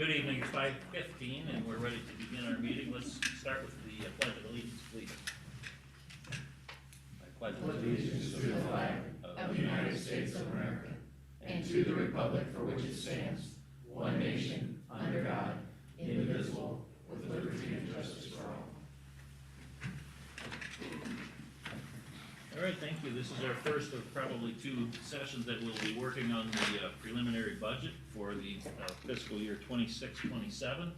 Good evening, it's 5:15 and we're ready to begin our meeting. Let's start with the Pledge of Allegiance, please. I pledge Allegiance to the flag of the United States of America and to the republic for which it stands, one nation, under God, indivisible, with liberty and justice for all. All right, thank you. This is our first of probably two sessions that we'll be working on the preliminary budget for the fiscal year 26-27.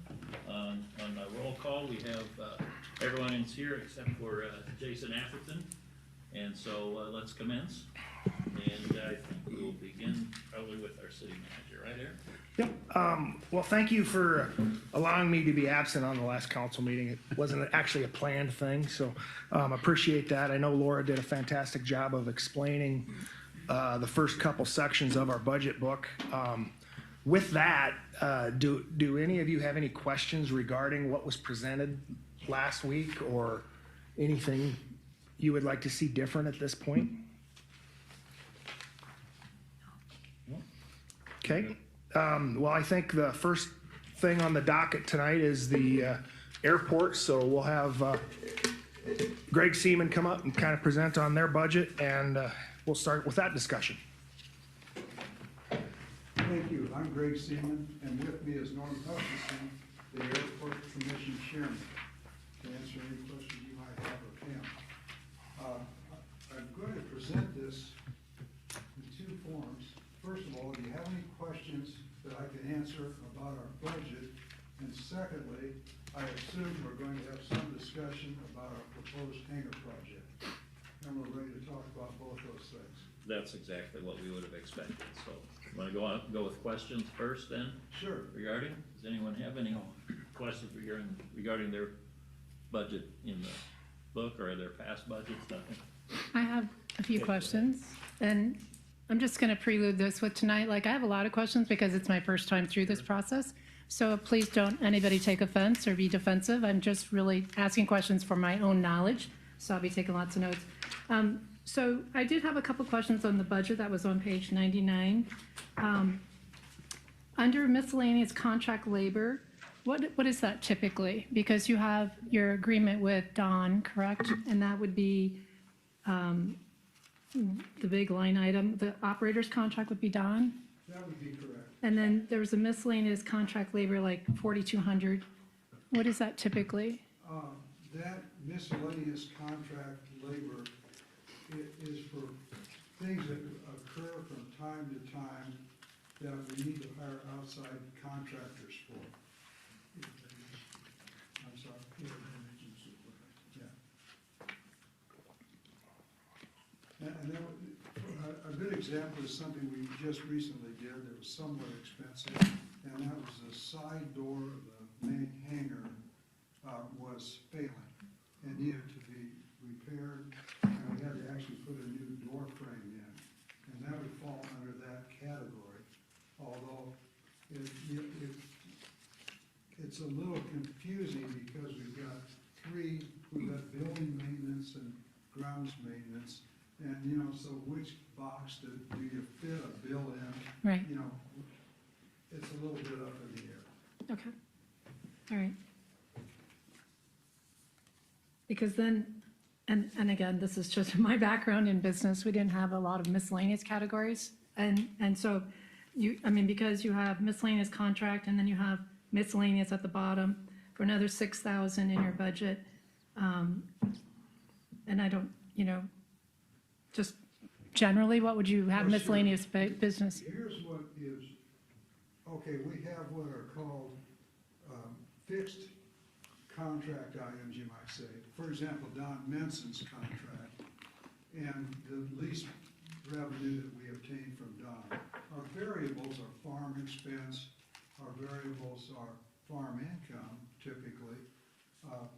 On the roll call, we have everyone is here except for Jason Atherton. And so let's commence. And I think we will begin probably with our city manager, right, Aaron? Yep. Well, thank you for allowing me to be absent on the last council meeting. It wasn't actually a planned thing, so appreciate that. I know Laura did a fantastic job of explaining the first couple sections of our budget book. With that, do any of you have any questions regarding what was presented last week or anything you would like to see different at this point? Okay. Well, I think the first thing on the docket tonight is the airport, so we'll have Greg Seaman come up and kind of present on their budget, and we'll start with that discussion. Thank you. I'm Greg Seaman, and with me is Norm Hutchinson, the Airport Commission Chairman, to answer any questions you might have of him. I'm going to present this in two forms. First of all, do you have any questions that I can answer about our budget? And secondly, I assume we're going to have some discussion about our proposed hangar project. And we're ready to talk about both those things. That's exactly what we would have expected. So you want to go with questions first then? Sure. Regarding? Does anyone have any questions regarding their budget in the book or their past budgets? Nothing? I have a few questions, and I'm just going to prelude this with tonight. Like, I have a lot of questions because it's my first time through this process. So please don't anybody take offense or be defensive. I'm just really asking questions for my own knowledge. So I'll be taking lots of notes. So I did have a couple questions on the budget that was on page 99. Under miscellaneous contract labor, what is that typically? Because you have your agreement with Don, correct? And that would be the big line item. The operator's contract would be Don? That would be correct. And then there was a miscellaneous contract labor, like 4,200. What is that typically? That miscellaneous contract labor is for things that occur from time to time that we need to hire outside contractors for. I'm sorry. Yeah. And then a good example is something we just recently did that was somewhat expensive, and that was the side door of the main hangar was failing and needed to be repaired, and we had to actually put a new door frame in, and that would fall under that category, although it's a little confusing because we've got building maintenance and grounds maintenance. And, you know, so which box do you fit a bill in? Right. You know, it's a little bit up in the air. Okay. All right. Because then, and again, this is just my background in business, we didn't have a lot of miscellaneous categories. And so because you have miscellaneous contract and then you have miscellaneous at the bottom for another 6,000 in your budget. And I don't, just generally, what would you have miscellaneous business? Here's what is, okay, we have what are called fixed contract items, you might say. For example, Don Menson's contract and the lease revenue that we obtain from Don. Our variables are farm expense, our variables are farm income typically,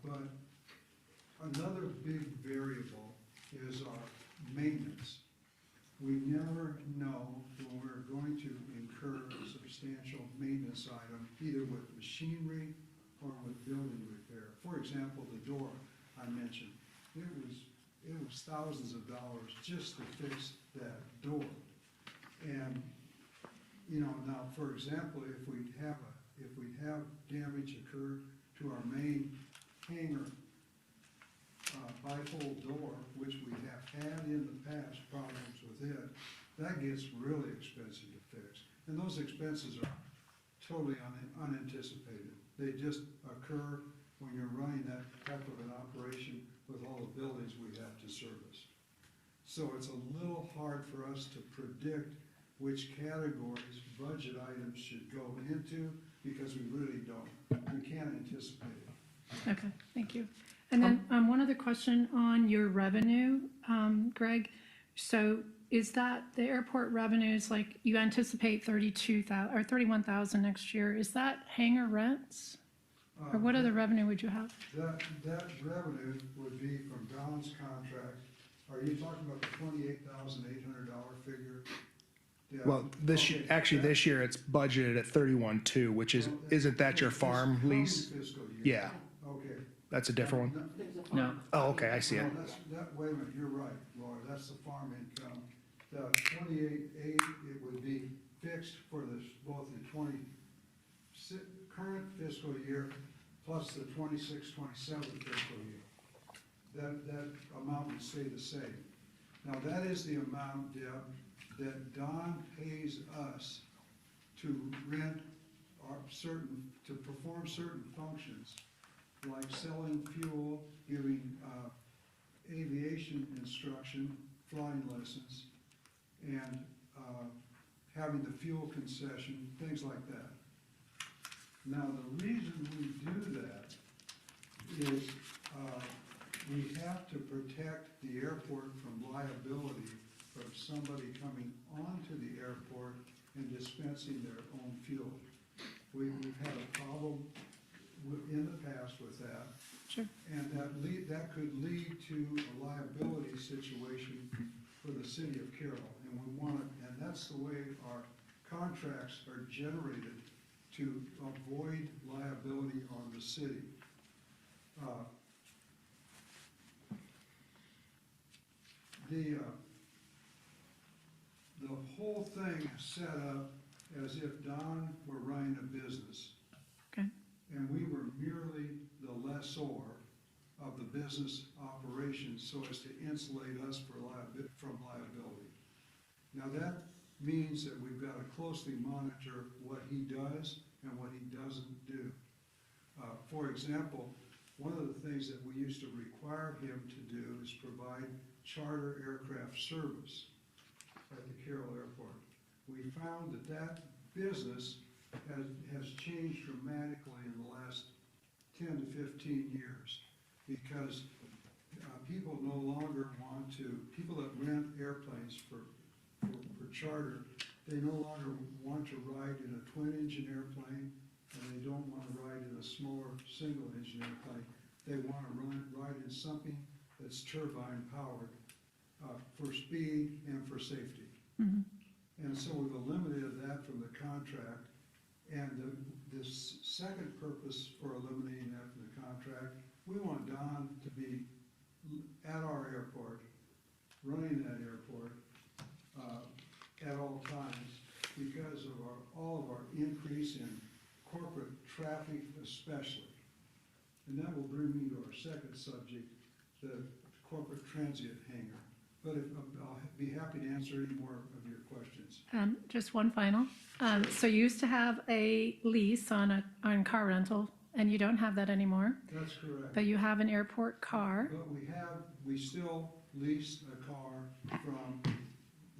but another big variable is our maintenance. We never know when we're going to incur a substantial maintenance item, either with machinery or with building repair. For example, the door I mentioned, it was thousands of dollars just to fix that door. And, now, for example, if we have have damage occur to our main hangar bifold door, which we have had in the past problems with it, that gets really expensive to fix. And those expenses are totally unanticipated. They just occur when you're running that type of an operation with all the buildings we have to service. So it's a little hard for us to predict which categories budget items should go into, because we really don't. We can't anticipate it. Okay, thank you. And then one other question on your revenue, Greg. So is that the airport revenues, like you anticipate 32,000 or 31,000 next year? Is that hangar rents? Or what other revenue would you have? That revenue would be from Don's contract. Are you talking about the $28,800 figure? Yeah. Well, Okay, actually, that- this year it's budgeted at 31.2, which is, well, isn't that your this farm coming lease? fiscal year. Yeah, Okay. that's a different one. No, Oh, okay, I see it. No, wait a minute, you're right, Laura, that's the farm income. The 28.8, it would be fixed for both the current fiscal year plus the 26-27 fiscal year. That amount would stay the same. Now, that is the amount, Deb, that Don pays us to rent to perform certain functions, like selling fuel, giving aviation instruction, flying lessons, and having the fuel concession, things like that. Now, the reason we do that is we have to protect the airport from liability from somebody coming onto the airport and dispensing their own fuel. We've had a problem in the past with that. Sure. And that could lead to a liability situation for the city of Carroll. And that's the way our contracts are generated, to avoid liability on the city. The whole thing is set up as if Don were running a business. Okay. And we were merely the lessor of the business operations, so as to insulate us from liability. Now, that means that we've got to closely monitor what he does and what he doesn't do. For example, one of the things that we used to require him to do is provide charter aircraft service at the Carroll Airport. We found that business has changed dramatically in the last 10 to 15 years, because people no longer people that rent airplanes for charter, they no longer want to ride in a twin-engine airplane, and they don't want to ride in a smaller single-engine airplane. They want to ride in something that's turbine-powered for speed and for safety. Mhm. And so we've eliminated that from the contract. And the second purpose for eliminating that from the contract, we want Don to be at our airport, running that airport at all times, because of all of our increase in corporate traffic especially. And that will bring me to our second subject, the corporate transient hangar. But I'll be happy to answer any more of your questions. Just one final. So you used to have a lease on car rental, and you don't have that anymore, That's correct. but you have an airport car. But we still lease a car from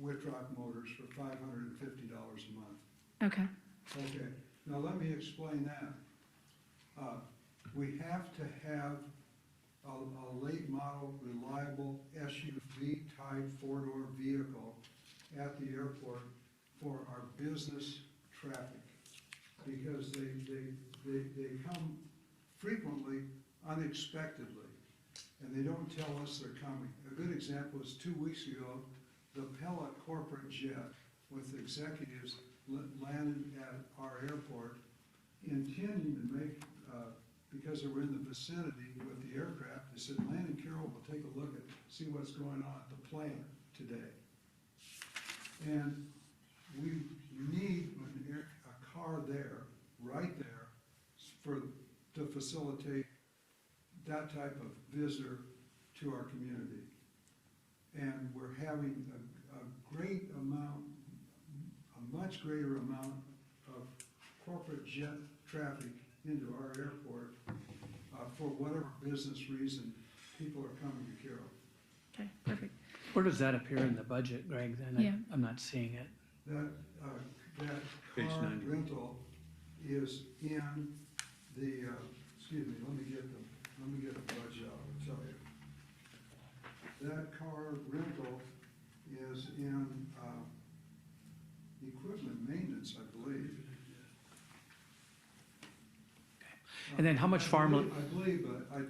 Whitrock Motors for $550 a month. Okay, Okay, now let me explain that. We have to have a late model, reliable SUV type four-door vehicle at the airport for our business traffic, because they come frequently unexpectedly, and they don't tell us they're coming. A good example is 2 weeks ago, the Pellet corporate jet with executives landed at our airport, intending to make, because they were in the vicinity with the aircraft, they said, land in Carroll, we'll take a look at, see what's going on at the plant today. And we need a car there, right there, to facilitate that type of visitor to our community. And we're having a great amount, a much greater amount of corporate jet traffic into our airport for whatever business reason people are coming to Carroll. Okay, perfect. Where does that appear in the budget, Greg, then? Yeah. I'm not seeing it. That Page car 90. rental is in the, excuse me, let me get the budget out, I'll tell you. That car rental is in, equipment maintenance, I believe. And then how much I believe, but I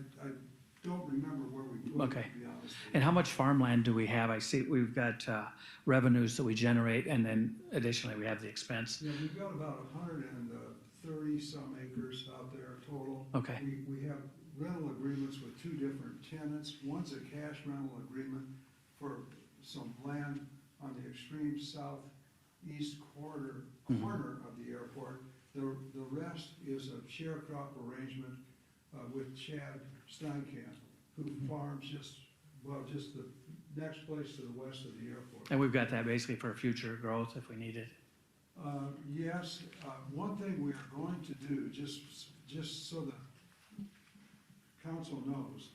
don't remember where we put it, Okay. to be honest with you. And how much farmland do we have? I see we've got revenues that we generate, and then additionally, we have the expense. Yeah, we've got about 130 some acres out there total. Okay. We have rental agreements with two different tenants. One's a cash rental agreement for some land on the extreme southeast corner of the airport. The rest is a sharecrop arrangement with Chad Steinkamp, who farms just the next place to the west of the airport. And we've got that basically for future growth if we need it. Yes, one thing we are going to do, just so the council knows,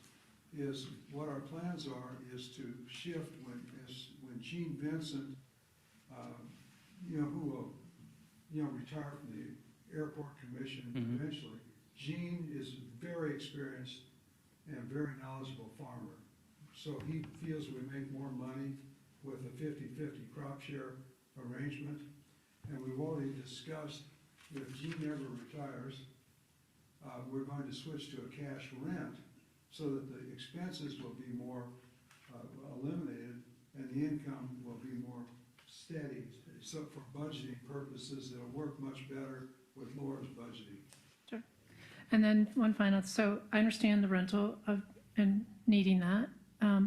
is what our plans are is to shift when Gene Vincent, who will, retire from the airport commission eventually. Gene is very experienced and very knowledgeable farmer. So he feels we make more money with a 50-50 crop share arrangement. And we've already discussed, if Gene ever retires, we're going to switch to a cash rent so that the expenses will be more eliminated and the income will be more steady. So for budgeting purposes, it'll work much better with Laura's budgeting. Sure. And then one final, so I understand the rental of, and needing that,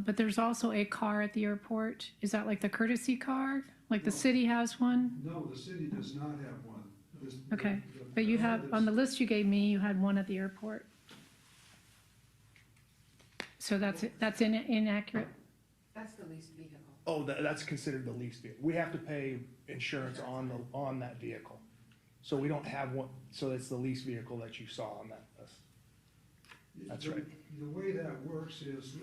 but there's also a car at the airport. Is that like the courtesy car? Like the No. city has one? No, the city does not have one. Okay, but you have, on the list you gave me, you had one at the airport. So that's inaccurate? That's the leased vehicle. Oh, that's considered the lease vehicle. We have to pay insurance on that vehicle. So we don't have one, so it's the lease vehicle that you saw on that list. That's right. The way that works is,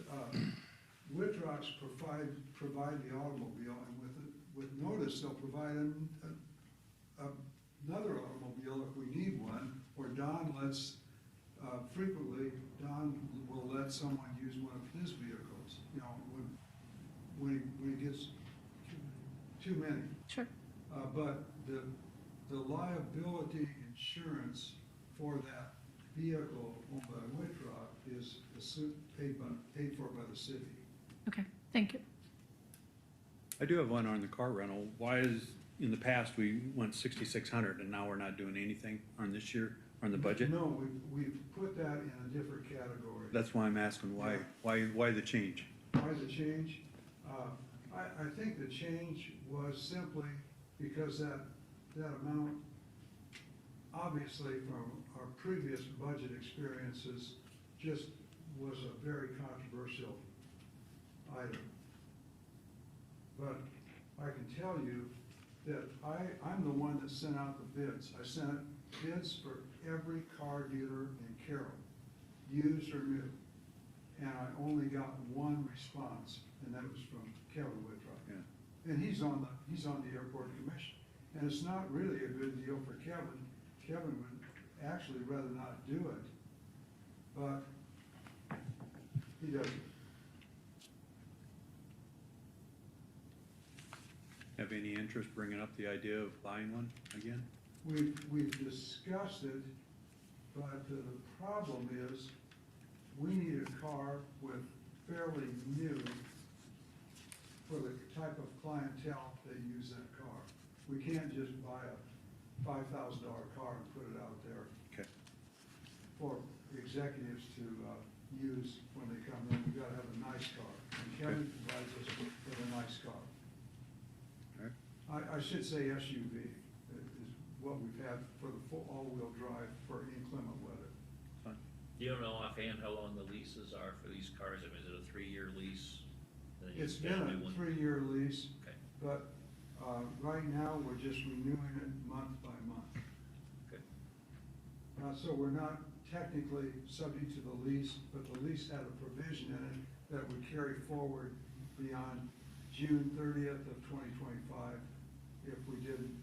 Wittrox provide the automobile, and with notice, they'll provide another automobile if we need one, or Don frequently, Don will let someone use one of his vehicles, when he gets too many. Sure. But the liability insurance for that vehicle owned by Wittrock is paid for by the city. Okay, thank you. I do have one on the car rental. Why is, in the past, we went 6,600 and now we're not doing anything on this year, on the budget? No, we've put that in a different category. That's why I'm asking why the change? Why the change? I think the change was simply because that amount, obviously from our previous budget experiences, just was a very controversial item. But I can tell you that I'm the one that sent out the bids. I sent bids for every car dealer in Carroll, used or new. And I only got one response, and that was from Kevin Wittrock. Yeah. And he's on the airport commission. And it's not really a good deal for Kevin. Kevin would actually rather not do it, but he doesn't. Have any interest bringing up the idea of buying one again? We've discussed it, but the problem is, we need a car with fairly new for the type of clientele that use that car. We can't just buy a $5,000 car and put it out there Okay. for executives to use when they come in. We've gotta have a nice car, and Kevin provides us with a nice car. All right. I should say SUV is what we've had for the full all-wheel drive for inclement weather. Do you know offhand how long the leases are for these cars? I mean, is it a 3-year lease? Then you It's get been new a one? 3-year lease, Okay. but right now, we're just renewing it month by month. Okay. So we're not technically subject to the lease, but the lease had a provision in it that would carry forward beyond June 30th of 2025 if we didn't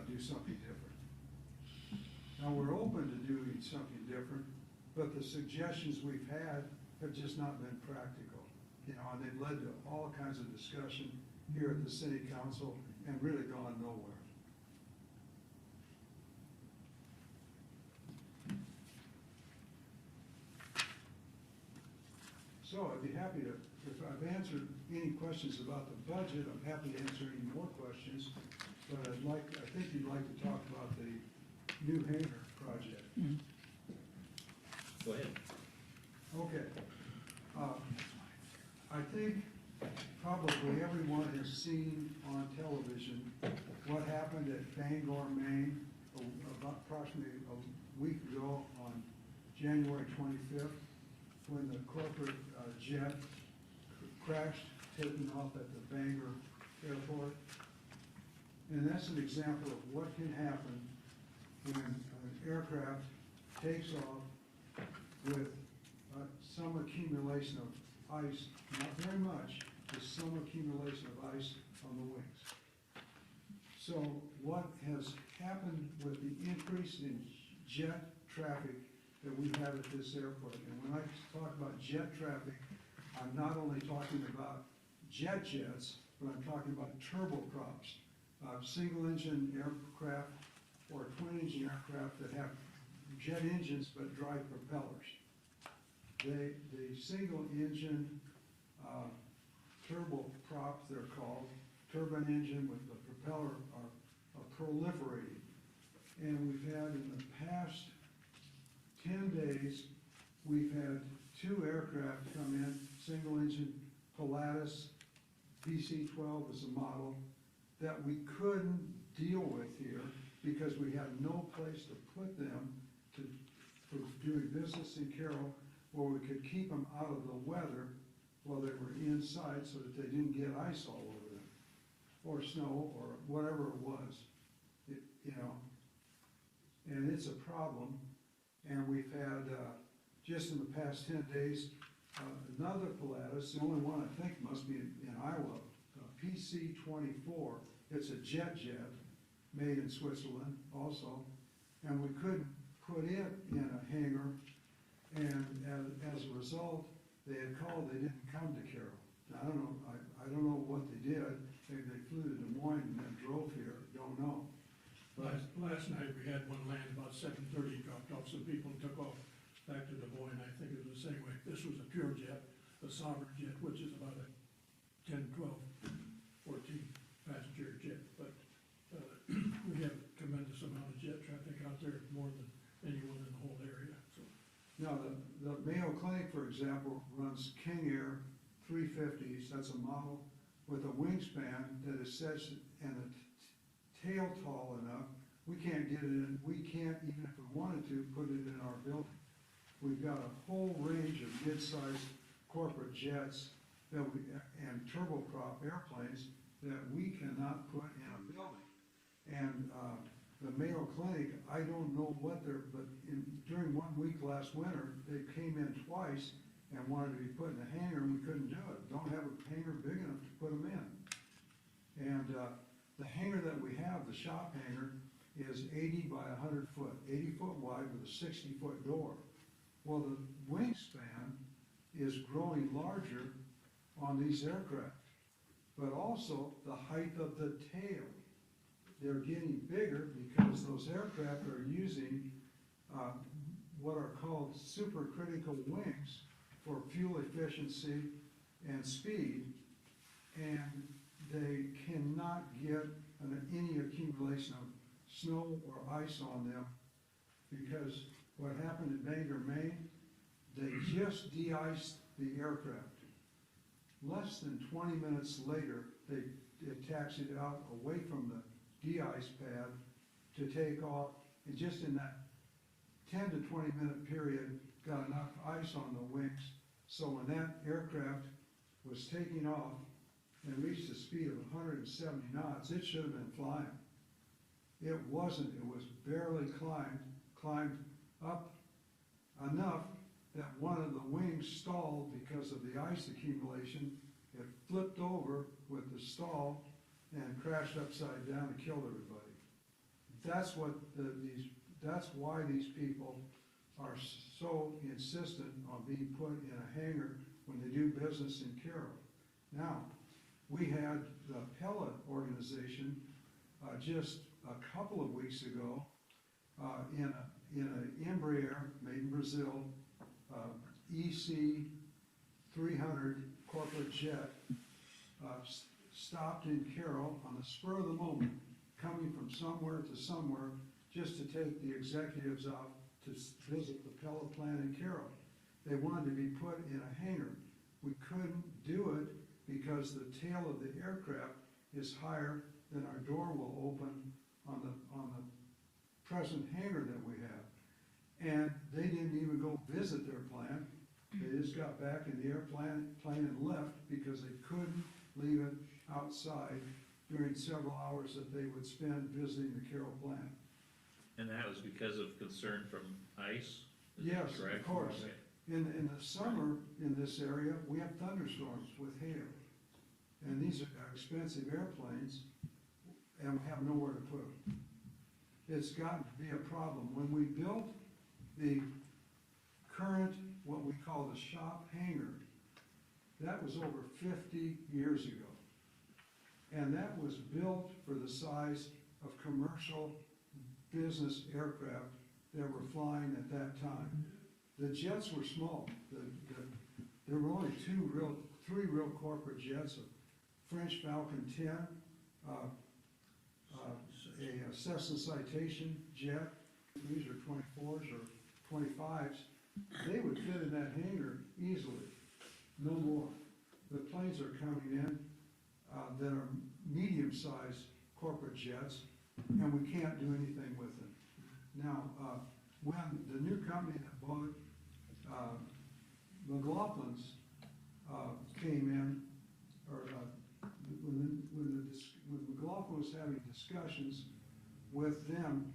do something different. Now, we're open to doing something different, but the suggestions we've had have just not been practical. You know, and they've led to all kinds of discussion here at the city council and really gone nowhere. So I'd be happy to, if I've answered any questions about the budget, I'm happy to answer any more questions. But I think you'd like to talk about the new hangar project. Go ahead. Okay. I think probably everyone has seen on television what happened at Bangor, Maine, about approximately a week ago on January 25th, when the corporate jet crashed, taking off at the Bangor airport. And that's an example of what can happen when an aircraft takes off with some accumulation of ice, not very much, but some accumulation of ice on the wings. So what has happened with the increase in jet traffic that we have at this airport, and when I talk about jet traffic, I'm not only talking about jets, but I'm talking about turboprops, single-engine aircraft or twin-engine aircraft that have jet engines but drive propellers. The single-engine turboprop, they're called, turbine engine with the propeller are proliferating. And we've had in the past 10 days, we've had 2 aircraft come in, single-engine Pilatus, PC-12 is a model, that we couldn't deal with here because we had no place to put them for doing business in Carroll where we could keep them out of the weather while they were inside so that they didn't get ice all over them, or snow, or whatever it was, you know. And it's a problem. And we've had, just in the past 10 days, another Pilatus, the only one I think must be in Iowa, PC-24. It's a jet, made in Switzerland also. And we couldn't put it in a hangar. And as a result, they had called, they didn't come to Carroll. I don't know what they did. Maybe they flew to Des Moines and then drove here, don't know. But Last night, we had one land about 7:30, dropped off some people and took off back to Des Moines. I think it was the same way. This was a pure jet, a sovereign jet, which is about a 10, 12, 14 passenger jet. But we have a tremendous amount of jet traffic out there, more than anyone in the whole area, so. now, the Mayo Clinic, for example, runs King Air 350s. That's a model with a wingspan that is such, and a tail tall enough, we can't get it in, we can't, even if we wanted to, put it in our building. We've got a whole range of mid-sized corporate jets that and turboprop airplanes that we cannot put in a building. And the Mayo Clinic, I don't know what but during 1 week last winter, they came in twice and wanted to be put in a hangar, and we couldn't do it. Don't have a hangar big enough to put them in. And the hangar that we have, the shop hangar, is 80 by 100 foot, 80 foot wide with a 60 foot door. Well, the wingspan is growing larger on these aircraft, but also the height of the tail. They're getting bigger because those aircraft are using what are called supercritical wings for fuel efficiency and speed, and they cannot get any accumulation of snow or ice on them, because what happened in Bangor, Maine, they just de-iced the aircraft. Less than 20 minutes later, they taxied it out away from the de-ice pad to take off, and just in that 10 to 20 minute period, got enough ice on the wings, so when that aircraft was taking off and reached a speed of 170 knots, it should have been flying. It wasn't, it was barely climbed up enough that one of the wings stalled because of the ice accumulation. It flipped over with the stall and crashed upside down and killed everybody. That's what that's why these people are so insistent on being put in a hangar when they do business in Carroll. Now, we had the pellet organization just a couple of weeks ago in an Embraer made in Brazil EC 300 corporate jet stopped in Carroll on the spur of the moment, coming from somewhere to somewhere just to take the executives out to visit the pellet plant in Carroll. They wanted to be put in a hangar. We couldn't do it because the tail of the aircraft is higher than our door will open on the present hangar that we have. And they didn't even go visit their plant. They just got back in the airplane and left because they couldn't leave it outside during several hours that they would spend visiting the Carroll plant. And that was because of concern from ice? Is that Yes, correct? of course. Okay. In the summer, in this area, we have thunderstorms with hail. And these are expensive airplanes, and we have nowhere to put them. It's gotten to be a problem. When we built the current, what we call the shop hangar, that was over 50 years ago. And that was built for the size of commercial business aircraft that were flying at that time. The jets were small. There were only three real corporate jets: a French Falcon 10, a Cessna Citation jet. These are 24s or 25s. They would fit in that hangar easily, no more. The planes are coming in that are medium-sized corporate jets, and we can't do anything with them. Now, when the new company that bought McLaughlin's came in, or when McLaughlin was having discussions with them,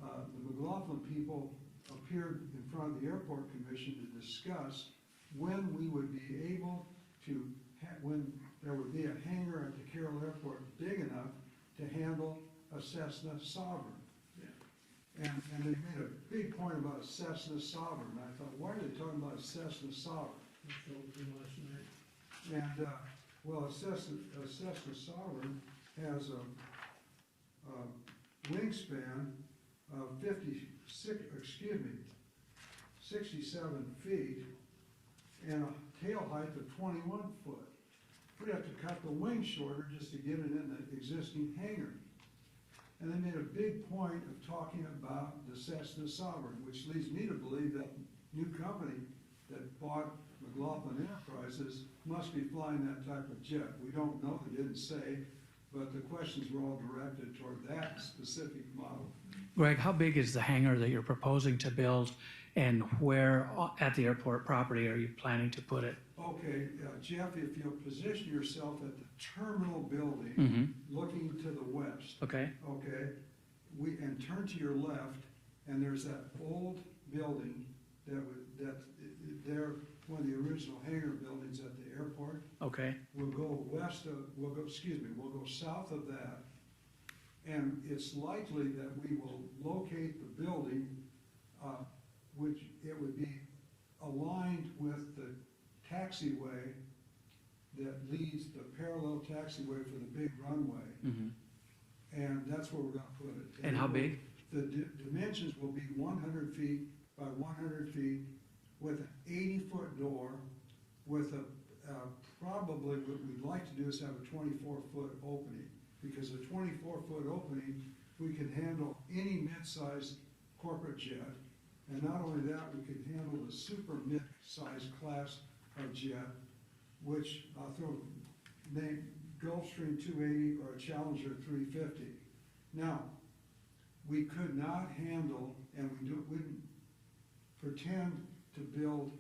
the McLaughlin people appeared in front of the airport commission to discuss when we would be able to, when there would be a hangar at the Carroll Airport big enough to handle a Cessna Sovereign. And they made a big point about a Cessna Sovereign. And I thought, why are they talking about a Cessna Sovereign? And, well, a Cessna Sovereign has a wingspan of 67 feet and a tail height of 21 foot. We'd have to cut the wing shorter just to get it in the existing hangar. And they made a big point of talking about the Cessna Sovereign, which leads me to believe that new company that bought McLaughlin Enterprises must be flying that type of jet. We don't know, they didn't say, but the questions were all directed toward that specific model. Greg, how big is the hangar that you're proposing to build, and where at the airport property are you planning to put it? Okay, Jeff, if you'll position yourself at the terminal building, looking to the west, Okay, okay, and turn to your left, and there's that old building that's there, one of the original hangar buildings at the airport. okay, We'll go we'll go south of that, and it's likely that we will locate the building, which it would be aligned with the taxiway that leads the parallel taxiway for the big runway. And that's where we're gonna put it. and how big? The dimensions will be 100 feet by 100 feet with an 80-foot door with probably what we'd like to do is have a 24-foot opening, because a 24-foot opening, we can handle any mid-sized corporate jet. And not only that, we could handle the super mid-sized class of jet, which I'll throw name Gulfstream 280 or a Challenger 350. Now, we could not handle, and pretend to build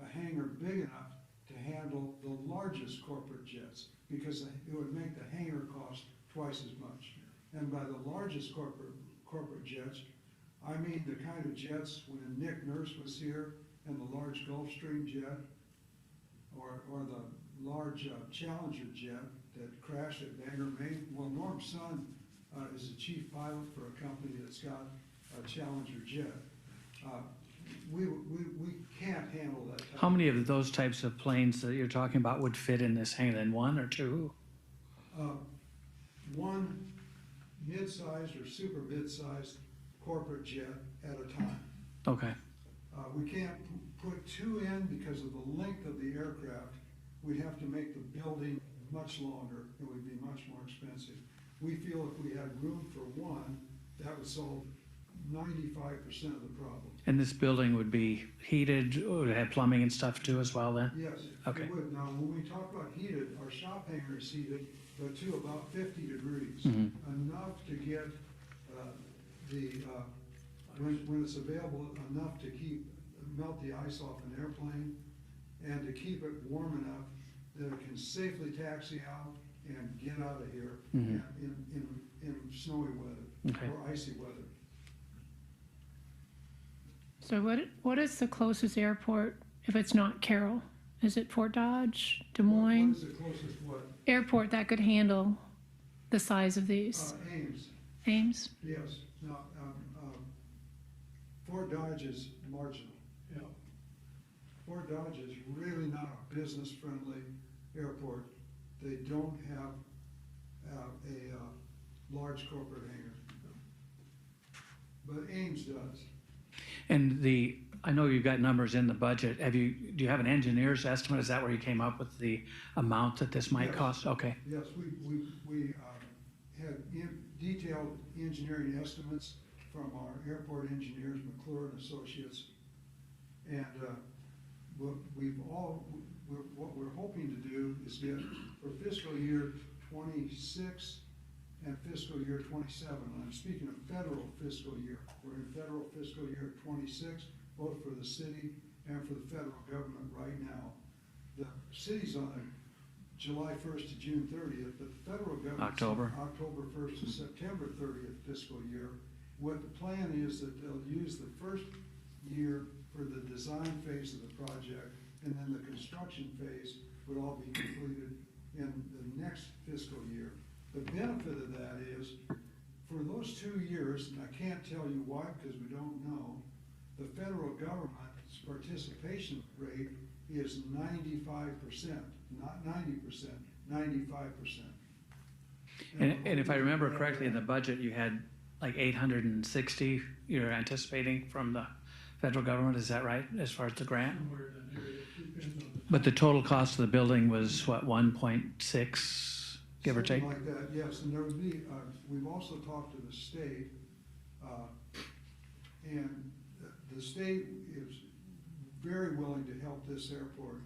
a hangar big enough to handle the largest corporate jets, because it would make the hangar cost twice as much. And by the largest corporate jets, I mean the kind of jets when Nick Nurse was here, and the large Gulfstream jet, or the large Challenger jet that crashed at Bangor, Maine. Well, Norm's son is the chief pilot for a company that's got a Challenger jet. We can't handle that type. How many of those types of planes that you're talking about would fit in this hangar, then one or two? One mid-sized or super mid-sized corporate jet at a time. Okay, We can't put two in because of the length of the aircraft. We'd have to make the building much longer. It would be much more expensive. We feel if we had room for one, that would solve 95% of the problem. and this building would be heated, or would it have plumbing and stuff too as well then? Yes, Okay. it would. Now, when we talk about heated, our shop hangar is heated, but to about 50 degrees. Mhm. Enough to get when it's available, enough to melt the ice off an airplane, and to keep it warm enough that it can safely taxi out and get out of here Mhm. in snowy weather Okay. or icy weather. So what is the closest airport if it's not Carroll? Is it Fort Dodge, Des Moines? What is the closest what? Airport that could handle the size of these? Ames. Ames? Yes, no, Fort Dodge is marginal. Yeah. Fort Dodge is really not a business-friendly airport. They don't have a large corporate hangar. But Ames does. And I know you've got numbers in the budget. Do you have an engineer's estimate? Is that where you came up with the amount that this might Yes. cost? Okay, Yes, we had detailed engineering estimates from our airport engineers, McClure and Associates. And what we're hoping to do is get for fiscal year 26 and fiscal year 27. I'm speaking of federal fiscal year. We're in federal fiscal year 26, both for the city and for the federal government right now. The city's on a July 1st to June 30th, but the federal government. October. October 1st to September 30th fiscal year. What the plan is that they'll use the first year for the design phase of the project, and then the construction phase would all be completed in the next fiscal year. The benefit of that is, for those 2 years, and I can't tell you why because we don't know, the federal government's participation rate is 95%, not 90%, 95%. and if I remember correctly, in the budget, you had like 860 you're anticipating from the federal government, is that right, as far as the grant? Somewhere in that area, it depends on the. But the total cost of the building was what, 1.6, give or take? Something like that, yes, and there would be, we've also talked to the state, and the state is very willing to help this airport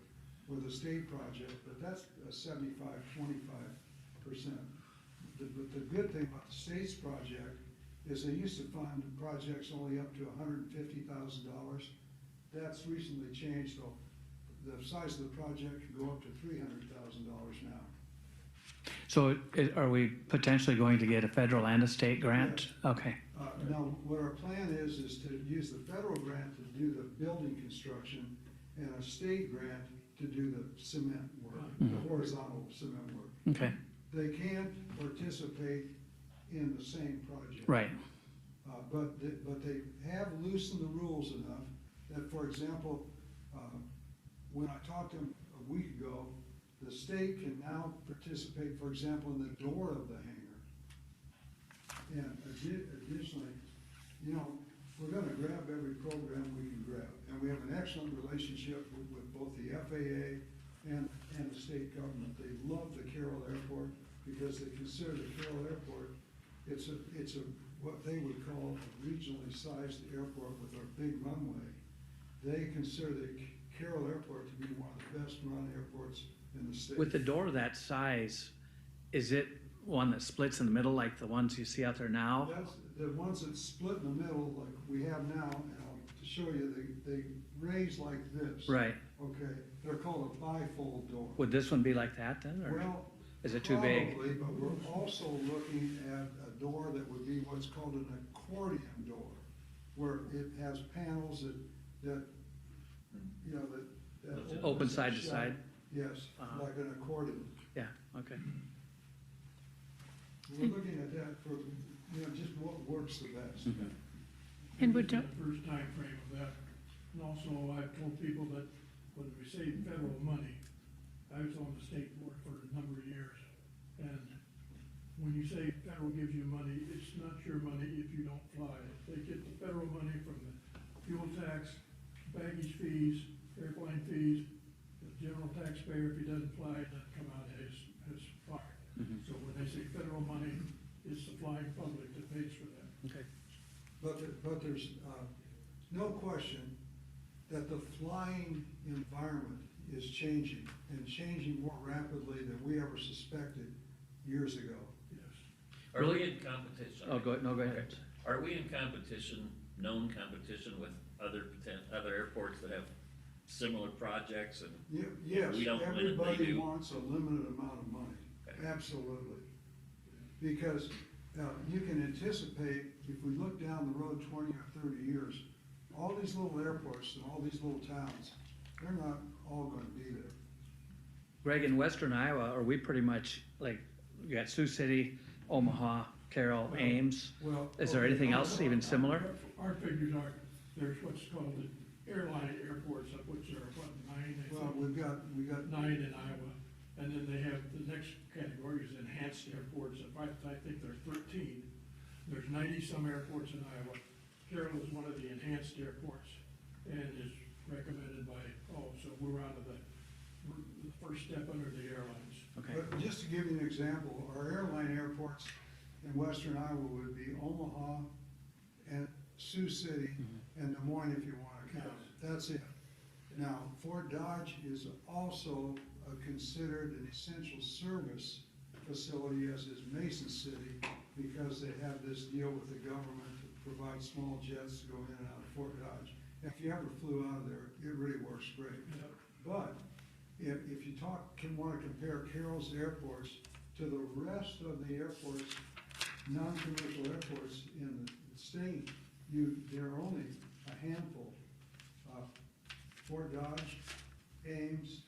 with a state project, but that's a 75-25%. But the good thing about the state's project is they used to fund projects only up to $150,000. That's recently changed, so the size of the project can go up to $300,000 now. So are we potentially going to get a federal and a state grant? Okay, Now, what our plan is to use the federal grant to do the building construction and a state grant to do the cement work, the horizontal cement work. okay, They can't participate in the same project. right, But they have loosened the rules enough that, for example, when I talked to them a week ago, the state can now participate, for example, in the door of the hangar. And additionally, we're gonna grab every program we can grab. And we have an excellent relationship with both the FAA and the state government. They love the Carroll Airport because they consider the Carroll Airport, it's what they would call a regionally sized airport with our big runway. They consider the Carroll Airport to be one of the best run airports in the state. With the door that size, is it one that splits in the middle like the ones you see out there now? That's the ones that split in the middle like we have now, and I'll to show you, they raise like this. Right. Okay, they're called a bifold door. Would this one be like that then, or Well, is it too big? probably, but we're also looking at a door that would be what's called an accordion door, where it has panels that, you know, that. Open side to shut. side? Yes, Uh-huh. like an accordion. Yeah, okay. We're looking at that for, you know, just what works the best. Mhm. And would, The first time frame of that. And also, I've told people that when we say federal money, I was on the state board for a number of years. And when you say federal gives you money, it's not your money if you don't fly. They get the federal money from the fuel tax, baggage fees, airplane fees. The general taxpayer, if he doesn't fly, it doesn't come out of his pocket. Mhm. So when they say federal money, it's the flying public that pays for that. Okay. But there's, no question that the flying environment is changing, and changing more rapidly than we ever suspected years ago. Yes. Are we in competition? Oh, go ahead. Are we in competition, known competition with other airports that have similar projects and? Yes, We don't win it, they everybody do. wants a limited amount of money, Okay. absolutely. Because, you can anticipate, if we look down the road 20 or 30 years, all these little airports and all these little towns, they're not all gonna be there. Greg, in western Iowa, are we pretty much, like, you got Sioux City, Omaha, Carroll, Ames? Well. Is there okay, anything else even similar? Our figures are, there's what's called the airline airports, of which there are, what, 9, I Well, think? we got 9 in Iowa. And then they have, the next category is enhanced airports, I think there are 13. There's 90-some airports in Iowa. Carroll is one of the enhanced airports and is recommended by, so we're out of the first step under the airlines. Okay. But just to give you an example, our airline airports in western Iowa would be Omaha and Sioux City and Des Moines, if you want to count. That's it. Now, Fort Dodge is also considered an essential service facility, as is Mason City, because they have this deal with the government to provide small jets to go in and out of Fort Dodge. If you ever flew out of there, it really works great. But if you want to compare Carroll's airports to the rest of the airports, non-commercial airports in the state, there are only a handful. Fort Dodge, Ames,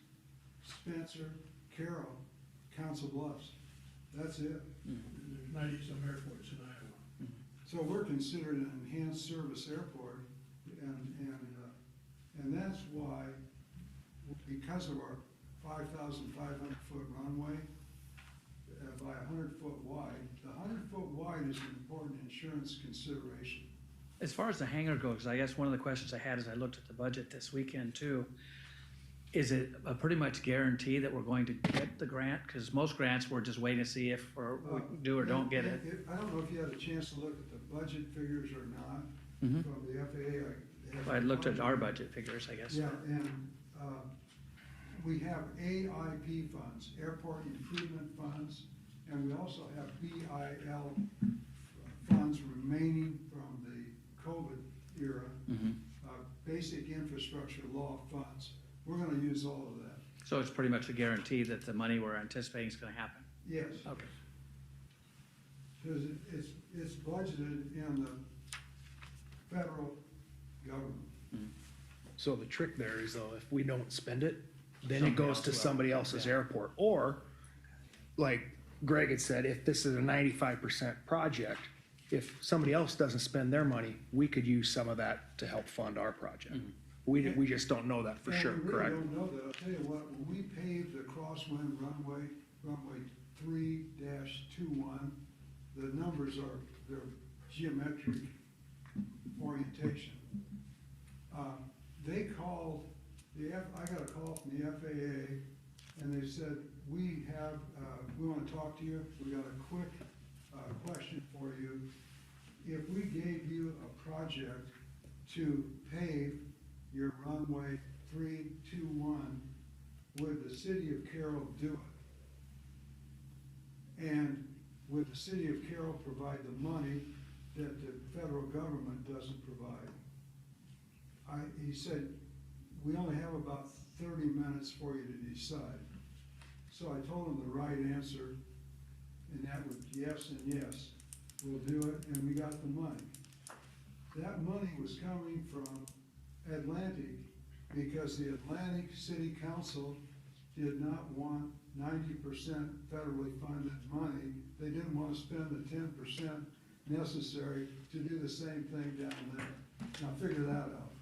Spencer, Carroll, Council Bluffs. That's it. There's 90-some airports in Iowa. So we're considered an enhanced service airport, and that's why, because of our 5,500-foot runway, by 100-foot wide, the 100-foot wide is an important insurance consideration. As far as the hangar goes, I guess one of the questions I had as I looked at the budget this weekend too, is it a pretty much guarantee that we're going to get the grant? Because most grants, we're just waiting to see if we do or don't get it. I don't know if you had a chance to look at the budget figures or not Mhm. from the FAA. I looked at our budget figures, I guess. Yeah, and we have AIP funds, Airport Improvement Funds, and we also have BIL funds remaining from the COVID era, Mhm. Basic Infrastructure Law funds. We're gonna use all of that. So it's pretty much a guarantee that the money we're anticipating is gonna happen. Yes, Okay. because it's budgeted in the federal government. So the trick there is though, if we don't spend it, then it Somebody goes else to will. somebody else's Yeah. airport. Or, like Greg had said, if this is a 95% project, if somebody else doesn't spend their money, we could use some of that to help fund our project. We just don't know that for And sure, we really correct? don't know that. I'll tell you what, when we paved the crosswind runway 3-21, the numbers they're geometric orientation. They called, I got a call from the FAA, and they said, we want to talk to you. We got a quick question for you. If we gave you a project to pave your runway 321, would the city of Carroll do it? And would the city of Carroll provide the money that the federal government doesn't provide? he said, we only have about 30 minutes for you to decide. So I told him the right answer, and that was yes and yes, we'll do it, and we got the money. That money was coming from Atlantic, because the Atlantic City Council did not want 90% federally funded money. They didn't want to spend the 10% necessary to do the same thing down there. Now figure that out.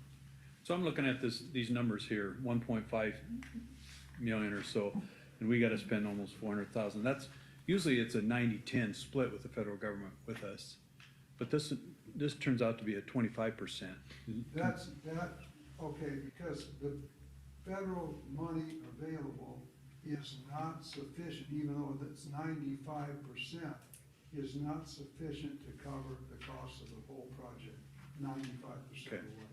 So I'm looking at these numbers here, 1.5 million or so, and we gotta spend almost 400,000. That's, usually it's a 90-10 split with the federal government with us. But this turns out to be a 25%. Okay, because the federal money available is not sufficient, even though it's 95%, is not sufficient to cover the cost of the whole project, 95% of the Okay. way.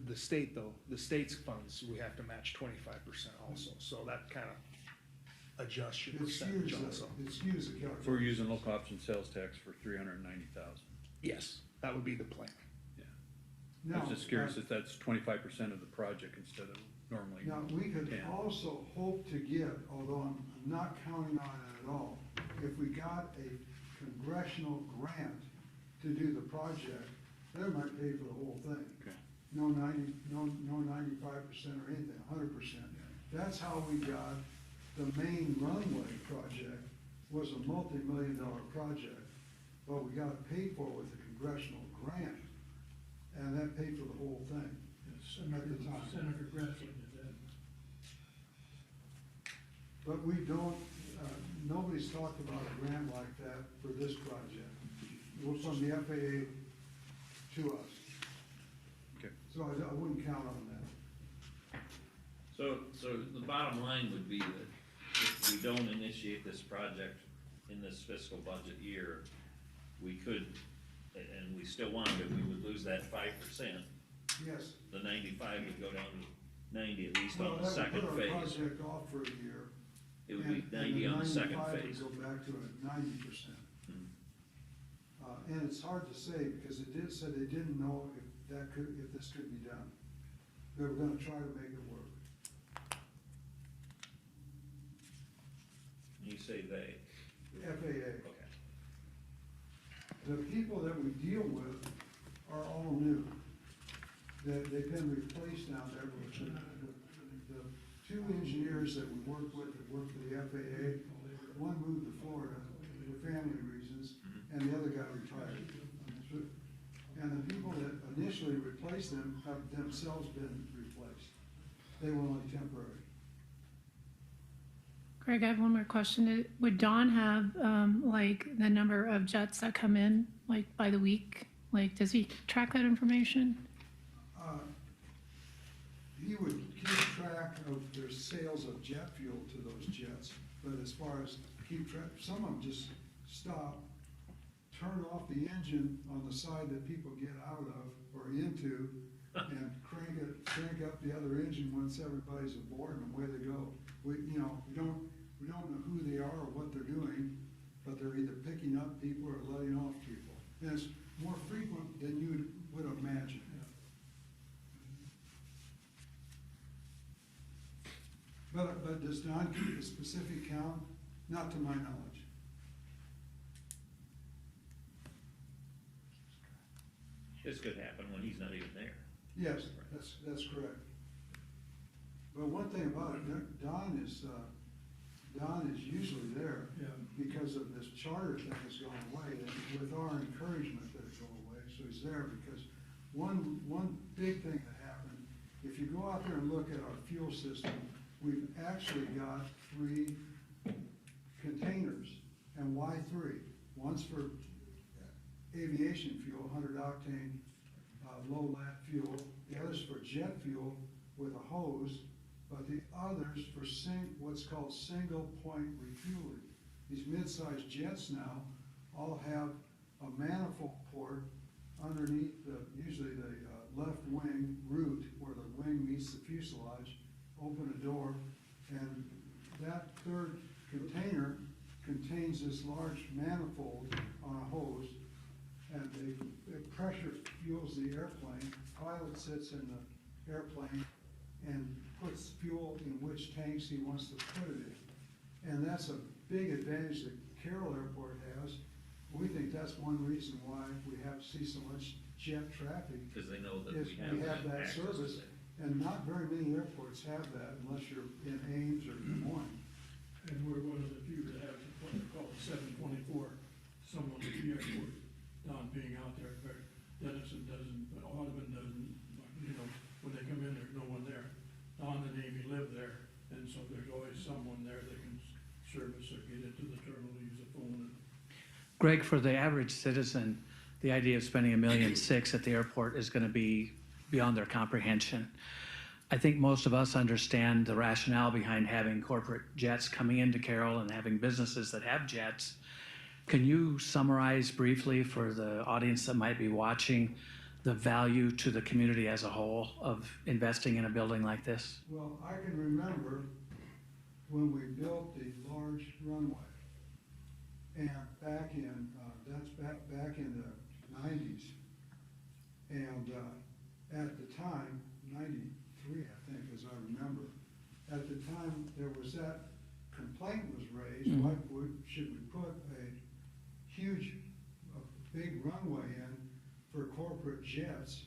The state though, the state's funds, we have to match 25% also, so that kind of adjusts your percentage also. It's used the calculation. If we're using local option sales tax for 390,000. Yes, that would be the plan. I was just curious if that's 25% of the project instead of normally. Now, we could 10. also hope to get, although I'm not counting on it at all, if we got a congressional grant to do the project, that might pay for the whole thing. Okay. No 95% or anything, 100%. That's how we got the main runway project, was a multi-million-dollar project, but we got it paid for with a congressional grant, and that paid for the whole thing. Senator Gressler did that. But we don't, nobody's talked about a grant like that for this project. It was from the FAA to us. Okay. So I wouldn't count on that. So the bottom line would be that if we don't initiate this project in this fiscal budget year, we could, and we still wanted it, we would lose that 5%. Yes. The 95 would go down to 90, at least Well, on the that would second put our phase. project off for a year. It would be and 90 on the second 95 would phase. go back to a 90%. And it's hard to say, because it said they didn't know if this could be done. They were gonna try to make it work. You say they. FAA. Okay. The people that we deal with are all new. They've been replaced now there. The two engineers that we work with, that work for the FAA, one moved to Florida for family reasons, and the other guy retired. And the people that initially replaced them have themselves been replaced. They were only temporary. Greg, I have one more question. Would Don have, like, the number of jets that come in, like, by the week? Like, does he track that information? He would keep track of their sales of jet fuel to those jets, but as far as keep track, some of them just stop, turn off the engine on the side that people get out of or into, and crank up the other engine once everybody's aboard, and away they go. We don't know who they are or what they're doing, but they're either picking up people or letting off people. And it's more frequent than you would imagine. But does Don keep a specific count? Not to my knowledge. This could happen when he's not even there. Yes, that's correct. But one thing about it, Don is usually there Yeah. because of this charter thing that's going away, and with our encouragement that it go away, so he's there because one big thing that happened, if you go out there and look at our fuel system, we've actually got 3 containers. And why 3? One's for aviation fuel, 100 octane, low lat fuel. The other's for jet fuel with a hose, but the other's for what's called single point refueling. These mid-sized jets now all have a manifold port underneath usually the left wing root where the wing meets the fuselage. Open a door, and that third container contains this large manifold on a hose, and it pressure fuels the airplane. Pilot sits in the airplane and puts fuel in which tanks he wants to put it in. And that's a big advantage that Carroll Airport has. We think that's one reason why we see so much jet traffic, Because they know that is we have that access service. there. And not very many airports have that unless you're in Ames or Des Moines. And we're one of the few that have what they call 724, someone at the airport, Don being out there, where Denison doesn't, but Audubon doesn't, you know, when they come in, there's no one there. Don and Amy live there, and so there's always someone there that can service or get into the terminal, use the phone. Greg, for the average citizen, the idea of spending $1.6 million at the airport is gonna be beyond their comprehension. I think most of us understand the rationale behind having corporate jets coming into Carroll and having businesses that have jets. Can you summarize briefly for the audience that might be watching the value to the community as a whole of investing in a building like this? Well, I can remember when we built the large runway. And back in, that's back in the 90s. And at the time, 93, I think, as I remember, at the time, there was that complaint was raised, should we put a big runway in for corporate jets?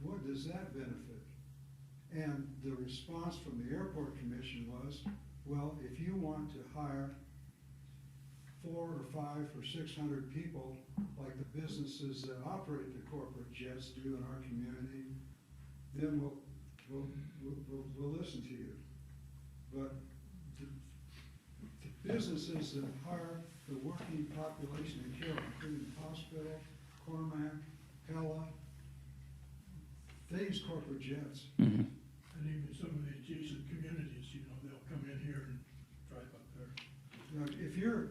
What does that benefit? And the response from the airport commission was, well, if you want to hire 400 or 500 or 600 people, like the businesses that operate the corporate jets do in our community, then we'll listen to you. But the businesses that hire the working population in Carroll, including the hospital, Cormac, Pella, they use corporate jets. Mm-hmm. And even some of the adjacent communities, you know, they'll come in here and drive up there. Now, if you're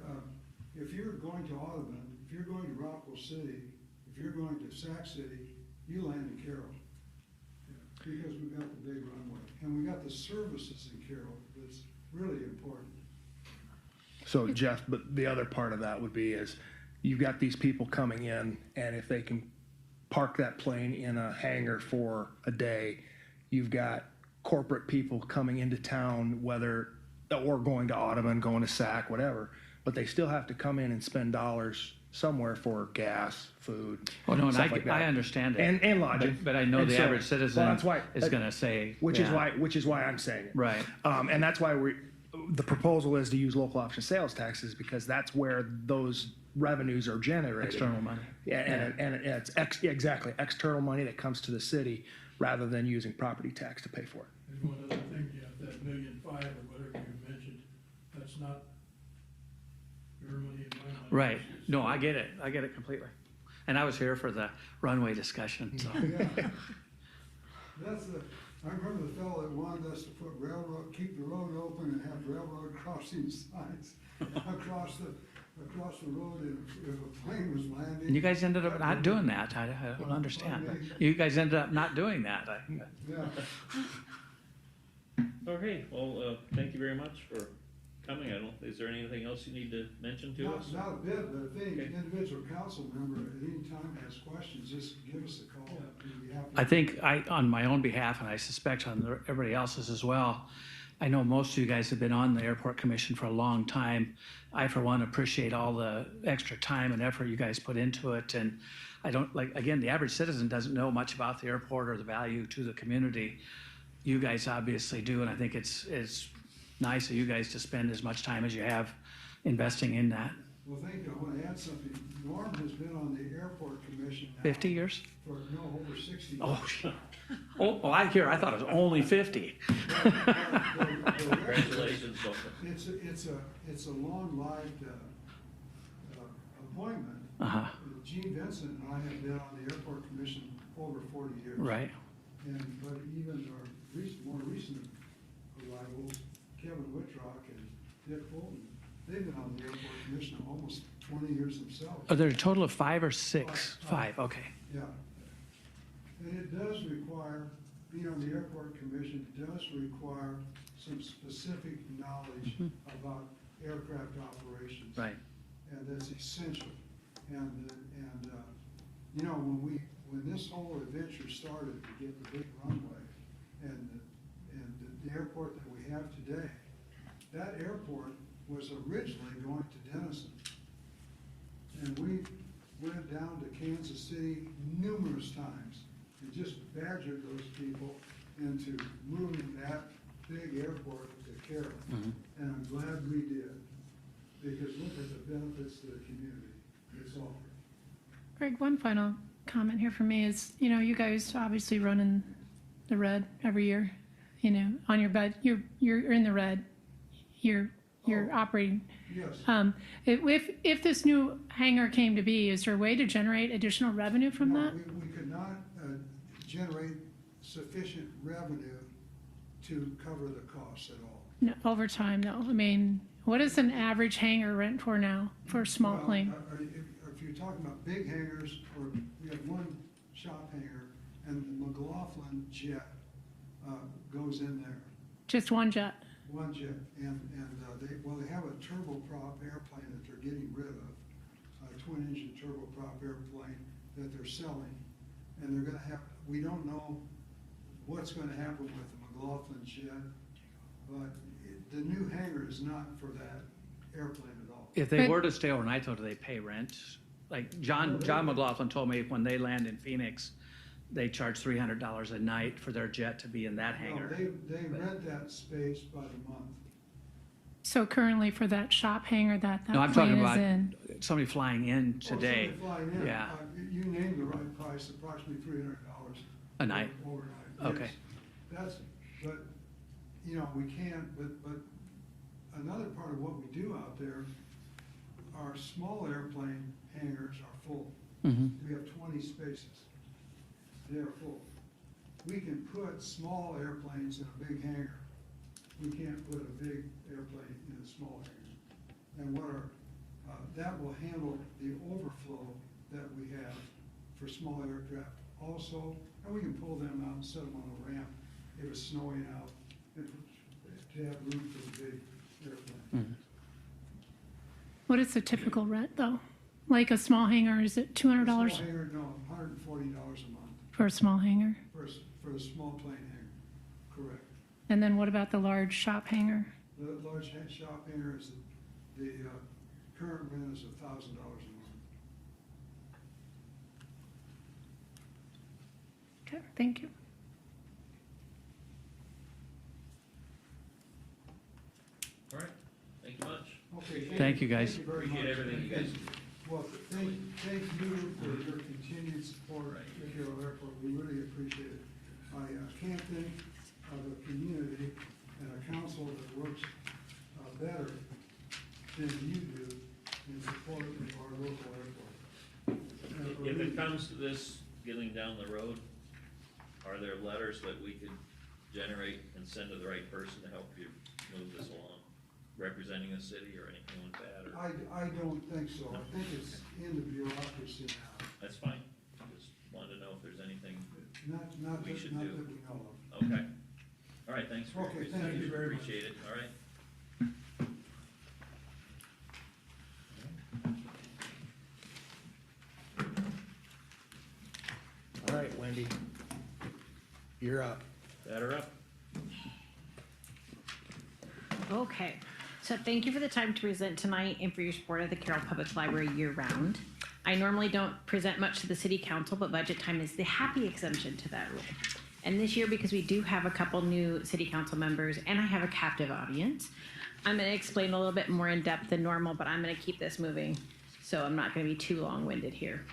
going to Audubon, if you're going to Rockwell City, if you're going to Sac City, you land in Carroll. Because we've got the big runway, and we got the services in Carroll that's really important. So Jeff, but the other part of that would be is you've got these people coming in, and if they can park that plane in a hangar for a day, you've got corporate people coming into town, or going to Audubon, going to SAC, whatever, but they still have to come in and spend dollars somewhere for gas, food. Oh, no, and stuff like that. I understand it. And lodging. But I know And the so- average citizen well, that's why- is gonna say. Which yeah. is why I'm saying it. Right. And that's why the proposal is to use local option sales taxes, because that's where those revenues are generated. External money. Yeah, and it's exactly, external money that comes to the city rather than using property tax to pay for it. And one other thing, Jeff, that $1.5 million or whatever you mentioned, that's not your money and my money. Right. It's- No, I get it completely. And I was here for the runway discussion, so. Yeah. I remember the fellow that wanted us to keep the road open and have railroad crossing signs across the road if a plane was landing. And you guys ended up not doing that. I don't understand. You guys ended up not doing that. Yeah. Okay, well, thank you very much for coming. Is there anything else you need to mention to us? Not a bit, but if any Okay. individual council member at any time has questions, just give us a call. We'd be happy. I think on my own behalf, and I suspect on everybody else's as well, I know most of you guys have been on the airport commission for a long time. I, for one, appreciate all the extra time and effort you guys put into it. And I don't, again, the average citizen doesn't know much about the airport or the value to the community. You guys obviously do, and I think it's nice of you guys to spend as much time as you have investing in that. Well, thank you. I want to add something. Norm has been on the airport commission now 50 years? for, over 60 years. Oh, I thought it was only 50. Congratulations, Doctor. It's a long-lived appointment. Uh-huh, Gene Vincent and I have been on the airport commission over 40 years. right. But even our more recent arrivals, Kevin Whitrock and Dick Fulton, they've been on the airport commission almost 20 years themselves. Are there a total of 5 or 6? 5, okay. Yeah. And it does require, being on the airport commission does require some specific knowledge about aircraft operations. Right. And that's essential. And You know, when this whole adventure started to get the big runway and the airport that we have today, that airport was originally going to Denison. And we went down to Kansas City numerous times and just badgered those people into moving that big airport to Carroll. And I'm glad we did, because look at the benefits to the community it's offered. Greg, one final comment here for me is, you know, you guys obviously run in the red every year, you know, on your bed, you're in the red, you're operating. Yes. If this new hangar came to be, is there a way to generate additional revenue from No, that? we could not generate sufficient revenue to cover the costs at all. No, over time, though. I mean, what is an average hangar rent for now for a small Well, plane? If you're talking about big hangars, or we have one shop hangar, and the McLaughlin jet goes in there, Just one jet? one jet, and they have a turboprop airplane that they're getting rid of, a twin-engine turboprop airplane that they're selling, and they're gonna have, we don't know what's gonna happen with the McLaughlin jet, but the new hangar is not for that airplane at all. If they But- were to stay overnight, though, do they pay rent? Like John McLaughlin told me when they land in Phoenix, they charge $300 a night for their jet to be in that No, hangar. they rent that space by the month. So currently for that shop hangar that No, I'm talking plane is about in? somebody flying in today. Oh, somebody flying in, Yeah. You named the right price, approximately $300. A night? Overnight, Okay. yes. That's, but, you know, we can't, but another part of what we do out there, our small airplane hangars are full. Mhm. We have 20 spaces. They are full. We can put small airplanes in a big hangar. We can't put a big airplane in a small hangar. And that will handle the overflow that we have for small aircraft also, and we can pull them out and set them on a ramp if it's snowing out, and to have room for the big airplane. What is the typical rent, though? Like a small hangar, is it $200 Small hangar, no, $140 a month for a small hangar? for the small plane hangar, correct. And then what about the large shop hangar? The large shop hangar is, the current rent is $1,000 a month. Okay, thank you. All right, thank you much. Okay, Thank you, guys. Thank you very Appreciate much. everything you guys do. Well, thank you for your continued support at Carroll Airport. We really appreciate it. I can't think of a community and a council that works better than you do in support of our local airport. If it comes to this, getting down the road, are there letters that we could generate and send to the right person to help you move this along? Representing the city or anything like that, or, I don't think so. I think it's in the bureaucracy now. that's fine. Just wanted to know if there's anything, Not We that should not do. that we know of. okay. All right, thanks for your Okay, thank presentation. you very much. Appreciate it, all right. All right, Wendy, you're up. Batter up. Okay, so thank you for the time to present tonight and for your support of the Carroll Public Library year-round. I normally don't present much to the city council, but budget time is the happy exemption to that rule. And this year, because we do have a couple new city council members and I have a captive audience, I'm gonna explain a little bit more in depth than normal, but I'm gonna keep this moving, so I'm not gonna be too long-winded here.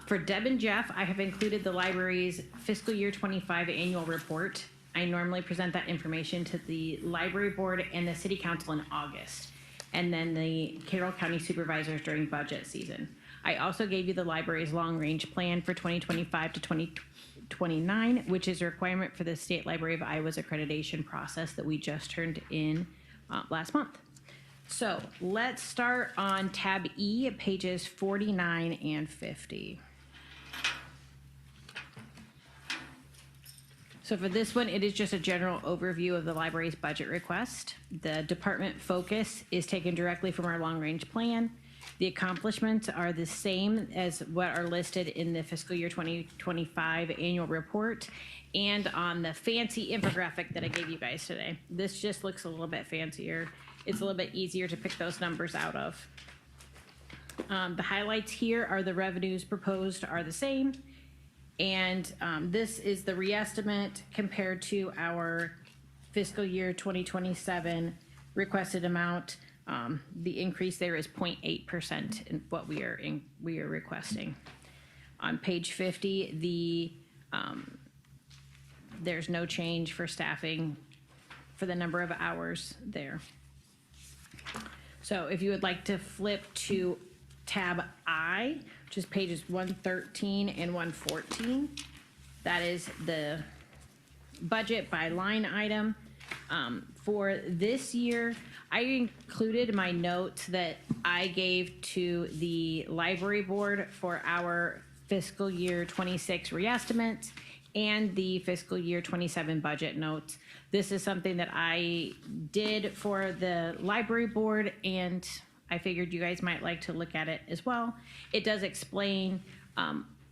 For Deb and Jeff, I have included the library's fiscal year 25 annual report. I normally present that information to the library board and the city council in August, and then the Carroll County supervisors during budget season. I also gave you the library's long-range plan for 2025 to 2029, which is a requirement for the State Library of Iowa's accreditation process that we just turned in last month. So let's start on tab E, pages 49 and 50. So for this one, it is just a general overview of the library's budget request. The department focus is taken directly from our long-range plan. The accomplishments are the same as what are listed in the fiscal year 2025 annual report and on the fancy infographic that I gave you guys today. This just looks a little bit fancier. It's a little bit easier to pick those numbers out of. The highlights here are the revenues proposed are the same. And this is the reestimate compared to our fiscal year 2027 requested amount. The increase there is 0.8% in what we are requesting. On page 50, there's no change for staffing for the number of hours there. So if you would like to flip to tab I, which is pages 113 and 114, that is the budget by line item. For this year, I included my notes that I gave to the library board for our fiscal year 26 reestimate and the fiscal year 27 budget notes. This is something that I did for the library board, and I figured you guys might like to look at it as well. It does explain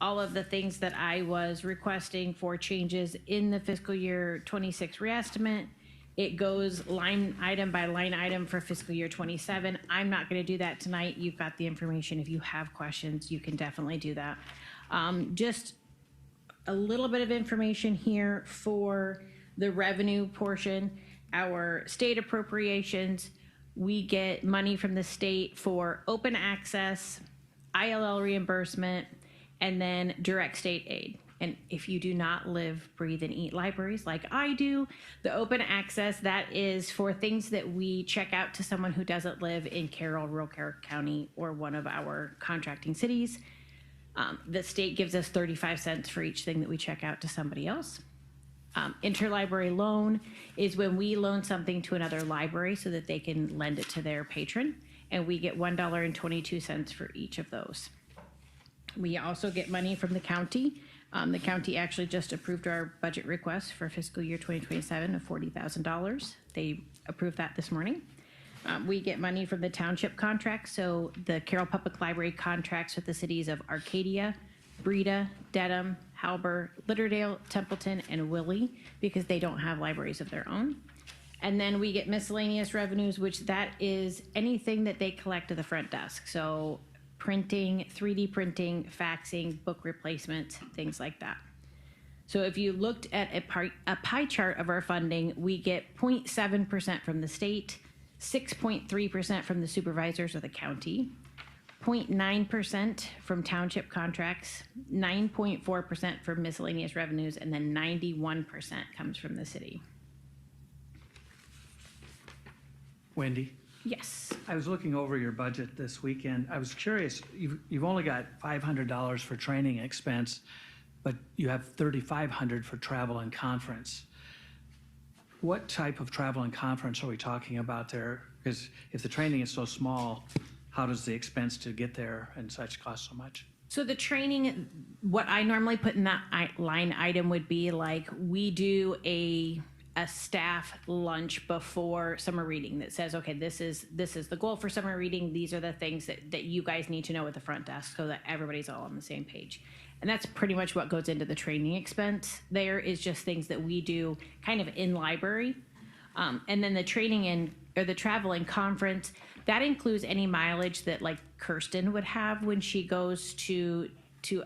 all of the things that I was requesting for changes in the fiscal year 26 reestimate. It goes line item by line item for fiscal year 27. I'm not going to do that tonight. You've got the information. If you have questions, you can definitely do that. Just a little bit of information here for the revenue portion. Our state appropriations, we get money from the state for open access, ILL reimbursement, and then direct state aid. And if you do not live, breathe, and eat libraries like I do, the open access, that is for things that we check out to someone who doesn't live in Carroll, rural Carroll County, or one of our contracting cities. The state gives us 35 cents for each thing that we check out to somebody else. Interlibrary loan is when we loan something to another library so that they can lend it to their patron, and we get $1.22 for each of those. We also get money from the county. The county actually just approved our budget request for fiscal year 2027 of $40,000. They approved that this morning. We get money from the township contract, so the Carroll Public Library contracts with the cities of Arcadia, Breda, Dedham, Halber, Litterdale, Templeton, and Willie, because they don't have libraries of their own. And then we get miscellaneous revenues, which that is anything that they collect at the front desk. So printing, 3D printing, faxing, book replacements, things like that. So if you looked at a pie chart of our funding, we get 0.7% from the state, 6.3% from the supervisors of the county, 0.9% from township contracts, 9.4% from miscellaneous revenues, and then 91% comes from the city. Wendy, Yes. I was looking over your budget this weekend. I was curious, you've only got $500 for training expense, but you have $3,500 for travel and conference. What type of travel and conference are we talking about there? Because if the training is so small, how does the expense to get there and such cost so much? So the training, what I normally put in that line item would be like, we do a staff lunch before summer reading that says, okay, this is the goal for summer reading. These are the things that you guys need to know at the front desk so that everybody's all on the same page. And that's pretty much what goes into the training expense. There is just things that we do kind of in library. And then the training or the travel and conference, that includes any mileage that like Kirsten would have when she goes to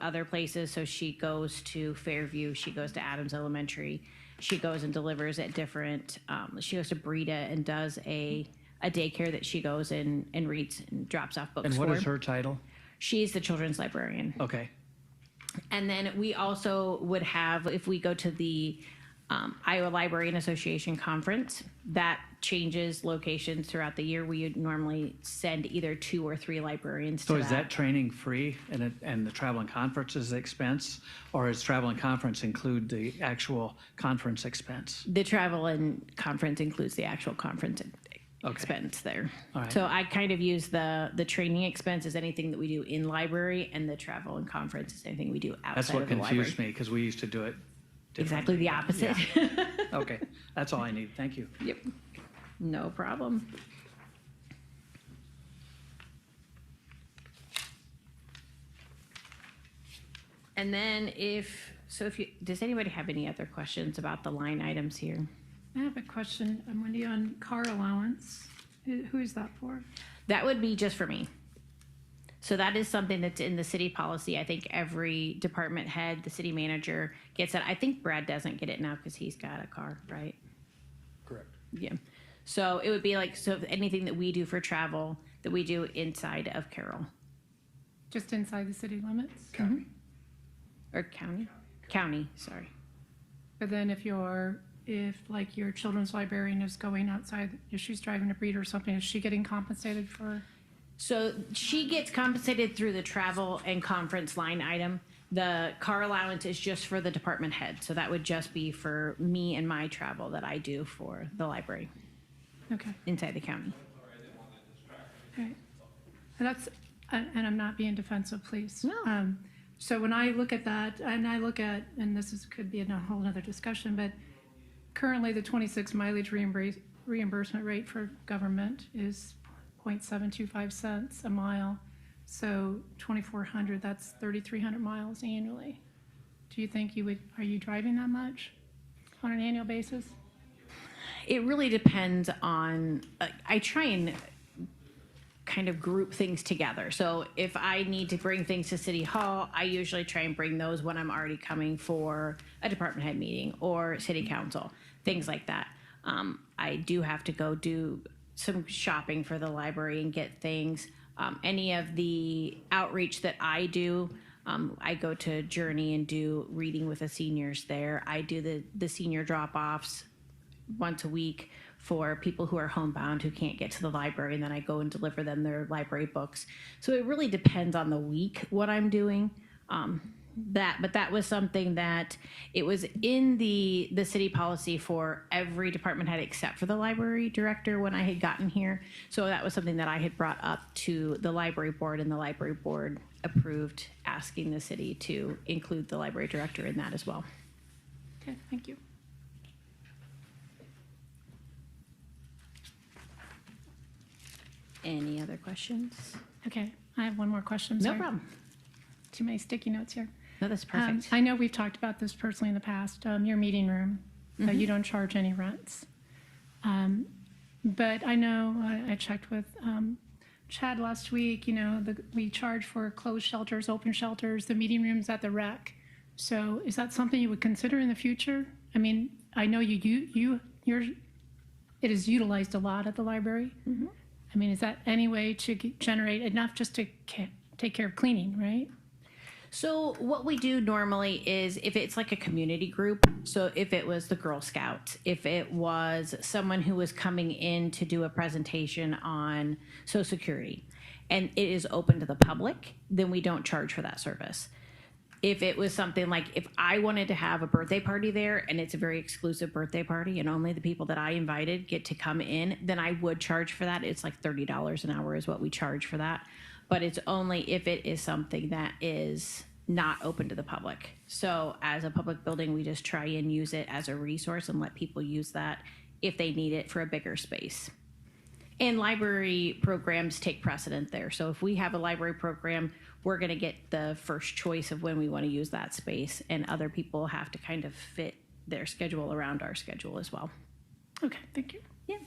other places. So she goes to Fairview, she goes to Adams Elementary, she goes and delivers at different, she goes to Breda and does a daycare that she goes and reads and drops off books And for. what is her title? She's the children's librarian. Okay. And then we also would have, if we go to the Iowa Librarian Association conference, that changes locations throughout the year. We would normally send either 2 or 3 librarians to So that. is that training free and the travel and conference is the expense? Or does travel and conference include the actual conference expense? The travel and conference includes the actual conference expense there. All right. So I kind of use the training expense as anything that we do in library, and the travel and conference is anything we do outside That's what of the library. confused me because we used to do it Exactly the differently. opposite. Yeah. Okay, that's all I need. Thank you. Yep. No problem. And then does anybody have any other questions about the line items here? I have a question, Wendy, on car allowance. Who is that for? That would be just for me. So that is something that's in the city policy. I think every department head, the city manager gets it. I think Brad doesn't get it now because he's got a car, right? Correct. Yeah. So it would be like, so anything that we do for travel that we do inside of Carroll Just inside the city limits? County. or county? County, sorry. But then if like your children's librarian is going outside, if she's driving a breed or something, is she getting compensated for? So she gets compensated through the travel and conference line item. The car allowance is just for the department head. So that would just be for me and my travel that I do for the library Okay, inside the county. all right. And I'm not being defensive, please. No. So when I look at that, and could be a whole nother discussion, but currently the 26 mileage reimbursement rate for government is 0.725 cents a mile. So 2,400, that's 3,300 miles annually. Do you think are you driving that much on an annual basis? It really depends on, I try and kind of group things together. So if I need to bring things to City Hall, I usually try and bring those when I'm already coming for a department head meeting or city council, things like that. I do have to go do some shopping for the library and get things. Any of the outreach that I do, I go to Journey and do reading with the seniors there. I do the senior drop-offs once a week for people who are homebound who can't get to the library, and then I go and deliver them their library books. So it really depends on the week what I'm doing. But that was something that it was in the city policy for every department head except for the library director when I had gotten here. So that was something that I had brought up to the library board, and the library board approved asking the city to include the library director in that as well. Okay, thank you. Any other questions? Okay, I have one more question. No Sorry. problem. Too many sticky notes here. No, that's perfect. I know we've talked about this personally in the past, your meeting room, you don't charge any rents. But I know, I checked with Chad last week, we charge for closed shelters, open shelters, the meeting rooms at the rec. So is that something you would consider in the future? I mean, I know it is utilized a lot at the library. I mean, is that any way to generate enough just to take care of cleaning, right? So what we do normally is if it's like a community group, so if it was the Girl Scouts, if it was someone who was coming in to do a presentation on Social Security, and it is open to the public, then we don't charge for that service. If it was something like if I wanted to have a birthday party there and it's a very exclusive birthday party and only the people that I invited get to come in, then I would charge for that. It's like $30 an hour is what we charge for that. But it's only if it is something that is not open to the public. So as a public building, we just try and use it as a resource and let people use that if they need it for a bigger space. And library programs take precedent there. So if we have a library program, we're going to get the first choice of when we want to use that space, and other people have to kind of fit their schedule around our schedule as well. Okay, thank you. Yeah.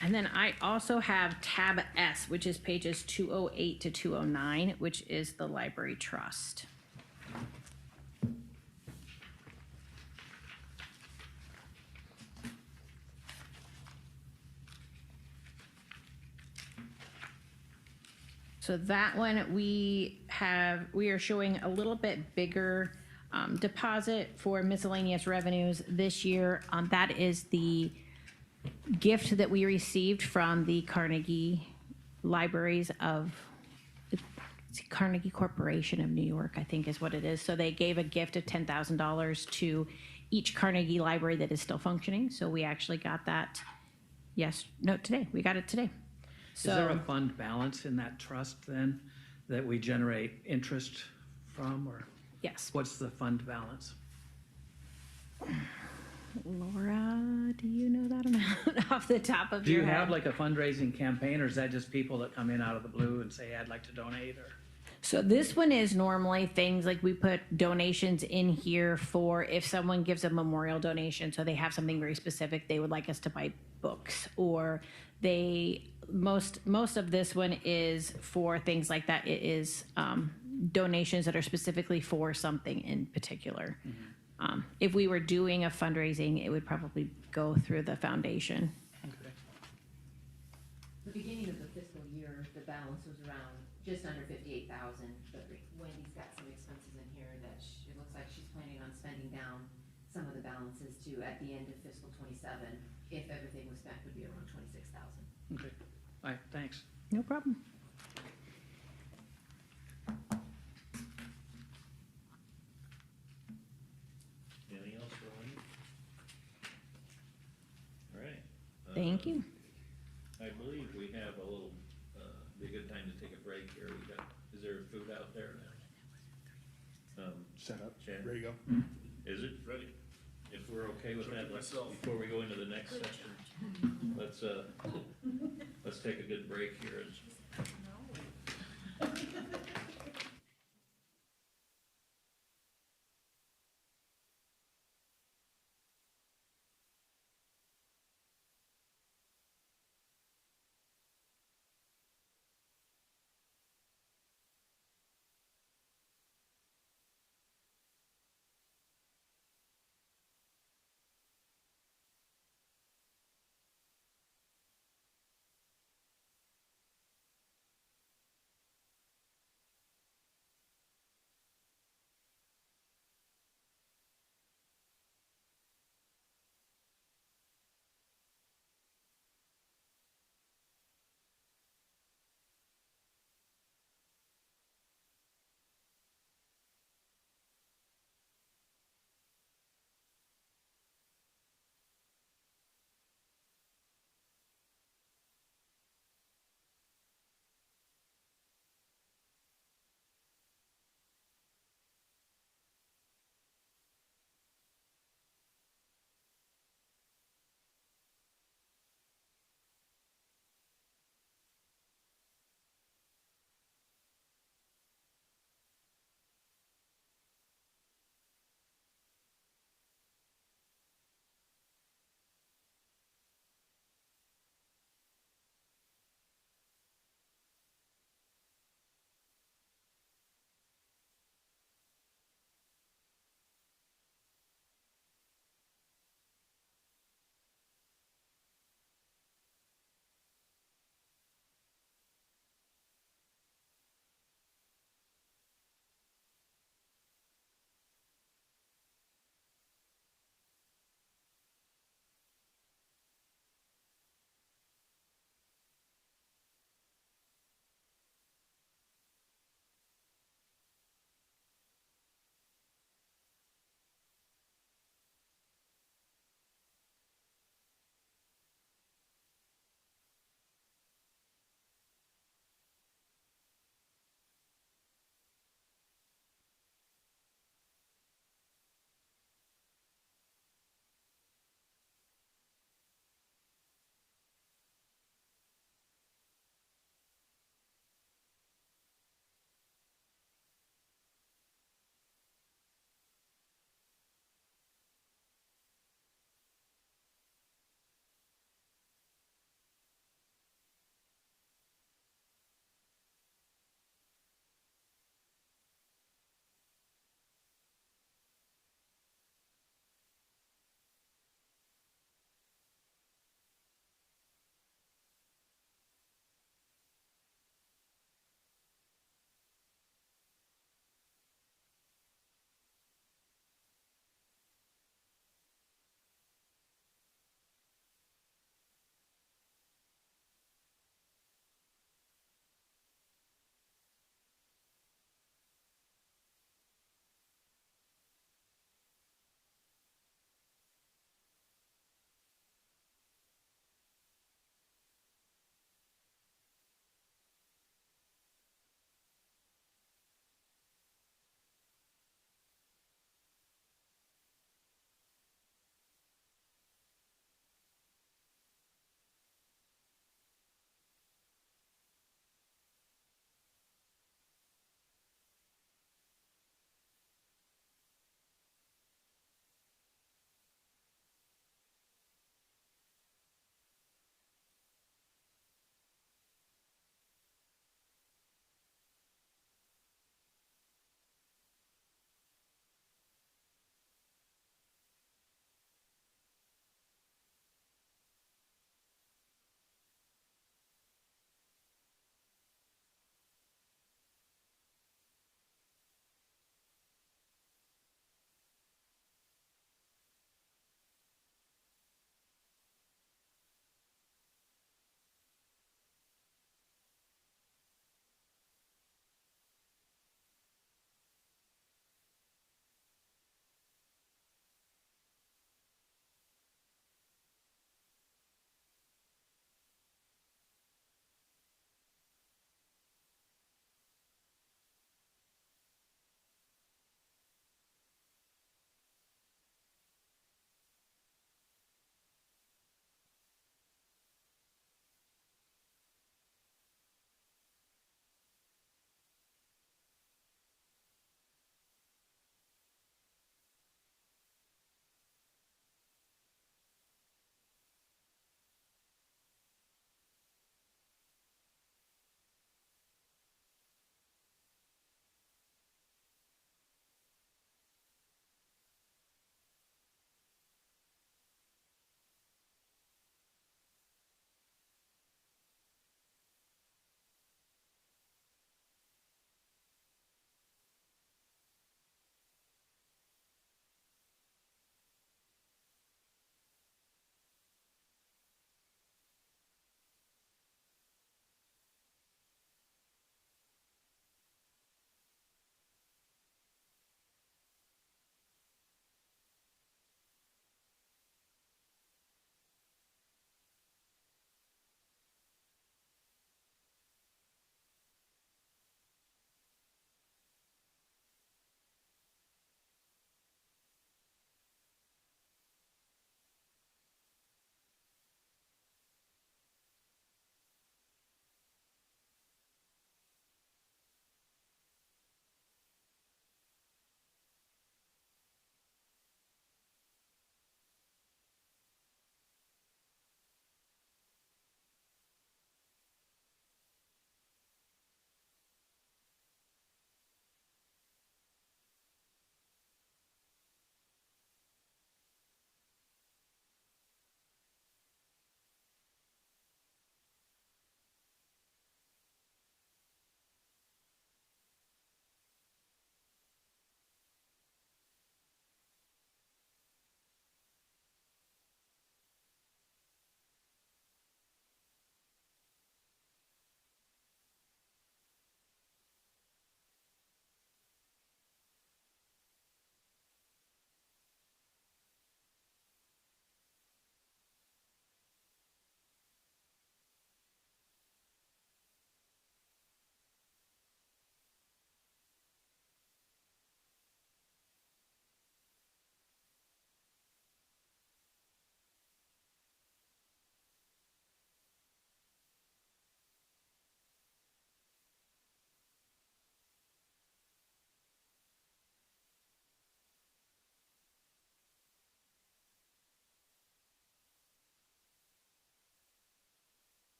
And then I also have tab S, which is pages 208 to 209, which is the library trust. So that one we are showing a little bit bigger deposit for miscellaneous revenues this year. That is the gift that we received from the Carnegie Libraries of Carnegie Corporation of New York, I think is what it is. So they gave a gift of $10,000 to each Carnegie library that is still functioning. So we actually got that today. We got it today. Is there a fund balance in that trust then that we generate interest from, or Yes. what's the fund balance? Laura, do you know that amount off the top of Do you your head? have like a fundraising campaign, or is that just people that come in out of the blue and say, I'd like to donate, or? So this one is normally things like we put donations in here for if someone gives a memorial donation, so they have something very specific, they would like us to buy books, or most of this one is for things like that. It is donations that are specifically for something in particular. If we were doing a fundraising, it would probably go through the foundation. The beginning of the fiscal year, the balance was around just under 58,000, but Wendy's got some expenses in here that it looks like she's planning on spending down some of the balances to, at the end of fiscal 27, if everything was spent, would be around 26,000. Okay, all right, thanks. No problem. Anything else for Wendy? All right. Thank you. I believe we have a little, be a good time to take a break here. Is there food out there now? Set up. Shannon? There you go. Is it? Ready. If we're okay with that, before we go into the next section, let's take a good break here and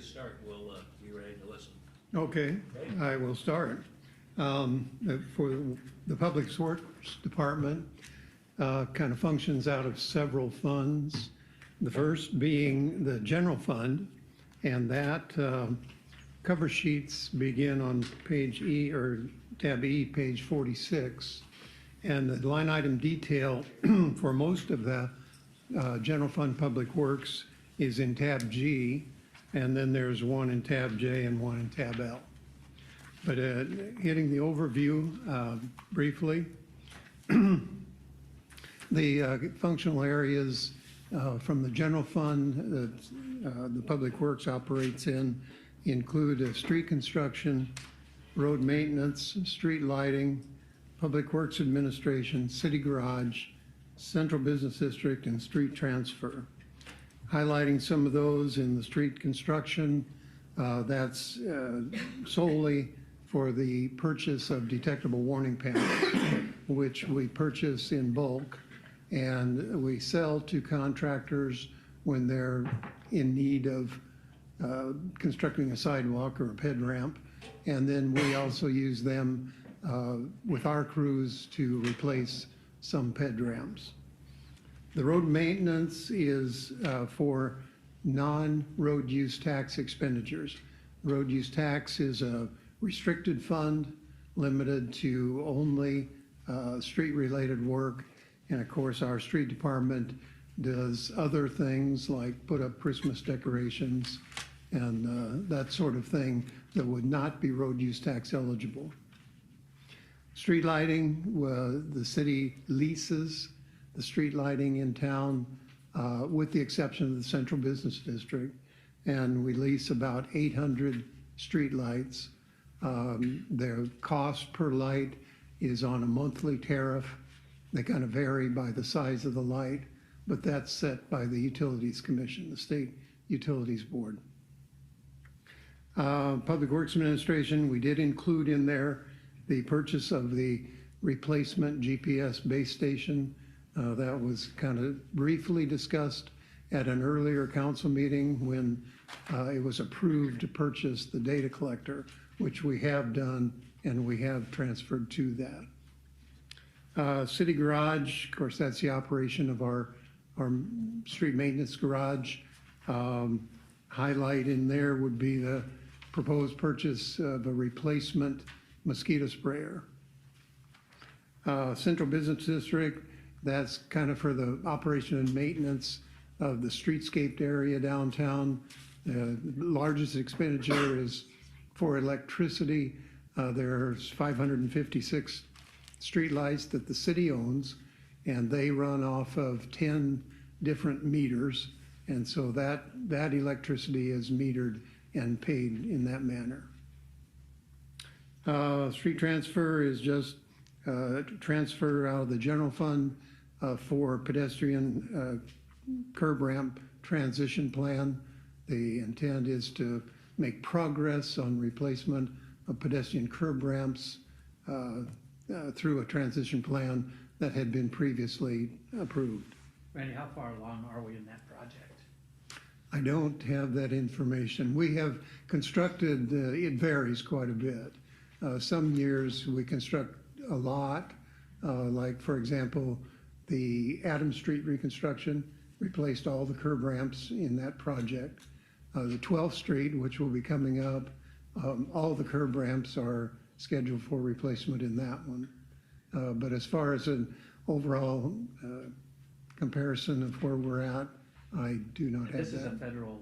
to start, we'll be ready to listen. Okay, I will start. For the Public Works Department, kind of functions out of several funds. The first being the general fund, and that cover sheets begin on page E, or tab E, page 46. And the line item detail for most of the general fund Public Works is in tab G, and then there's one in tab J and one in tab L. But hitting the overview briefly, the functional areas from the general fund that the Public Works operates in include street construction, road maintenance, street lighting, Public Works Administration, city garage, central business district, and street transfer. Highlighting some of those in the street construction, that's solely for the purchase of detectable warning panels, which we purchase in bulk, and we sell to contractors when they're in need of constructing a sidewalk or a ped ramp, and then we also use them with our crews to replace some ped ramps. The road maintenance is for non-road use tax expenditures. Road use tax is a restricted fund limited to only street-related work. And of course, our street department does other things like put up Christmas decorations and that sort of thing that would not be road use tax eligible. Street lighting, the city leases the street lighting in town with the exception of the central business district. And we lease about 800 street lights. Their cost per light is on a monthly tariff. They kind of vary by the size of the light, but that's set by the Utilities Commission, the State Utilities Board. Public Works Administration, we did include in there the purchase of the replacement GPS base station. That was kind of briefly discussed at an earlier council meeting when it was approved to purchase the data collector, which we have done and we have transferred to that. City garage, of course, that's the operation of our street maintenance garage. Highlight in there would be the proposed purchase of a replacement mosquito sprayer. Central Business District, that's kind of for the operation and maintenance of the streetscaped area downtown. The largest expenditure is for electricity. There's 556 streetlights that the city owns, and they run off of 10 different meters. And so that electricity is metered and paid in that manner. Street transfer is just transfer out of the general fund for pedestrian curb ramp transition plan. The intent is to make progress on replacement of pedestrian curb ramps through a transition plan that had been previously approved. Randy, how far along are we in that project? I don't have that information. We have constructed, it varies quite a bit. Some years we construct a lot, like for example, the Adams Street reconstruction replaced all the curb ramps in that project. The 12th Street, which will be coming up, all the curb ramps are scheduled for replacement in that one. But as far as an overall comparison of where we're at, I do not have that. This is a federal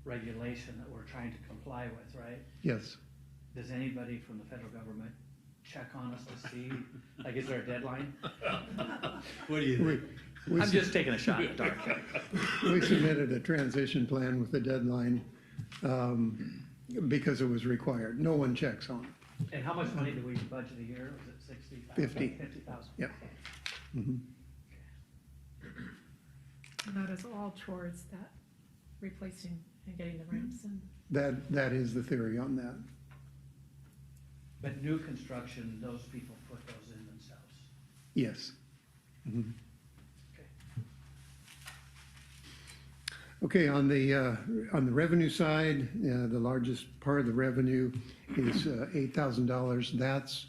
regulation that we're trying to comply with, right? Yes. Does anybody from the federal government check on us to see, like, is there a deadline? What do you think? I'm just taking a shot at the dark. We submitted a transition plan with a deadline because it was required. No one checks on it. And how much money do we budget a year? Was it 60,000? 50. 50,000. Yep. Mhm. And that is all towards that replacing and getting the ramps in. That is the theory on that. But new construction, those people put those in themselves. Yes. Mhm. Okay. Okay, on the revenue side, the largest part of the revenue is $8,000. That's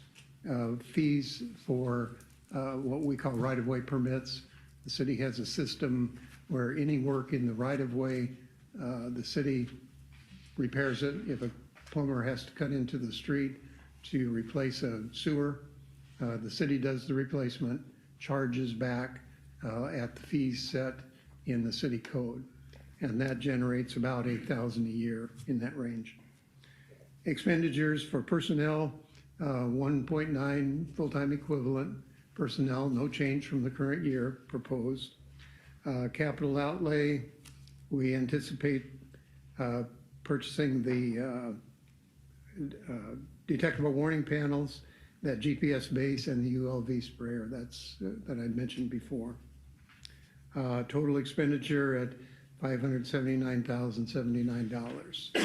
fees for what we call right-of-way permits. The city has a system where any work in the right-of-way, the city repairs it. If a plumber has to cut into the street to replace a sewer, the city does the replacement, charges back at the fees set in the city code. And that generates about $8,000 a year in that range. Expenditures for personnel, 1.9 full-time equivalent personnel, no change from the current year proposed. Capital outlay, we anticipate purchasing the detectable warning panels, that GPS base, and the ULV sprayer that I mentioned before. Total expenditure at $579,079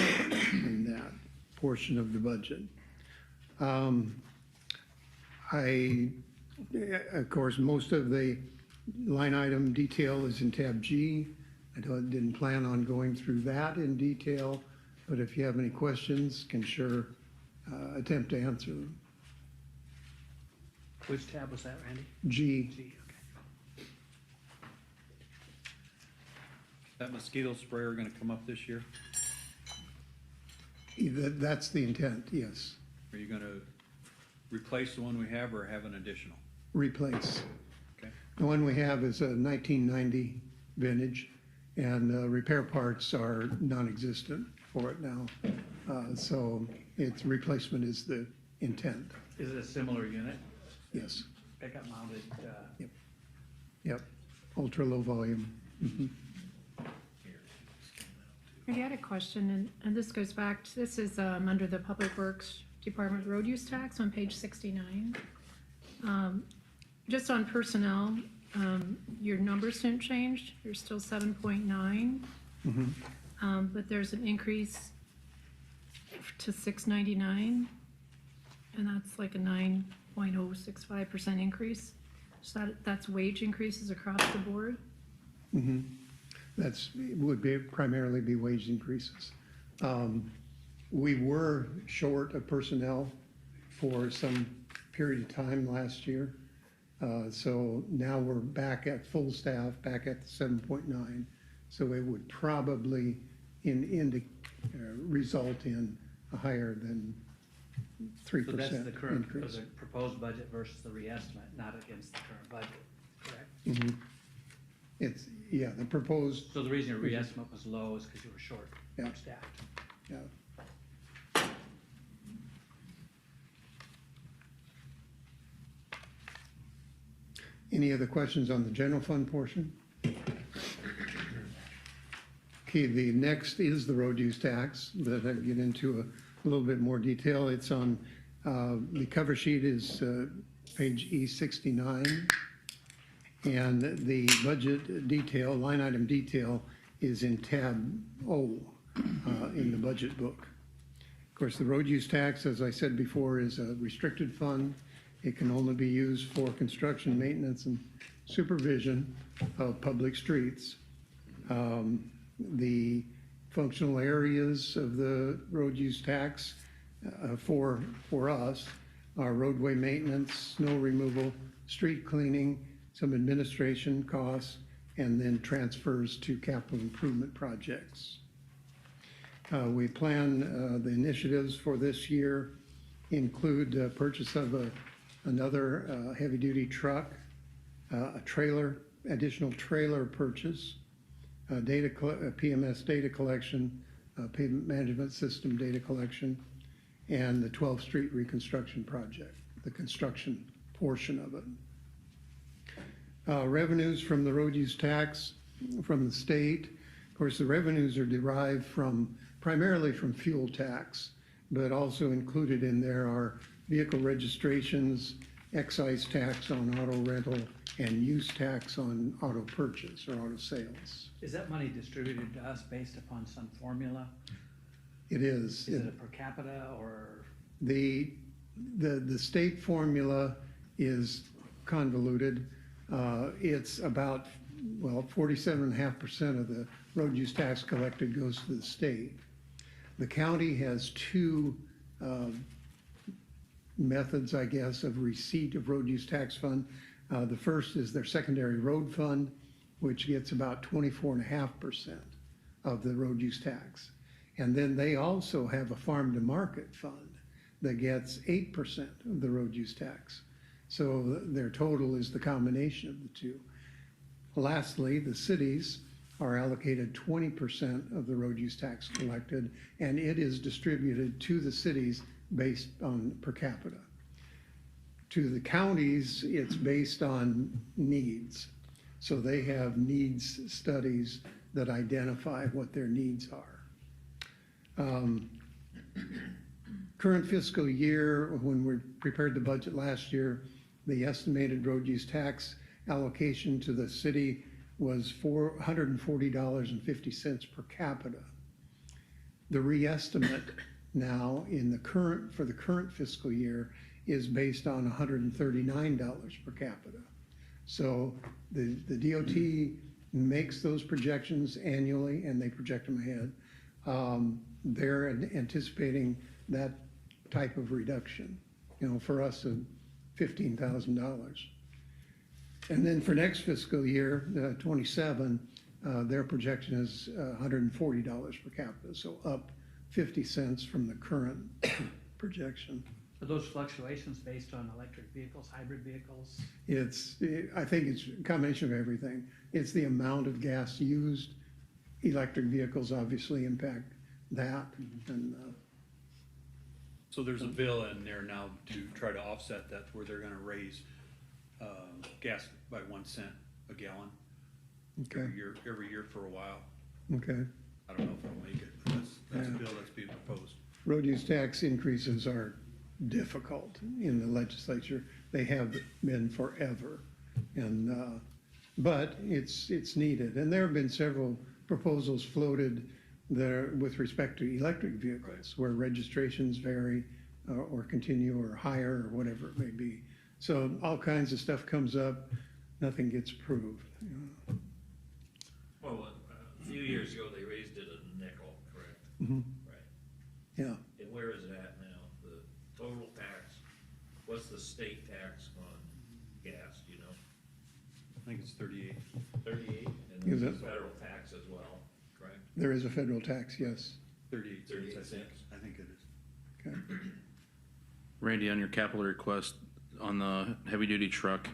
in that portion of the budget. Of course, most of the line item detail is in tab G. I didn't plan on going through that in detail, but if you have any questions, can sure attempt to answer them. Which tab was that, Randy? G. G, okay. That mosquito sprayer gonna come up this year? That's the intent, yes. Are you gonna replace the one we have or have an additional? Replace. Okay. The one we have is a 1990 vintage, and repair parts are non-existent for it now. So its replacement is the intent, Is it a similar unit? yes. Pickup mounted, Yep, ultra low volume. Mhm. I had a question, and this goes back, this is under the Public Works Department road use tax on page 69. Just on personnel, your numbers didn't change, you're still 7.9. But there's an increase to 699, and that's like a 9.065% increase. So that's wage increases across the board? Would primarily be wage increases. We were short of personnel for some period of time last year. So now we're back at full staff, back at 7.9. So it would probably result in a higher than 3% so that's the current, increase. the proposed budget versus the reestimate, not against the current budget, correct? It's, yeah, the proposed, So the reason your reestimate was low is because you were short Yeah. staffed. yeah. Any other questions on the general fund portion? Okay, the next is the road use tax, but I'll get into a little bit more detail. It's on, the cover sheet is page E69. And the budget detail, line item detail, is in tab O in the budget book. Of course, the road use tax, as I said before, is a restricted fund. It can only be used for construction, maintenance, and supervision of public streets. The functional areas of the road use tax for us are roadway maintenance, snow removal, street cleaning, some administration costs, and then transfers to capital improvement projects. We plan the initiatives for this year include purchase of another heavy-duty truck, a trailer, additional trailer purchase, PMS data collection, pavement management system data collection, and the 12th Street reconstruction project, the construction portion of it. Revenues from the road use tax from the state. Of course, the revenues are derived primarily from fuel tax, but also included in there are vehicle registrations, excise tax on auto rental, and use tax on auto purchase or auto sales. Is that money distributed to us based upon some formula? It is. Is it a per capita or? The state formula is convoluted. It's about, 47.5% of the road use tax collected goes to the state. The county has two methods, I guess, of receipt of road use tax fund. The first is their secondary road fund, which gets about 24.5% of the road use tax. And then they also have a farm to market fund that gets 8% of the road use tax. So their total is the combination of the two. Lastly, the cities are allocated 20% of the road use tax collected, and it is distributed to the cities based on per capita. To the counties, it's based on needs. So they have needs studies that identify what their needs are. Current fiscal year, when we prepared the budget last year, the estimated road use tax allocation to the city was $440.50 per capita. The reestimate now for the current fiscal year is based on $139 per capita. So the DOT makes those projections annually and they project them ahead. They're anticipating that type of reduction, for us, $15,000. And then for next fiscal year, 27, their projection is $140 per capita, so up 50 cents from the current projection. Are those fluctuations based on electric vehicles, hybrid vehicles? I think it's a combination of everything. It's the amount of gas used. Electric vehicles obviously impact that. And So there's a bill in there now to try to offset that, where they're gonna raise gas by 1 cent a gallon okay, every year for a while. okay. I don't know if they'll make it, but that's a bill that's being proposed. Road use tax increases are difficult in the legislature. They have been forever. And, but it's needed. And there have been several proposals floated there with respect to electric vehicles where registrations vary or continue or higher or whatever it may be. So all kinds of stuff comes up, nothing gets approved. Well, a few years ago, they raised it a nickel, correct? Mhm. Right. Yeah. And where is it at now? The total tax, what's the state tax on gas, do you know? I think it's 38. 38, and Is there's a it? federal tax as well, correct? There is a federal tax, yes. 38 cents, I 38 think. cents. I think it is. Okay. Randy, on your capital request on the heavy duty truck,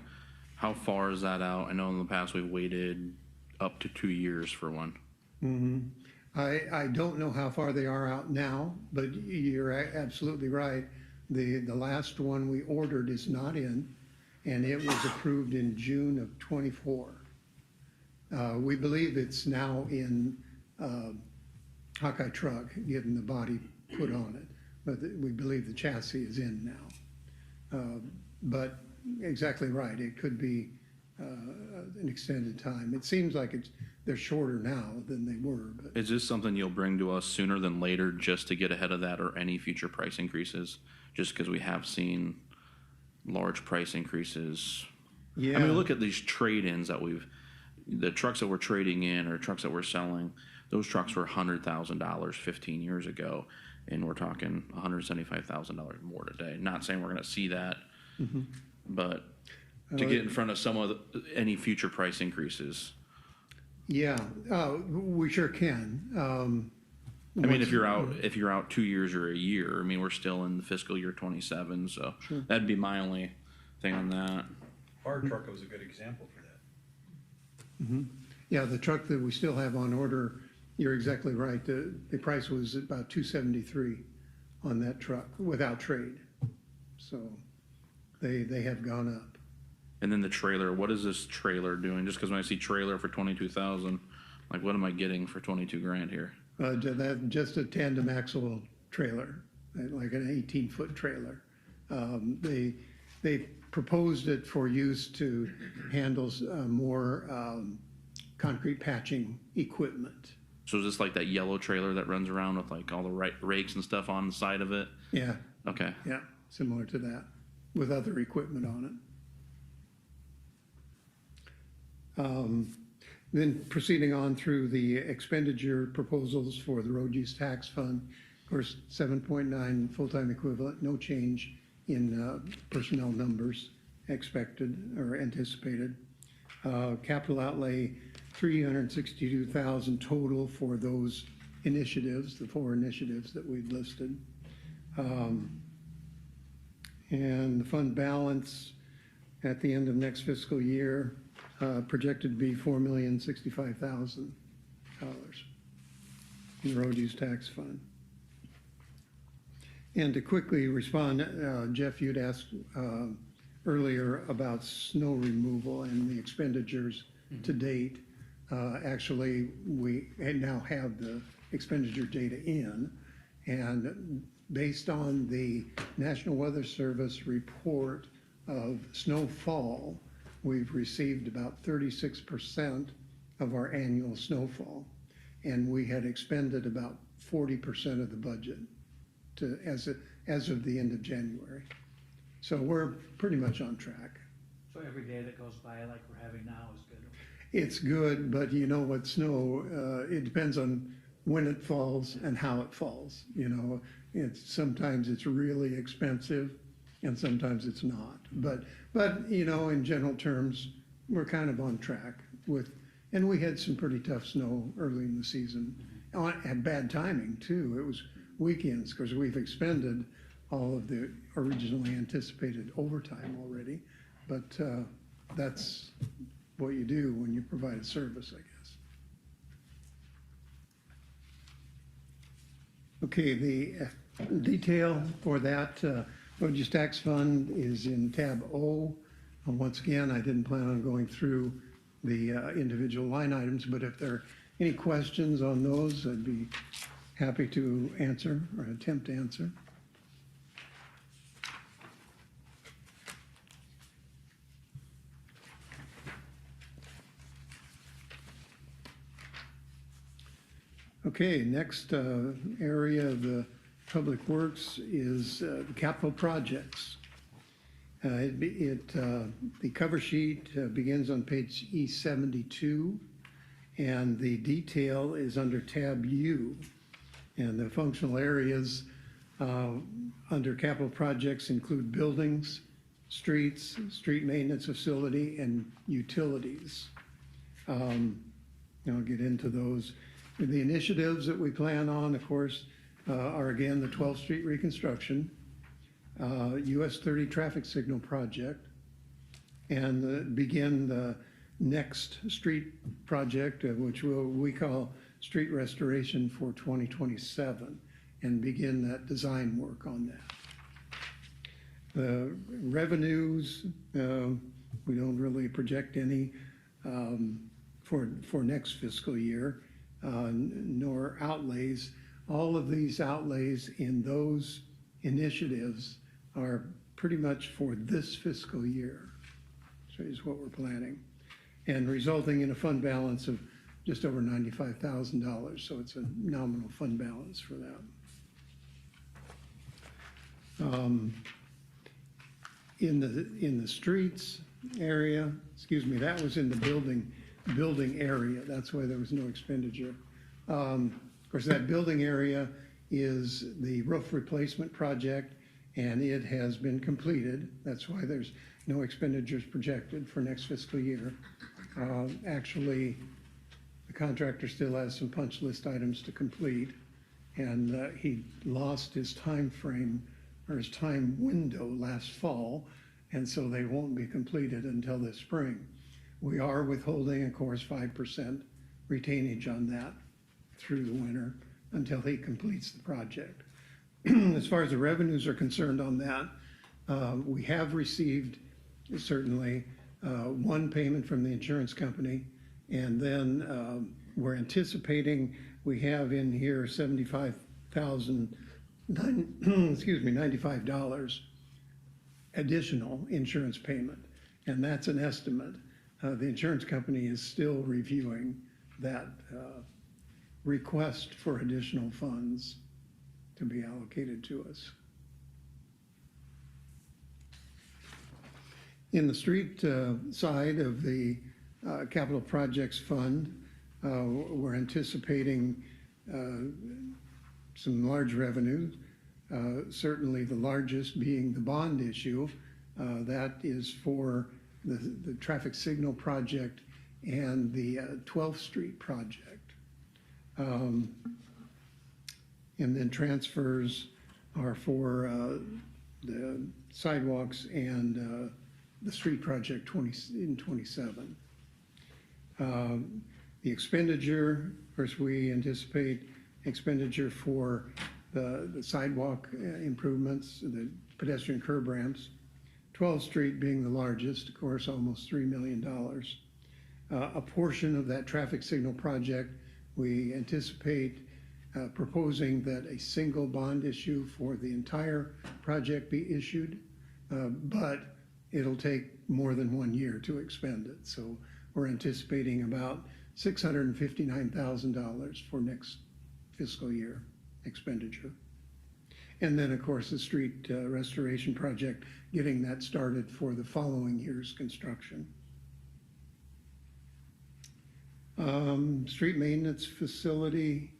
how far is that out? I know in the past we've waited up to 2 years for one. Mhm. I don't know how far they are out now, but you're absolutely right. The last one we ordered is not in, and it was approved in June of '24. We believe it's now in Hawkeye truck, getting the body put on it, but we believe the chassis is in now. But exactly right, it could be an extended time. It seems like they're shorter now than they were, but Is this something you'll bring to us sooner than later just to get ahead of that or any future price increases? Just because we have seen large price increases. yeah. I mean, look at these trade-ins that the trucks that we're trading in or trucks that we're selling, those trucks were $100,000 15 years ago, and we're talking $175,000 more today. Not saying we're gonna see that, but to get in front of any future price increases. Yeah, we sure can. I mean, if you're out 2 years or a year, I mean, we're still in the fiscal year 27, so that'd be my only thing on that. Our truck was a good example for that. Yeah, the truck that we still have on order, you're exactly right. The price was about $273 on that truck without trade. So they have gone up. And then the trailer, what is this trailer doing? Just because when I see trailer for 22,000, like what am I getting for 22 grand here? Just a tandem axle trailer, like an 18-foot trailer. They proposed it for use to handle more concrete patching equipment. So is this like that yellow trailer that runs around with like all the rakes and stuff on the side of it? Yeah, Okay. yeah, similar to that, with other equipment on it. Then proceeding on through the expenditure proposals for the road use tax fund. Of course, 7.9 full-time equivalent, no change in personnel numbers expected or anticipated. Capital outlay, 362,000 total for those initiatives, the 4 initiatives that we've listed. And the fund balance at the end of next fiscal year, projected to be $4,065,000 in the road use tax fund. And to quickly respond, Jeff, you'd asked earlier about snow removal and the expenditures to date. Actually, we now have the expenditure data in, and based on the National Weather Service report of snowfall, we've received about 36% of our annual snowfall, and we had expended about 40% of the budget as of the end of January. So we're pretty much on track. So every day that goes by like we're having now is good. It's good, but you know what, snow, it depends on when it falls and how it falls. You know, sometimes it's really expensive and sometimes it's not. But you know, in general terms, we're kind of on track with, and we had some pretty tough snow early in the season. Had bad timing too. It was weekends because we've expended all of the originally anticipated overtime already. But that's what you do when you provide a service, I guess. Okay, the detail for that road use tax fund is in tab O. Once again, I didn't plan on going through the individual line items, but if there are any questions on those, I'd be happy to answer or attempt to answer. Okay, next area of the Public Works is the capital projects. The cover sheet begins on page E72, and the detail is under tab U. And the functional areas under capital projects include buildings, streets, street maintenance facility, and utilities. I'll get into those. The initiatives that we plan on, of course, are again the 12th Street reconstruction, US 30 traffic signal project, and begin the next street project, which we call street restoration for 2027, and begin that design work on that. The revenues, we don't really project any for next fiscal year. Nor outlays. All of these outlays in those initiatives are pretty much for this fiscal year. So is what we're planning, and resulting in a fund balance of just over $95,000. So it's a nominal fund balance for that. In the streets area, excuse me, that was in the building area. That's why there was no expenditure. Of course, that building area is the roof replacement project, and it has been completed. That's why there's no expenditures projected for next fiscal year. Actually, the contractor still has some punch list items to complete, and he lost his time frame or his time window last fall, and so they won't be completed until this spring. We are withholding, of course, 5% retainage on that through the winter until he completes the project. As far as the revenues are concerned on that, we have received certainly one payment from the insurance company, and then we're anticipating, we have in here $95 additional insurance payment, and that's an estimate. The insurance company is still reviewing that request for additional funds to be allocated to us. In the street side of the Capital Projects Fund. We're anticipating some large revenues, certainly the largest being the bond issue. That is for the traffic signal project and the 12th Street project. And then transfers are for the sidewalks and the street project in 27. The expenditure, of course, we anticipate expenditure for the sidewalk improvements, the pedestrian curb ramps. 12th Street being the largest, of course, almost $3 million. A portion of that traffic signal project, we anticipate proposing that a single bond issue for the entire project be issued, but it'll take more than 1 year to expend it. So we're anticipating about $659,000 for next fiscal year expenditure. And then, of course, the street restoration project, getting that started for the following year's construction. Street maintenance facility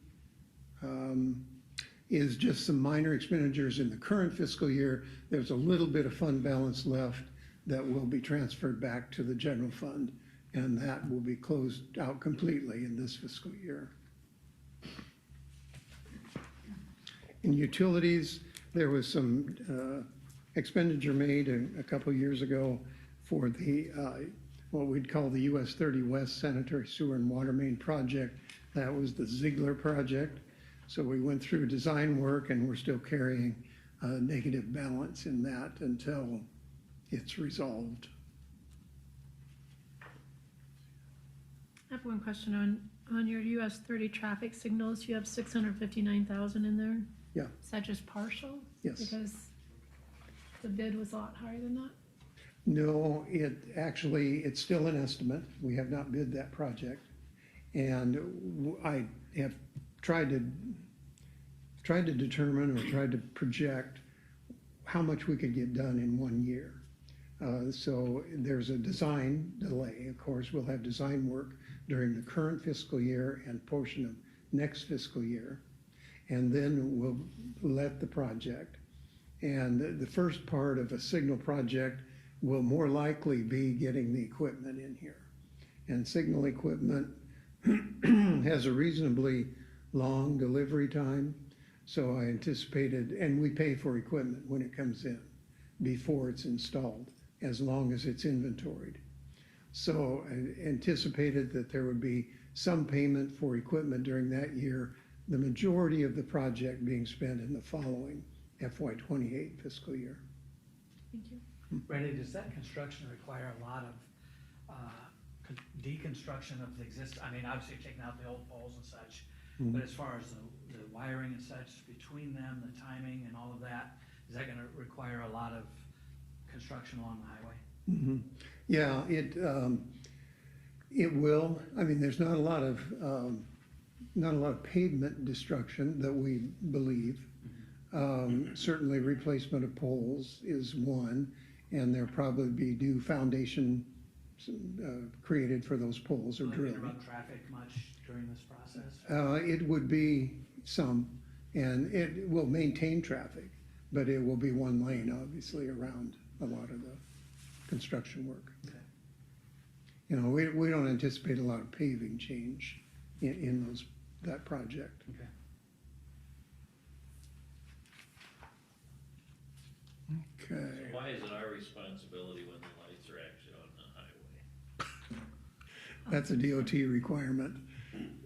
is just some minor expenditures in the current fiscal year. There's a little bit of fund balance left that will be transferred back to the general fund, and that will be closed out completely in this fiscal year. In utilities, there was some expenditure made a couple years ago for the what we'd call the US 30 West Sanitary Sewer and Water Main Project. That was the Ziegler project. So we went through design work, and we're still carrying a negative balance in that until it's resolved. I have one question on your US 30 traffic signals. You have 659,000 in there. Yeah. Is that just partial? Yes. Because the bid was a lot higher than that. No, it's still an estimate. We have not bid that project. And I have tried to determine or tried to project how much we could get done in 1 year. So there's a design delay. Of course, we'll have design work during the current fiscal year and portion of next fiscal year. And then we'll let the project. And the first part of a signal project will more likely be getting the equipment in here. And signal equipment has a reasonably long delivery time. So I anticipated, and we pay for equipment when it comes in before it's installed, as long as it's inventoried. So I anticipated that there would be some payment for equipment during that year, the majority of the project being spent in the following FY28 fiscal year. Thank you. Randy, does that construction require a lot of deconstruction of the I mean, obviously you're taking out the old poles and such, but as far as the wiring and such between them, the timing and all of that, is that gonna require a lot of construction along the highway? Yeah, it will. I mean, there's not a lot of pavement destruction that we believe. Certainly replacement of poles is one, and there'll probably be new foundation created for those poles or Will it drilling. interrupt traffic much during this process? It would be some, and it will maintain traffic, but it will be one lane, obviously, around a lot of the construction work. Okay. You know, we don't anticipate a lot of paving change in that project. Okay. Okay. Why is it our responsibility when the lights are actually on the highway? That's a DOT requirement.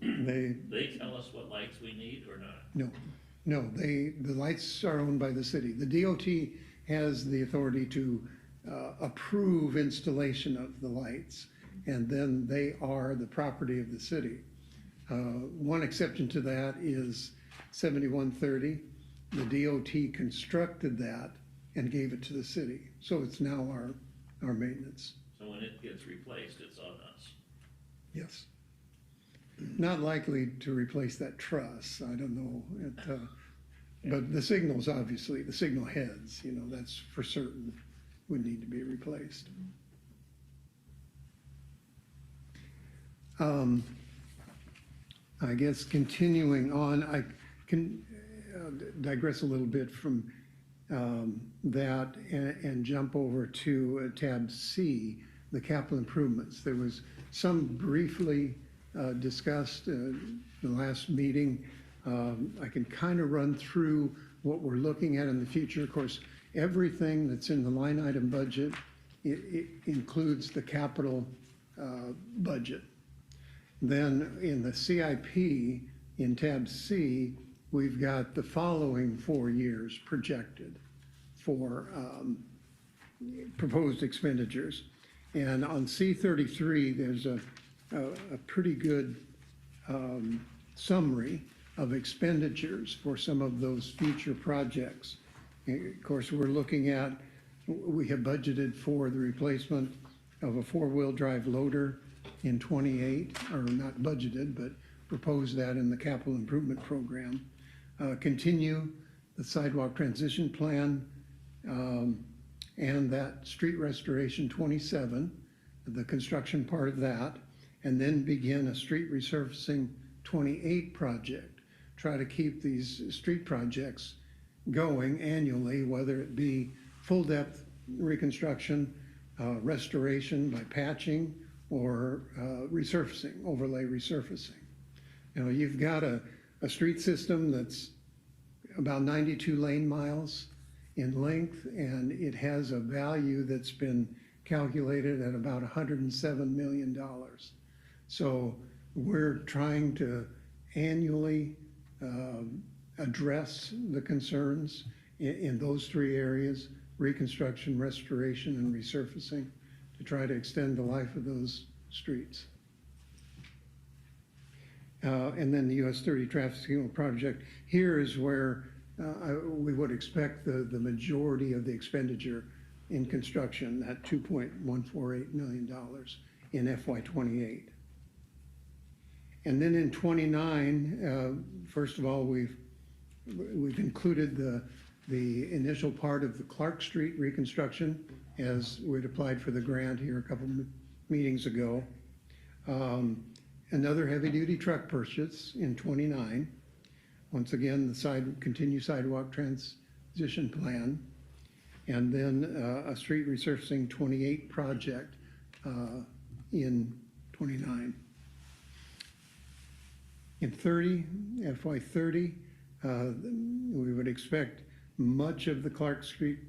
They tell us what lights we need or not? No, the lights are owned by the city. The DOT has the authority to approve installation of the lights, and then they are the property of the city. One exception to that is 7130. The DOT constructed that and gave it to the city. So it's now our maintenance. So when it gets replaced, it's on us? Yes. Not likely to replace that truss, I don't know. But the signals, obviously, the signal heads, you know, that's for certain would need to be replaced. I guess continuing on, I can digress a little bit from that and jump over to tab C, the capital improvements. There was some briefly discussed in the last meeting. I can kind of run through what we're looking at in the future. Of course, everything that's in the line item budget, it includes the capital budget. Then in the CIP, in tab C, we've got the following 4 years projected for proposed expenditures. And on C33, there's a pretty good summary of expenditures for some of those future projects. And of course, we have budgeted for the replacement of a 4-wheel drive loader in '28, or not budgeted, but proposed that in the capital improvement program. Continue the sidewalk transition plan, and that street restoration 27, the construction part of that, and then begin a street resurfacing 28 project. Try to keep these street projects going annually, whether it be full depth reconstruction, restoration by patching, or resurfacing, overlay resurfacing. You know, you've got a street system that's about 92 lane miles in length, and it has a value that's been calculated at about $107 million. So we're trying to annually address the concerns in those 3 areas: reconstruction, restoration, and resurfacing, to try to extend the life of those streets. And then the US 30 traffic signal project, here is where we would expect the majority of the expenditure in construction, at $2.148 million in FY28. And then in 29, first of all, we've included the initial part of the Clark Street reconstruction, as we'd applied for the grant here a couple meetings ago. Another heavy-duty truck purchase in 29. Once again, the continue sidewalk transition plan. And then a street resurfacing 28 project in 29. In 30, FY30, we would expect much of the Clark Street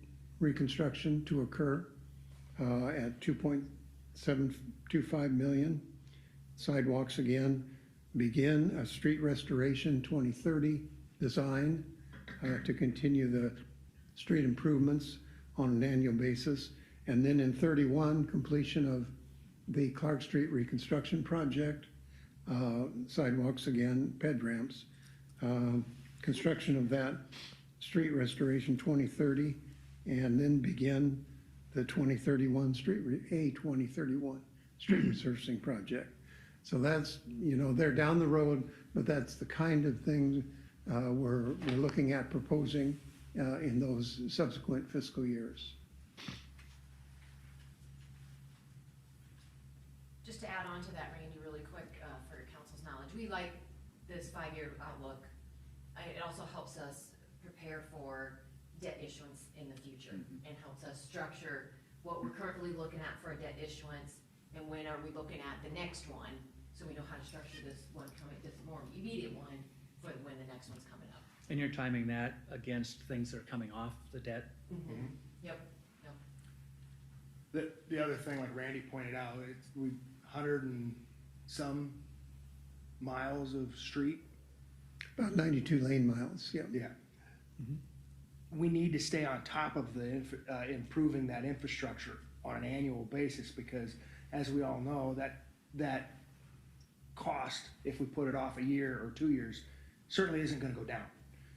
reconstruction to occur at $2.725 million. Sidewalks again, begin a street restoration 2030 design to continue the street improvements on an annual basis. And then in 31, completion of the Clark Street reconstruction project, sidewalks again, ped ramps, construction of that street restoration 2030, and then begin the 2031 street resurfacing project. So that's, you know, they're down the road, but that's the kind of things we're looking at proposing in those subsequent fiscal years. Just to add on to that, Randy, really quick, for your council's knowledge, we like this 5-year outlook. It also helps us prepare for debt issuance in the future, and helps us structure what we're currently looking at for a debt issuance, and when are we looking at the next one, so we know how to structure this more immediate one for when the next one's coming up. And you're timing that against things that are coming off the debt? Yep. The other thing, like Randy pointed out, we 100 and some miles of street. About 92 lane miles, yeah. Yeah. We need to stay on top of the improving that infrastructure on an annual basis, because as we all know, that cost, if we put it off a year or 2 years, certainly isn't going to go down.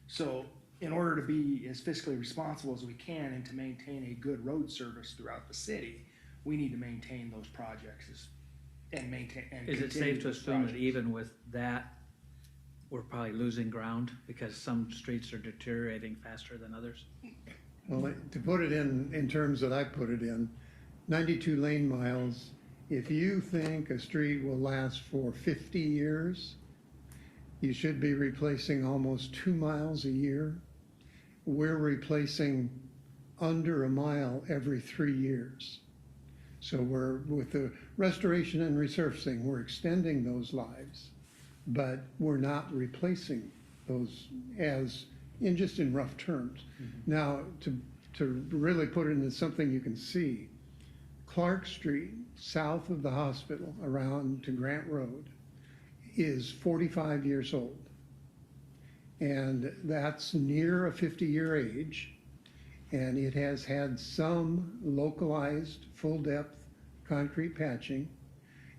So in order to be as fiscally responsible as we can and to maintain a good road service throughout the city, we need to maintain those projects and maintain. And is it safe to assume that even with that, we're probably losing ground because some streets are deteriorating faster than others? Well, to put it in terms that I put it in, 92 lane miles if you think a street will last for 50 years, you should be replacing almost 2 miles a year. We're replacing under a mile every 3 years. So with the restoration and resurfacing, we're extending those lives, but we're not replacing those just in rough terms. Now, to really put it into something you can see, Clark Street, south of the hospital, around to Grant Road, is 45 years old. And that's near a 50-year age. And it has had some localized, full-depth concrete patching.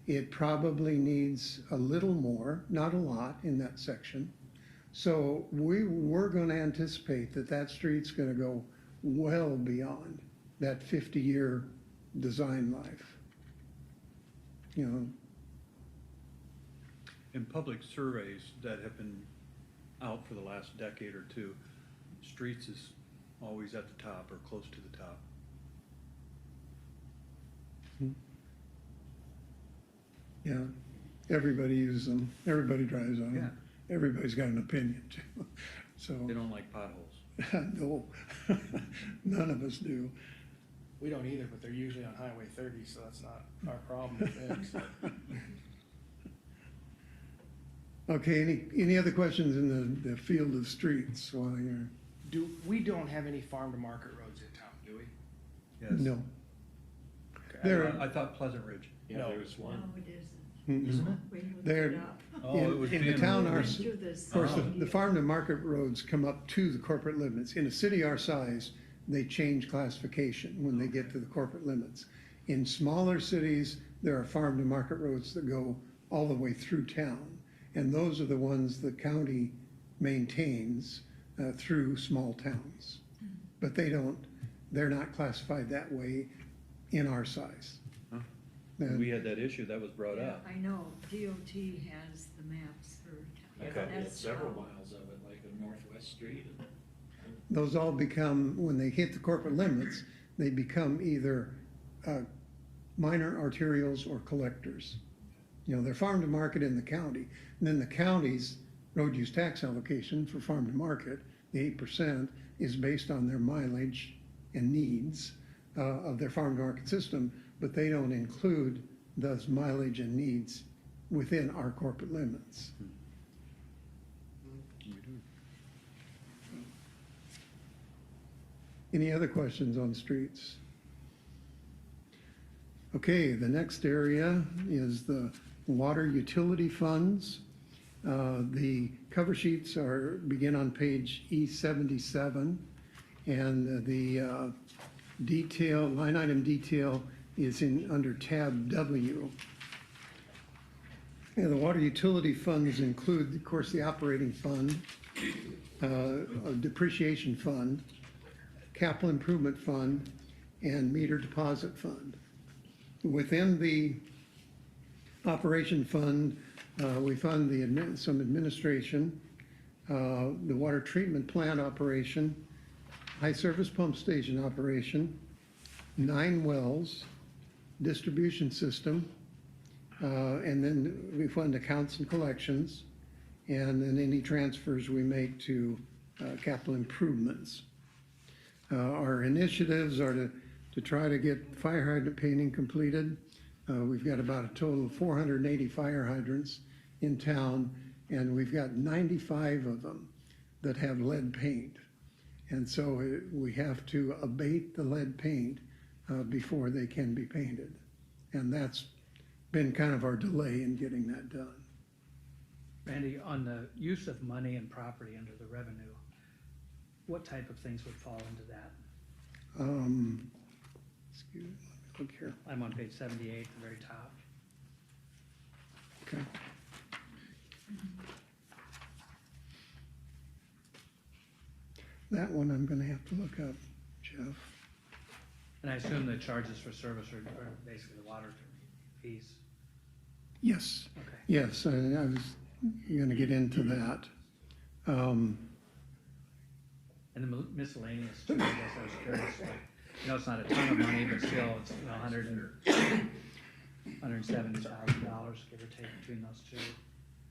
It probably needs a little more, not a lot, in that section. So we're going to anticipate that street's going to go well beyond that 50-year design life. You know, In public surveys that have been out for the last decade or two, streets is always at the top or close to the top. yeah, everybody uses them, everybody drives on them. Everybody's got an opinion too. So, They don't like potholes. no, none of us do. We don't either, but they're usually on Highway 30, so that's not our problem to fix. Okay, any other questions in the field of streets while you're, We don't have any farm to market roads in town, do we? Yes. no. Okay. There, I thought Pleasant Ridge. Yeah, No. there was one. No, it isn't. Isn't it? We looked There- it up. Oh, it was in the being town, moved. our, Went to this. of course, the farm to market roads come up to the corporate limits. In a city our size, they change classification when they get to the corporate limits. In smaller cities, there are farm to market roads that go all the way through town. And those are the ones the county maintains through small towns. But they're not classified that way in our size. Huh. And- We had that issue, that was brought Yeah, up. I know, DOT has the maps for. I Okay. thought we had That's several how- miles of it, like a Northwest Street. Those all become, when they hit the corporate limits, they become either minor arterials or collectors. You know, they're farm to market in the county. And then the county's road use tax allocation for farm to market, the 8%, is based on their mileage and needs of their farm to market system, but they don't include those mileage and needs within our corporate limits. Any other questions on streets? Okay, the next area is the water utility funds. The cover sheets begin on page E77, and the line item detail is under tab W. And the water utility funds include, of course, the operating fund, a depreciation fund, capital improvement fund, and meter deposit fund. Within the operation fund, we fund some administration, the water treatment plant operation, high service pump station operation, 9 wells, distribution system, and then we fund accounts and collections, and then any transfers we make to capital improvements. Our initiatives are to try to get fire hydrant painting completed. We've got about a total of 480 fire hydrants in town, and we've got 95 of them that have lead paint. And so we have to abate the lead paint before they can be painted. And that's been kind of our delay in getting that done. Randy, on the use of money and property under the revenue, what type of things would fall into that? Excuse me, let me look here. I'm on page 78, the very top. Okay. That one I'm gonna have to look up, Jeff. And I assume the charges for service are basically the water fees. Yes, Okay. yes, I was gonna get into that. And the miscellaneous too, I guess I was curious, like, it's not a ton of money, but still, it's 100 and, $170,000, give or take, between those two.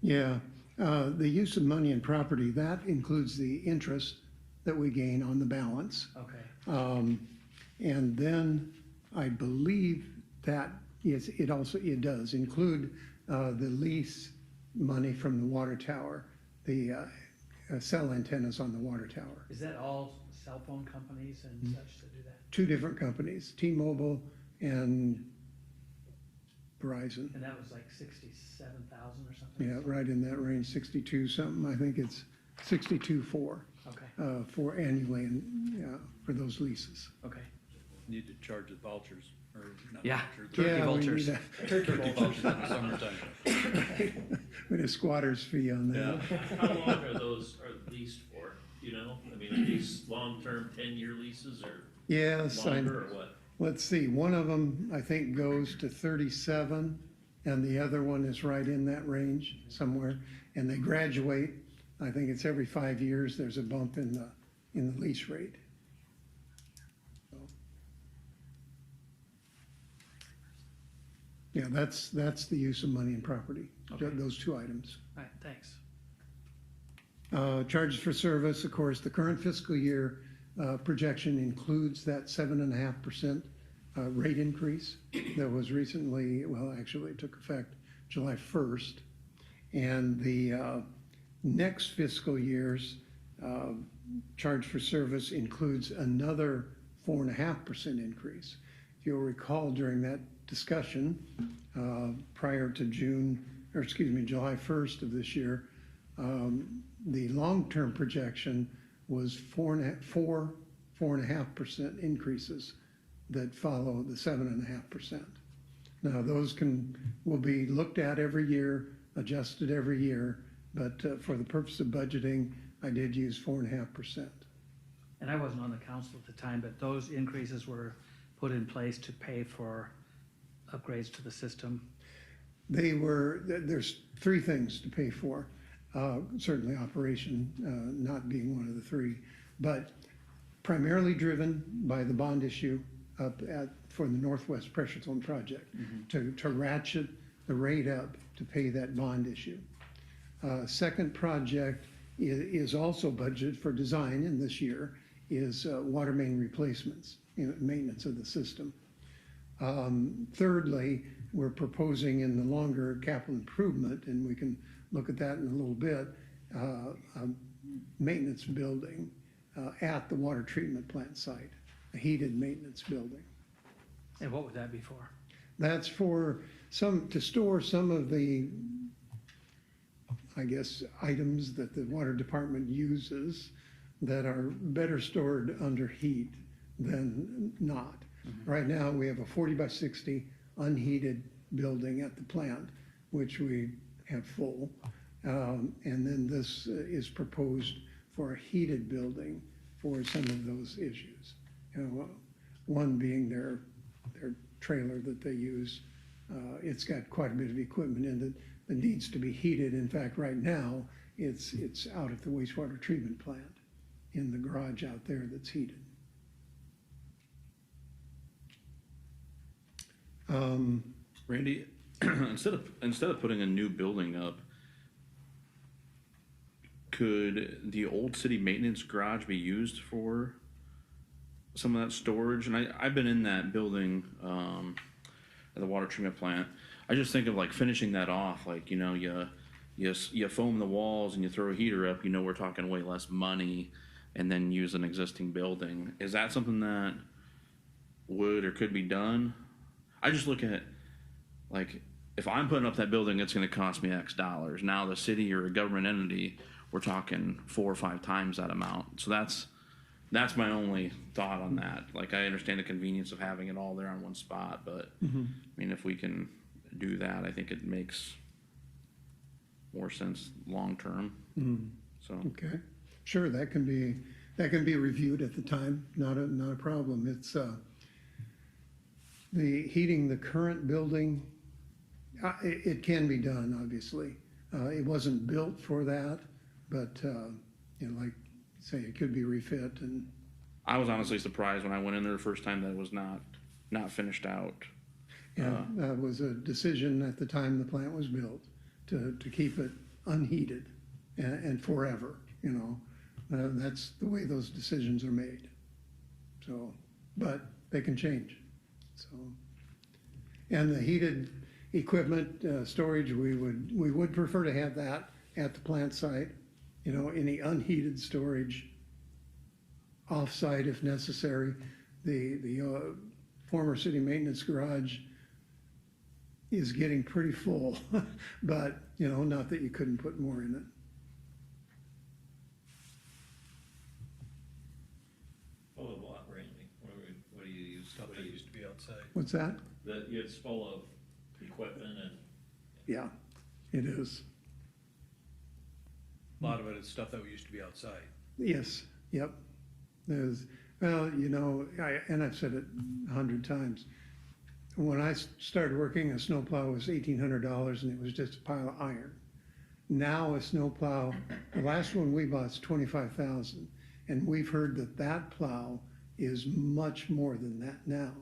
Yeah, the use of money and property, that includes the interest that we gain on the balance. Okay, And then I believe that it does include the lease money from the water tower, the cell antennas on the water tower. is that all cell phone companies and such that do that? Two different companies, T-Mobile and Verizon. And that was like 67,000 or something? Yeah, right in that range, 62 something. I think it's 62.4 Okay, for annually and for those leases. okay. Need to charge the vouchers, or not Yeah. vouchers. Turkey Yeah, we vultures. need a- Turkey Turkey vultures. vouchers in the summertime. With a squatter's fee on that. Yeah. How long are those leased for, do you know? I mean, are these long-term 10-year leases or Yes, longer or what? let's see, one of them, I think, goes to 37, and the other one is right in that range somewhere. And they graduate, I think it's every 5 years, there's a bump in the lease rate. So. Yeah, that's the use of money and property, Okay. those two items. All right, thanks. Charges for service, of course, the current fiscal year projection includes that 7.5% rate increase that was recently, well, actually it took effect July 1st. And the next fiscal year's charge for service includes another 4.5% increase. If you'll recall during that discussion prior to July 1st of this year, the long-term projection was 4.5% increases that follow the 7.5%. Now, those will be looked at every year, adjusted every year, but for the purpose of budgeting, I did use 4.5%. And I wasn't on the council at the time, but those increases were put in place to pay for upgrades to the system. There's three things to pay for. Certainly operation not being one of the three, but primarily driven by the bond issue for the Northwest Pressure Zone project, to ratchet the rate up to pay that bond issue. Second project is also budgeted for design in this year, is water main replacements, maintenance of the system. Thirdly, we're proposing in the longer capital improvement, and we can look at that in a little bit, a maintenance building at the water treatment plant site, a heated maintenance building. And what would that be for? That's to store some of the, I guess, items that the water department uses that are better stored under heat than not. Right now, we have a 40 by 60 unheated building at the plant, which we have full. And then this is proposed for a heated building for some of those issues. One being their trailer that they use. It's got quite a bit of equipment in it that needs to be heated. In fact, right now, it's out at the wastewater treatment plant in the garage out there that's heated. Randy, instead of putting a new building up, could the old city maintenance garage be used for some of that storage? And I've been in that building at the water treatment plant. I just think of like finishing that off, like, you foam the walls and you throw a heater up, we're talking way less money, and then use an existing building. Is that something that would or could be done? I just look at, like, if I'm putting up that building, it's going to cost me X dollars. Now the city or a government entity, we're talking 4 or 5 times that amount. So that's my only thought on that. Like, I understand the convenience of having it all there on one spot, but I mean, if we can do that, I think it makes more sense long term. So Okay, sure, that can be reviewed at the time, not a problem. It's the heating the current building, it can be done, obviously. It wasn't built for that, but like say, it could be refit. And I was honestly surprised when I went in there the first time that it was not finished out. And that was a decision at the time the plant was built to keep it unheated and forever, you know. That's the way those decisions are made. So, but they can change, so. And the heated equipment, storage, we would prefer to have that at the plant site. You know, any unheated storage off-site if necessary. The former city maintenance garage is getting pretty full, but, you know, not that you couldn't put more in it. Full of what, Randy? What do you use? Stuff that used to be outside. What's that? That it's full of equipment and, Yeah, it is. A lot of it is stuff that used to be outside. Yes, yep. There's, well, you know, and I've said it 100 times. When I started working, a snowplow was $1,800 and it was just a pile of iron. Now a snowplow, the last one we bought is $25,000, and we've heard that that plow is much more than that now.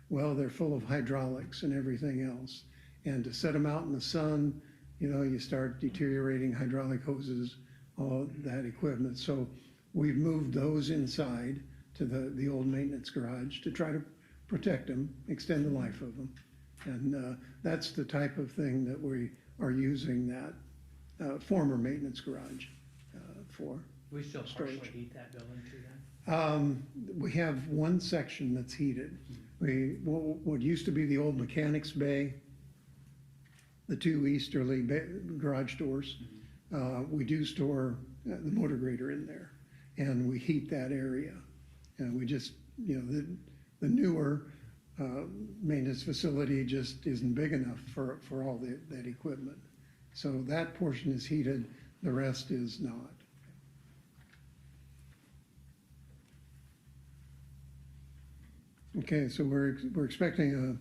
Well, they're full of hydraulics and everything else. And to set them out in the sun, you know, you start deteriorating hydraulic hoses, all that equipment. So we've moved those inside to the old maintenance garage to try to protect them, extend the life of them. And that's the type of thing that we are using that former maintenance garage for. We still Storage. partially heat that building too then? We have one section that's heated. What used to be the old mechanics bay, the two easterly garage doors, we do store the motor grader in there, and we heat that area. And we just, you know, the newer maintenance facility just isn't big enough for all that equipment. So that portion is heated, the rest is not. Okay, so we're expecting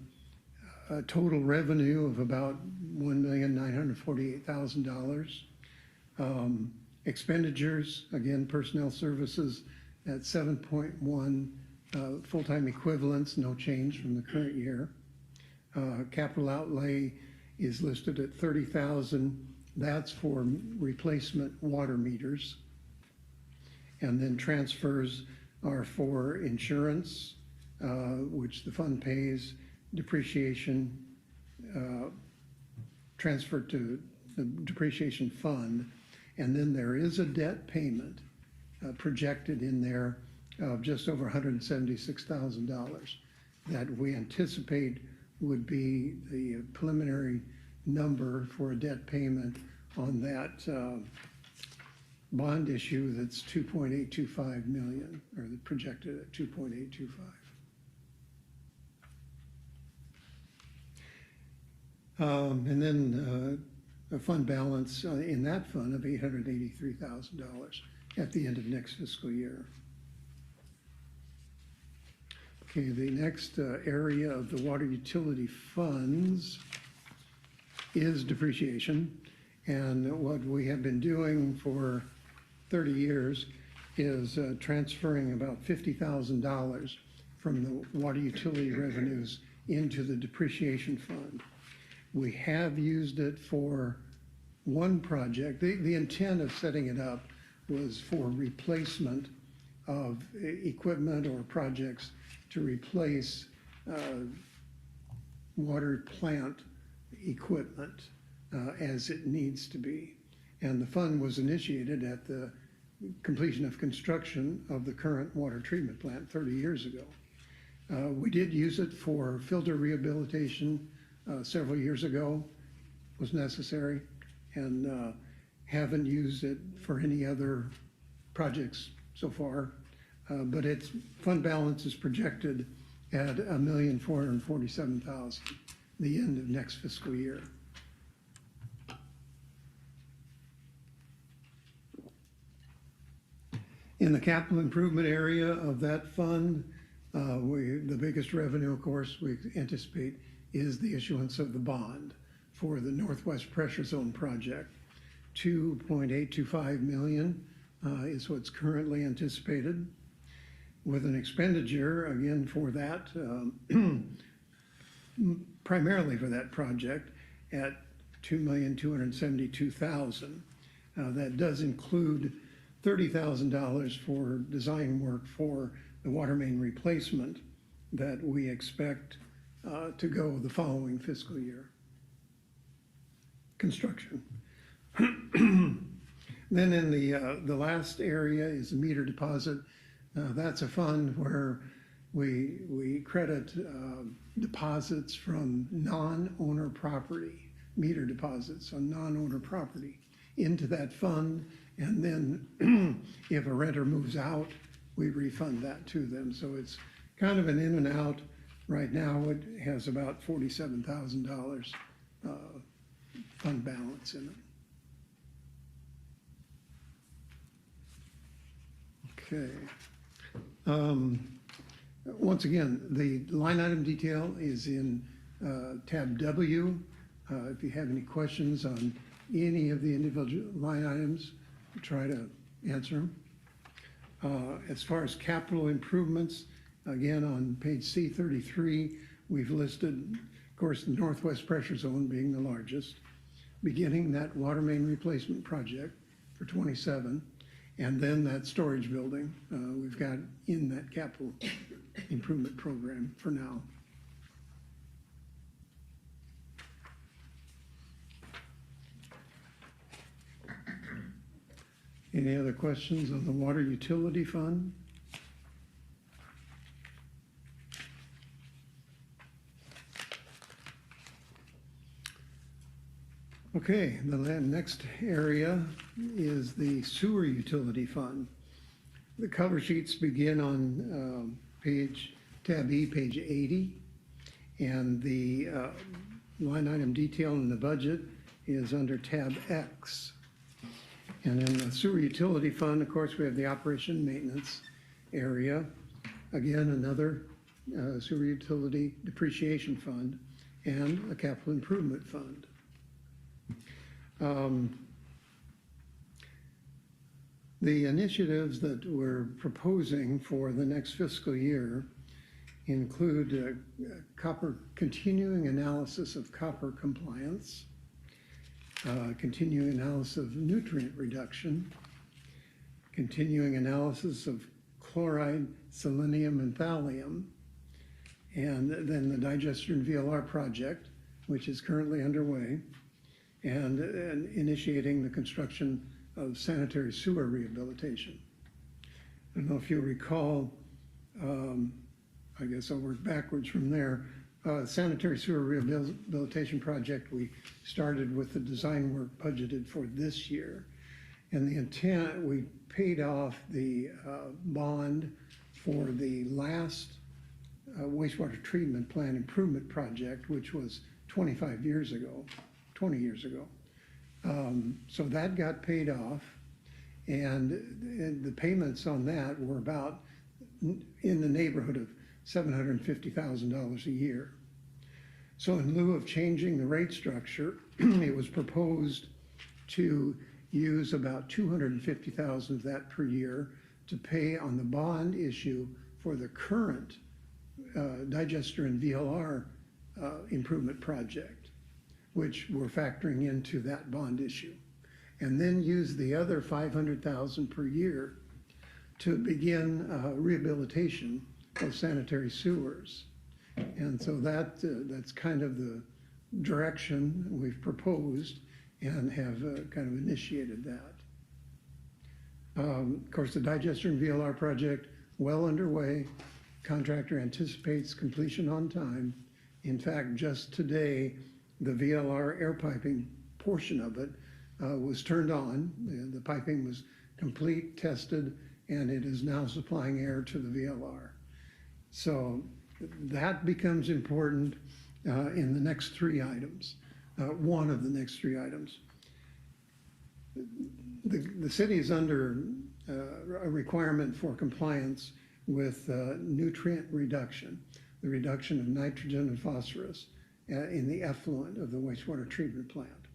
a total revenue of about $1,948,000. Expenditures, again, personnel services at 7.1, full-time equivalents, no change from the current year. Capital outlay is listed at 30,000. That's for replacement water meters. And then transfers are for insurance, which the fund pays, depreciation, transferred to the depreciation fund. And then there is a debt payment projected in there of just over $176,000 that we anticipate would be the preliminary number for a debt payment on that bond issue that's 2.825 million, or projected at 2.825. And then a fund balance in that fund of $883,000 at the end of next fiscal year. Okay, the next area of the water utility funds is depreciation. And what we have been doing for 30 years is transferring about $50,000 from the water utility revenues into the depreciation fund. We have used it for one project. The intent of setting it up was for replacement of equipment or projects to replace water plant equipment as it needs to be. And the fund was initiated at the completion of construction of the current water treatment plant 30 years ago. We did use it for filter rehabilitation several years ago, was necessary, and haven't used it for any other projects so far. But its fund balance is projected at $1,447,000, the end of next fiscal year. In the capital improvement area of that fund, the biggest revenue, of course, we anticipate is the issuance of the bond for the Northwest Pressure Zone project. 2.825 million is what's currently anticipated, with an expenditure, again, for that primarily for that project at $2,272,000. That does include $30,000 for design work for the water main replacement that we expect to go the following fiscal year. Construction. Then in the last area is the meter deposit. That's a fund where we credit deposits from non-owner property, meter deposits on non-owner property into that fund. And then if a renter moves out, we refund that to them. So it's kind of an in and out. Right now, it has about $47,000 fund balance in it. Okay. Once again, the line item detail is in tab W. If you have any questions on any of the individual line items, try to answer them. As far as capital improvements, again, on page C33, we've listed, of course, the Northwest Pressure Zone being the largest, beginning that water main replacement project for 27, and then that storage building we've got in that capital improvement program for now. Any other questions on the water utility fund? Okay, the next area is the sewer utility fund. The cover sheets begin on tab E, page 80, and the line item detail in the budget is under tab X. And in the sewer utility fund, of course, we have the operation and maintenance area. Again, another sewer utility depreciation fund and a capital improvement fund. The initiatives that we're proposing for the next fiscal year include continuing analysis of copper compliance, continuing analysis of nutrient reduction, continuing analysis of chloride, selenium, and thallium, and then the digester and VLR project, which is currently underway, and initiating the construction of sanitary sewer rehabilitation. I don't know if you recall, I guess I'll work backwards from there. Sanitary sewer rehabilitation project, we started with the design work budgeted for this year. And the intent, we paid off the bond for the last wastewater treatment plant improvement project, which was 20 years ago. So that got paid off, and the payments on that were about in the neighborhood of $750,000 a year. So in lieu of changing the rate structure, it was proposed to use about $250,000 of that per year to pay on the bond issue for the current digester and VLR improvement project, which we're factoring into that bond issue, and then use the other $500,000 per year to begin rehabilitation of sanitary sewers. And so that's kind of the direction we've proposed and have kind of initiated that. Of course, the digester and VLR project, well underway. Contractor anticipates completion on time. In fact, just today, the VLR air piping portion of it was turned on. The piping was complete, tested, and it is now supplying air to the VLR. So that becomes important in the next three items, one of the next three items. The city is under a requirement for compliance with nutrient reduction, the reduction of nitrogen and phosphorus in the effluent of the wastewater treatment plant.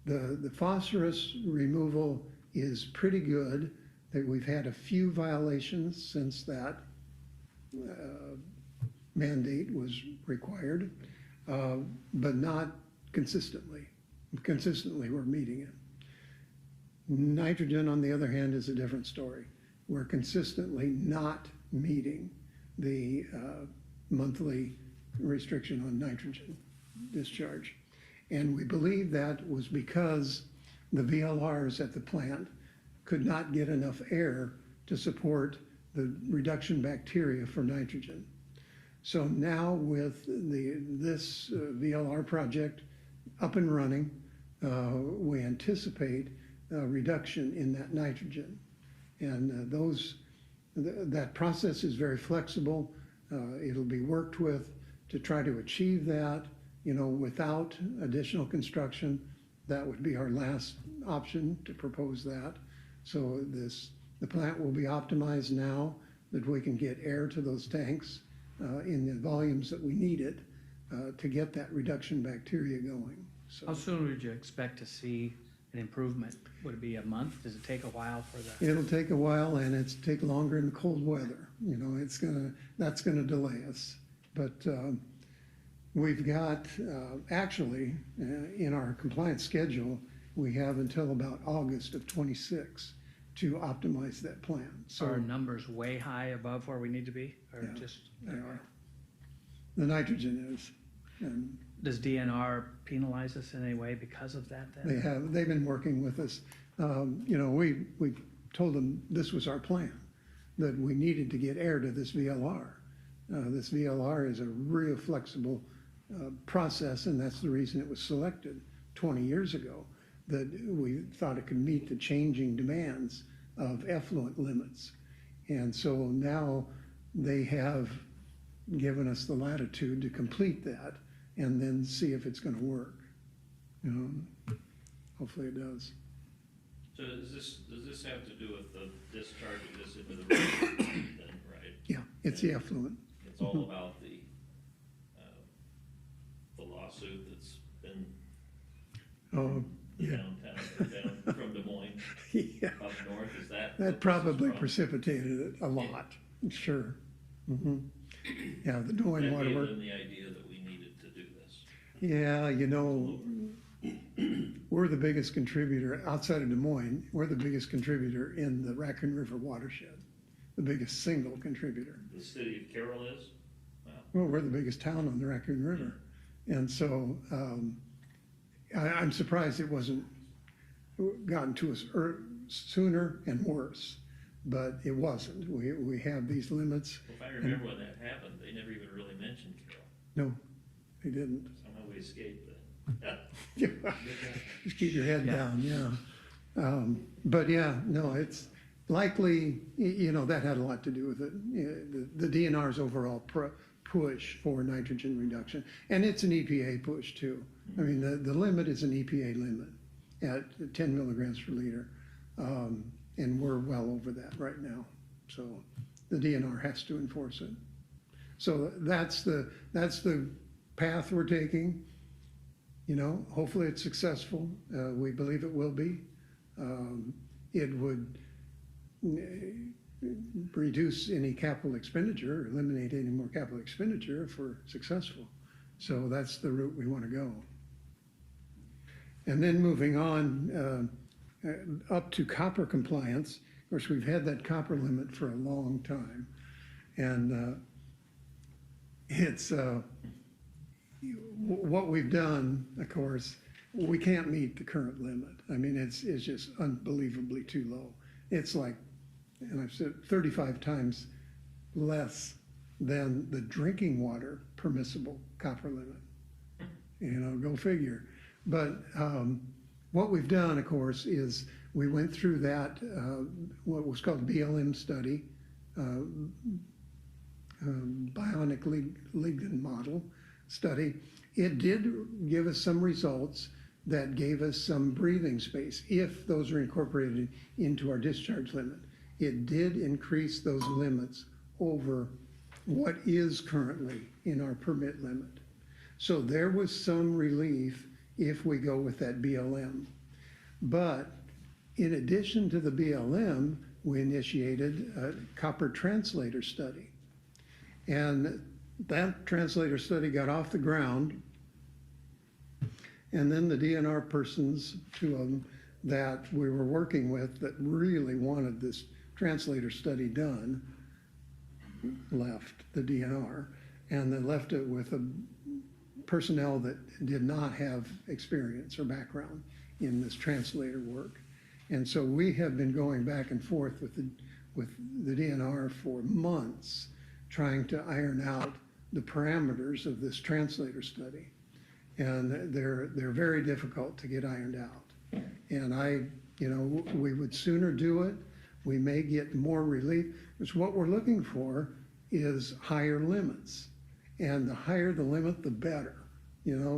The phosphorus removal is pretty good. That we've had a few violations since that mandate was required, but not consistently. Consistently, we're meeting it. Nitrogen, on the other hand, is a different story. We're consistently not meeting the monthly restriction on nitrogen discharge. And we believe that was because the VLRs at the plant could not get enough air to support the reduction bacteria for nitrogen. So now with this VLR project up and running, we anticipate a reduction in that nitrogen. And that process is very flexible. It'll be worked with to try to achieve that, without additional construction. That would be our last option, to propose that. So the plant will be optimized now that we can get air to those tanks in the volumes that we need it to get that reduction bacteria going. So How soon would you expect to see an improvement? Would it be a month? Does it take a while for the? it'll take a while, and it's take longer in cold weather. That's gonna delay us. But we've got, actually, in our compliance schedule, we have until about August of '26 to optimize that plan. So Are numbers way high above where we need to be, or Yeah, just? they are. The nitrogen is, and Does DNR penalize us in any way because of that then? they've been working with us. We told them this was our plan, that we needed to get air to this VLR. This VLR is a real flexible process, and that's the reason it was selected 20 years ago, that we thought it could meet the changing demands of effluent limits. And so now they have given us the latitude to complete that and then see if it's gonna work. Hopefully it does. So does this have to do with the discharging this into the river then, right? Yeah, it's the effluent. It's all about the lawsuit that's been Oh, yeah. downtown, or down from Des Moines Yeah, up north, is that? what that this probably is from? precipitated it a lot, sure. Yeah, the Des Moines That Water gave Works. them the idea that we needed to do this. Yeah, we're the biggest contributor, outside of Des Moines, we're the biggest contributor in the Raccoon River watershed, the biggest single contributor. The city of Carroll is? Wow. Well, we're the biggest town on the Raccoon River. And so I'm surprised it wasn't gotten to us sooner and worse, but it wasn't. We have these limits. If I remember when that happened, they never even really mentioned Carroll. No, they didn't. Somehow we escaped that. Just keep your head down, yeah. But yeah, no, it's likely, that had a lot to do with it. The DNR's overall push for nitrogen reduction, and it's an EPA push too. I mean, the limit is an EPA limit at 10 milligrams per liter, and we're well over that right now. So the DNR has to enforce it. So that's the path we're taking. Hopefully it's successful. We believe it will be. It would reduce any capital expenditure, eliminate any more capital expenditure if we're successful. So that's the route we want to go. And then moving on up to copper compliance. Of course, we've had that copper limit for a long time. And it's what we've done, of course, we can't meet the current limit. I mean, it's just unbelievably too low. It's like, and I've said 35 times less than the drinking water permissible copper limit. Go figure. But what we've done, of course, is we went through that, what was called BLM study, bionic ligand model study. It did give us some results that gave us some breathing space if those are incorporated into our discharge limit. It did increase those limits over what is currently in our permit limit. So there was some relief if we go with that BLM. But in addition to the BLM, we initiated a copper translator study. And that translator study got off the ground. And then the DNR persons, two of them, that we were working with that really wanted this translator study done, left the DNR. And they left it with a personnel that did not have experience or background in this translator work. And so we have been going back and forth with the DNR for months, trying to iron out the parameters of this translator study. And they're very difficult to get ironed out. And we would sooner do it. We may get more relief, because what we're looking for is higher limits. And the higher the limit, the better,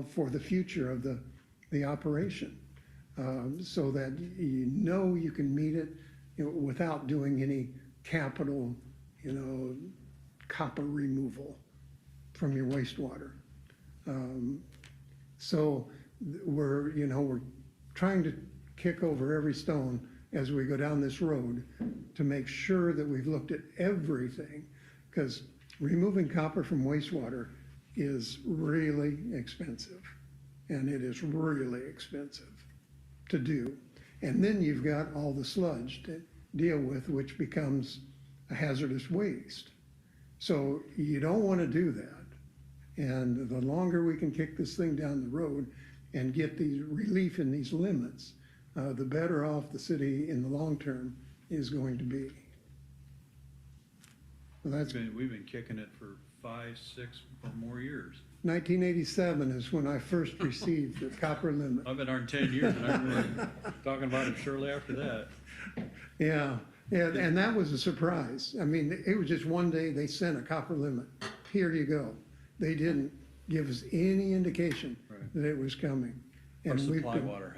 for the future of the operation. So that you can meet it, without doing any capital, copper removal from your wastewater. So we're trying to kick over every stone as we go down this road to make sure that we've looked at everything, because removing copper from wastewater is really expensive, and it is really expensive to do. And then you've got all the sludge to deal with, which becomes a hazardous waste. So you don't want to do that. And the longer we can kick this thing down the road and get the relief in these limits, the better off the city in the long term is going to be. So that's We've been kicking it for 5, 6 or more years. 1987 is when I first received the copper limit. I've been on 10 years, and I remember talking about it shortly after that. Yeah, and that was a surprise. I mean, it was just one day they sent a copper limit. Here you go. They didn't give us any indication Right. that it was coming. Our And we've supply been- water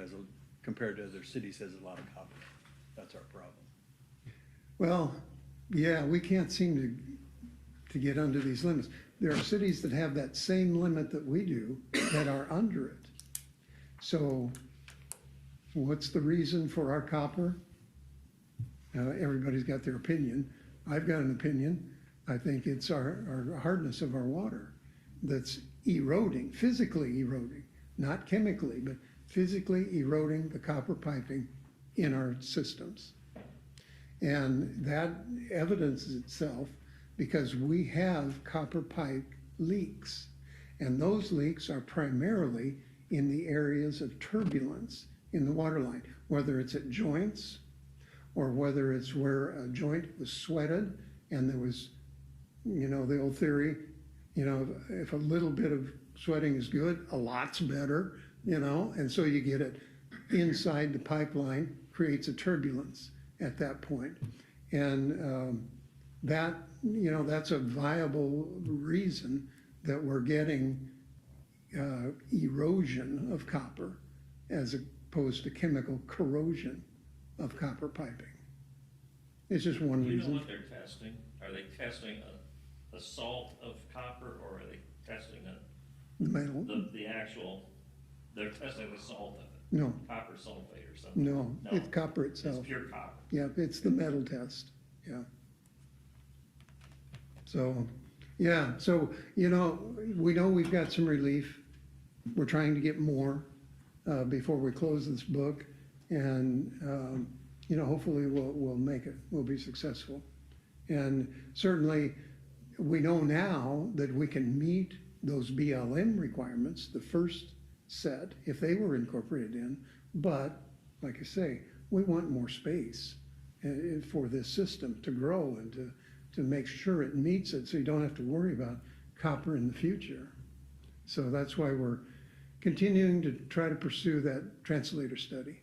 compared to other cities, has a lot of copper. That's our problem. Well, yeah, we can't seem to get under these limits. There are cities that have that same limit that we do that are under it. So what's the reason for our copper? Everybody's got their opinion. I've got an opinion. I think it's our hardness of our water that's eroding, physically eroding, not chemically, but physically eroding the copper piping in our systems. And that evidences itself because we have copper pipe leaks. And those leaks are primarily in the areas of turbulence in the water line, whether it's at joints or whether it's where a joint was sweated and there was, the old theory, if a little bit of sweating is good, a lot's better, and so you get it inside the pipeline, creates a turbulence at that point. And that's a viable reason that we're getting erosion of copper as opposed to chemical corrosion of copper piping. It's just one Do you know reason. what they're testing? Are they testing a salt of copper, or are they testing Metal, the actual, they're testing the salt of it? no, Copper sulfate or something? no, it's copper It's itself. pure copper. Yeah, it's the metal test, yeah. So, yeah, so, we know we've got some relief. We're trying to get more before we close this book. And, hopefully we'll make it, we'll be successful. And certainly, we know now that we can meet those BLM requirements, the first set, if they were incorporated in. But, like I say, we want more space for this system to grow and to make sure it meets it so you don't have to worry about copper in the future. So that's why we're continuing to try to pursue that translator study.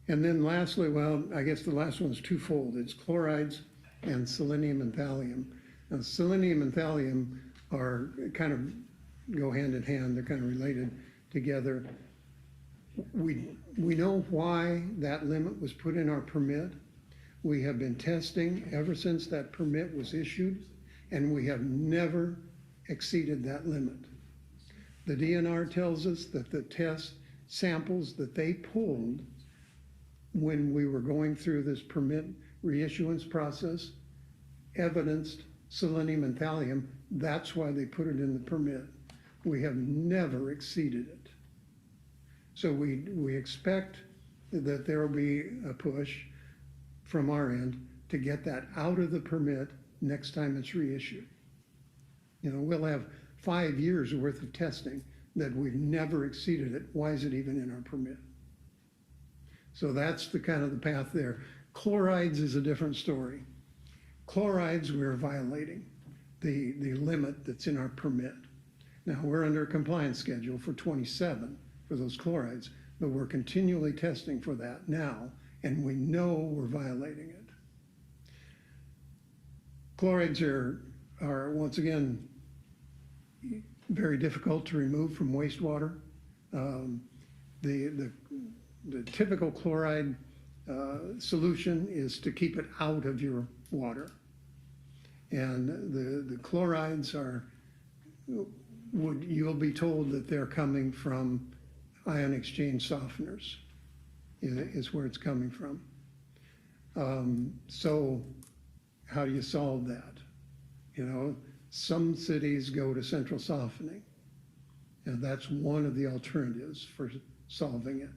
And then lastly, well, I guess the last one's twofold. It's chlorides and selenium and thallium. Now, selenium and thallium are kind of go hand in hand. They're kind of related together. We know why that limit was put in our permit. We have been testing ever since that permit was issued, and we have never exceeded that limit. The DNR tells us that the test samples that they pulled when we were going through this permit reissuance process evidenced selenium and thallium. That's why they put it in the permit. We have never exceeded it. So we expect that there will be a push from our end to get that out of the permit next time it's reissued. You know, we'll have 5 years worth of testing that we've never exceeded it. Why is it even in our permit? So that's the kind of the path there. Chlorides is a different story. Chlorides, we're violating the limit that's in our permit. Now, we're under a compliance schedule for 27 for those chlorides, but we're continually testing for that now, and we know we're violating it. Chlorides are once again, very difficult to remove from wastewater. The typical chloride solution is to keep it out of your water. And the chlorides are, you'll be told that they're coming from ion exchange softeners, is where it's coming from. So how do you solve that? You know, some cities go to central softening, and that's one of the alternatives for solving it.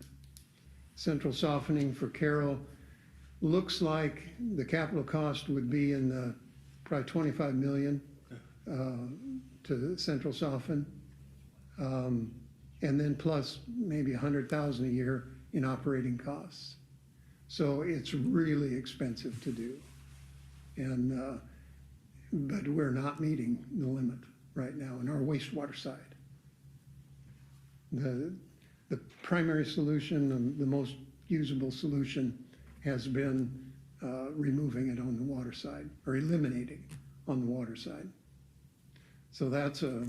Central softening for Carroll looks like the capital cost would be in the probably 25 million to central soften, and then plus maybe 100,000 a year in operating costs. So it's really expensive to do, and but we're not meeting the limit right now in our wastewater side. The primary solution, the most usable solution, has been removing it on the water side, or eliminating on the water side. So that's a,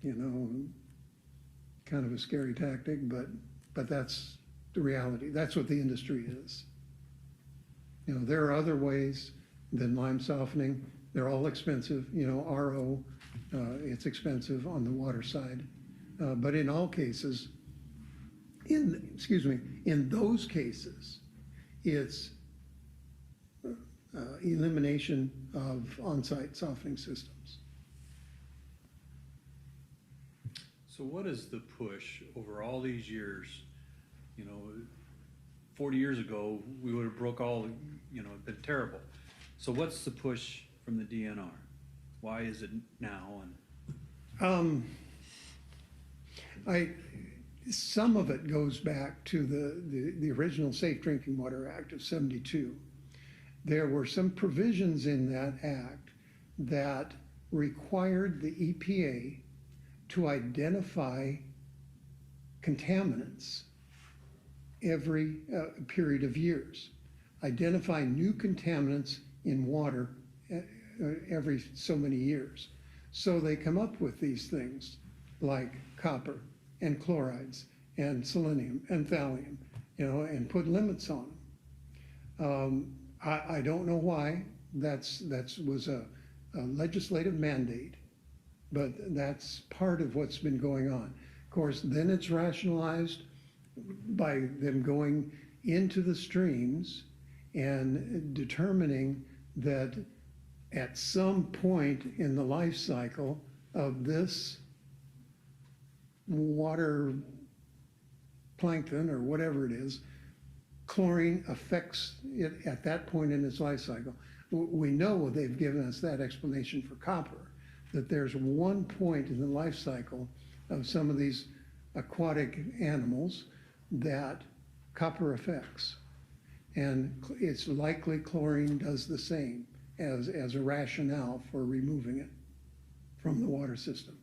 you know, kind of a scary tactic, but that's the reality. That's what the industry is. You know, there are other ways than lime softening. They're all expensive. You know, RO, it's expensive on the water side. But in all cases, in those cases, it's elimination of on-site softening systems. So what is the push over all these years? You know, 40 years ago, we would have broke all, you know, it'd been terrible. So what's the push from the DNR? Why is it now? And Some of it goes back to the original Safe Drinking Water Act of '72. There were some provisions in that act that required the EPA to identify contaminants every period of years, identify new contaminants in water every so many years. So they come up with these things like copper and chlorides and selenium and thallium, you know, and put limits on them. I don't know why that was a legislative mandate, but that's part of what's been going on. Of course, then it's rationalized by them going into the streams and determining that at some point in the life cycle of this water plankton or whatever it is, chlorine affects it at that point in its life cycle. We know they've given us that explanation for copper, that there's one point in the life cycle of some of these aquatic animals that copper affects. And it's likely chlorine does the same as a rationale for removing it from the water system.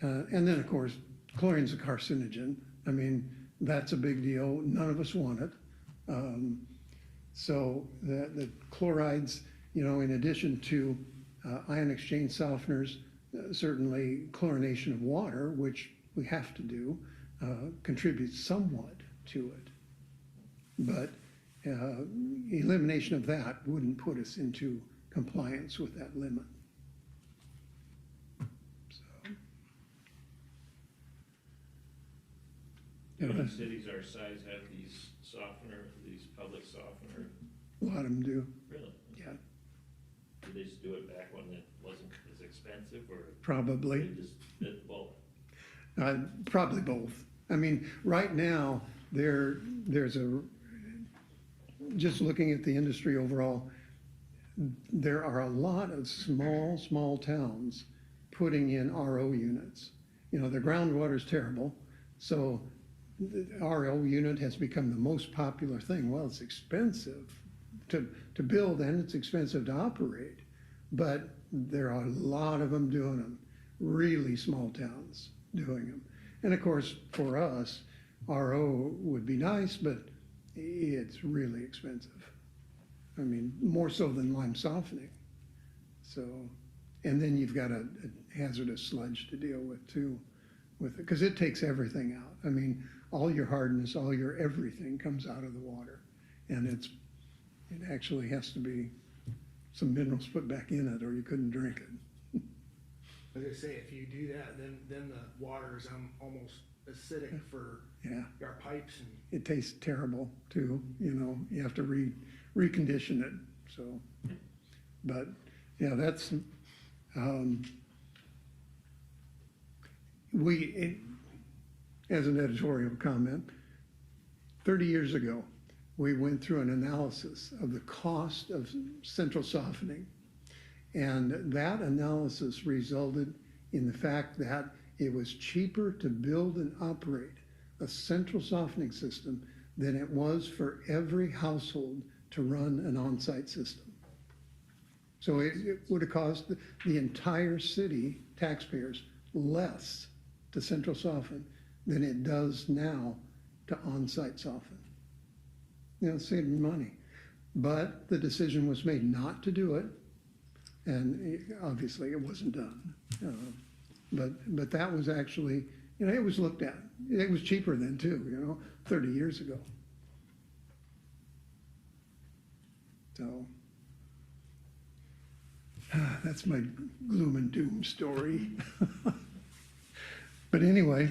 And then, of course, chlorine's a carcinogen. I mean, that's a big deal. None of us want it. So the chlorides, you know, in addition to ion exchange softeners, certainly chlorination of water, which we have to do, contributes somewhat to it. But elimination of that wouldn't put us into compliance with that limit. So, How many cities our size have these softener, these public softener? a lot of them do, Really? yeah. Do they just do it back when it wasn't as expensive, or Probably. they just bit the bullet? Probably both. I mean, right now, there's just looking at the industry overall, there are a lot of small towns putting in RO units. You know, their groundwater is terrible, so the RO unit has become the most popular thing. Well, it's expensive to build and it's expensive to operate, but there are a lot of them doing them, really small towns doing them. And of course, for us, RO would be nice, but it's really expensive. I mean, more so than lime softening. So, and then you've got a hazardous sludge to deal with too, with it, because it takes everything out. I mean, all your hardness, all your everything comes out of the water, and it actually has to be some minerals put back in it, or you couldn't drink it. As I say, if you do that, then the water is almost acidic for Yeah, our pipes and. it tastes terrible too, you know, you have to recondition it, so. But, yeah, that's, as an editorial comment, 30 years ago, we went through an analysis of the cost of central softening. And that analysis resulted in the fact that it was cheaper to build and operate a central softening system than it was for every household to run an on-site system. So it would have cost the entire city taxpayers less to central soften than it does now to on-site soften. You know, saving money. But the decision was made not to do it, and obviously it wasn't done. But that was actually, you know, it was looked at. It was cheaper then too, you know, 30 years ago. So that's my gloom and doom story. But anyway,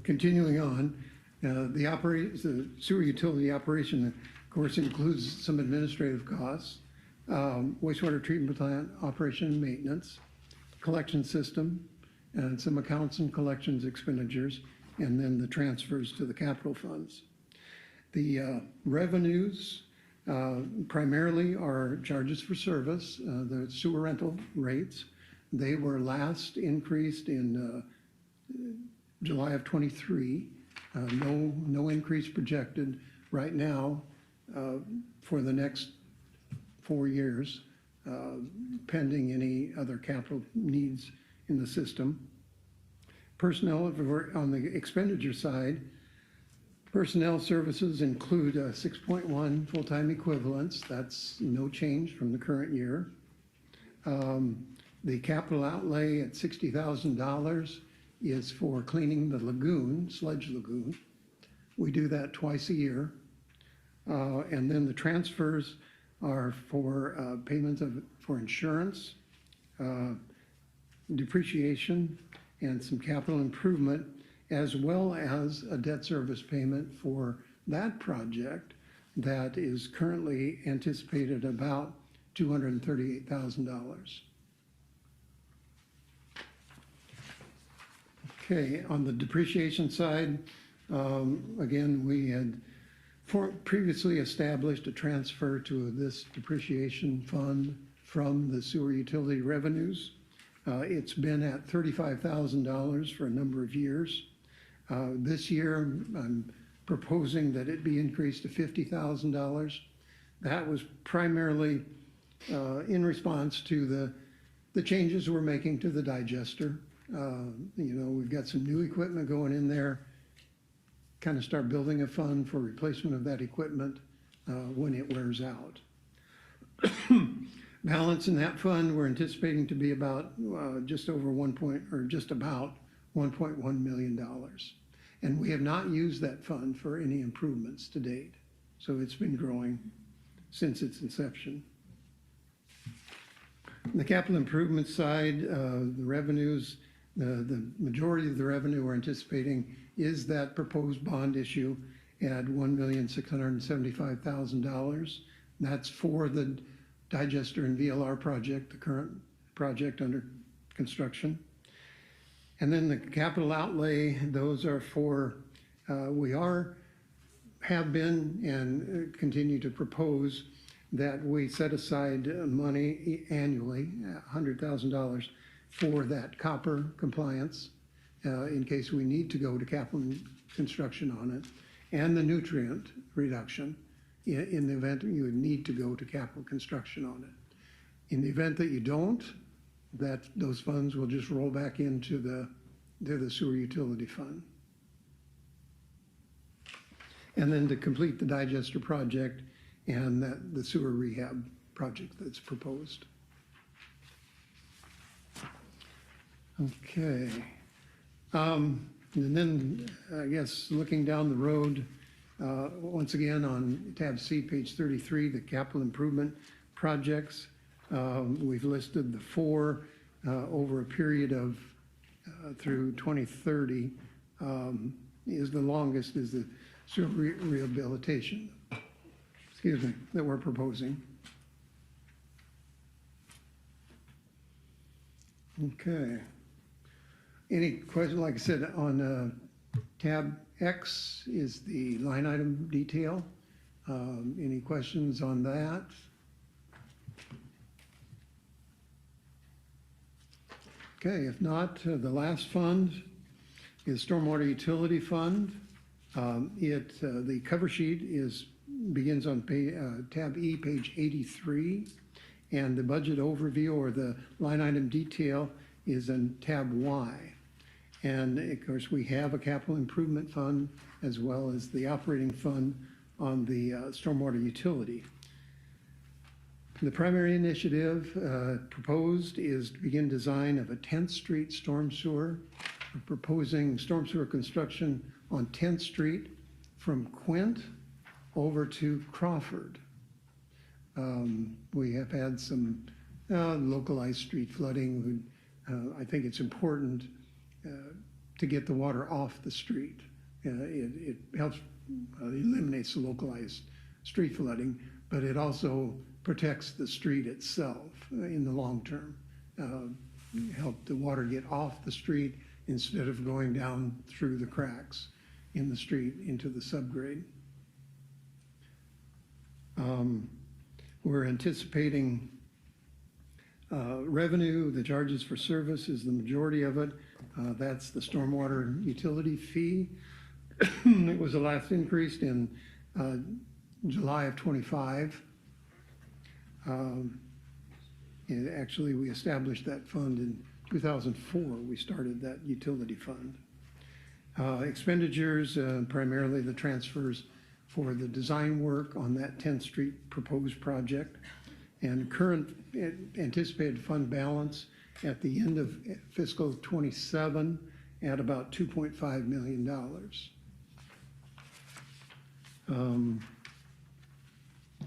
continuing on, the sewer utility operation, of course, includes some administrative costs, wastewater treatment plant operation and maintenance, collection system, and some accounts and collections expenditures, and then the transfers to the capital funds. The revenues primarily are charges for service, the sewer rental rates. They were last increased in July of '23. No increase projected right now for the next 4 years, pending any other capital needs in the system. Personnel, on the expenditure side, personnel services include 6.1 full-time equivalents. That's no change from the current year. The capital outlay at $60,000 is for cleaning the lagoon, sludge lagoon. We do that twice a year. And then the transfers are for payments for insurance, depreciation, and some capital improvement, as well as a debt service payment for that project that is currently anticipated about $238,000. Okay, on the depreciation side, again, we had previously established a transfer to this depreciation fund from the sewer utility revenues. It's been at $35,000 for a number of years. This year, I'm proposing that it be increased to $50,000. That was primarily in response to the changes we're making to the digester. You know, we've got some new equipment going in there, kind of start building a fund for replacement of that equipment when it wears out. Balance in that fund, we're anticipating to be about just about $1.1 million. And we have not used that fund for any improvements to date. So it's been growing since its inception. On the capital improvement side, the revenues, the majority of the revenue we're anticipating is that proposed bond issue at $1,675,000. That's for the digester and VLR project, the current project under construction. And then the capital outlay, those are for, have been and continue to propose that we set aside money annually, $100,000 for that copper compliance, in case we need to go to capital construction on it, and the nutrient reduction in the event you would need to go to capital construction on it. In the event that you don't, those funds will just roll back into the sewer utility fund. And then to complete the digester project and the sewer rehab project that's proposed. Okay. And then, I guess, looking down the road, once again on tab C, page 33, the capital improvement projects. We've listed the 4 over a period of through 2030 is the longest, is the sewer rehabilitation, that we're proposing. Okay. Any question, like I said, on tab X is the line item detail. Any questions on that? Okay, if not, the last fund is Stormwater Utility Fund. The cover sheet begins on tab E, page 83, and the budget overview or the line item detail is in tab Y. And of course, we have a capital improvement fund as well as the operating fund on the stormwater utility. The primary initiative proposed is to begin design of a 10th Street storm sewer. We're proposing storm sewer construction on 10th Street from Quint over to Crawford. We have had some localized street flooding. I think it's important to get the water off the street. It helps, eliminates the localized street flooding, but it also protects the street itself in the long term. Help the water get off the street instead of going down through the cracks in the street into the subgrade. We're anticipating revenue. The charges for service is the majority of it. That's the stormwater utility fee. It was the last increased in July of 25. Actually, we established that fund in 2004. We started that utility fund. Expenditures, primarily the transfers for the design work on that 10th Street proposed project, and current anticipated fund balance at the end of fiscal 27 at about $2.5 million.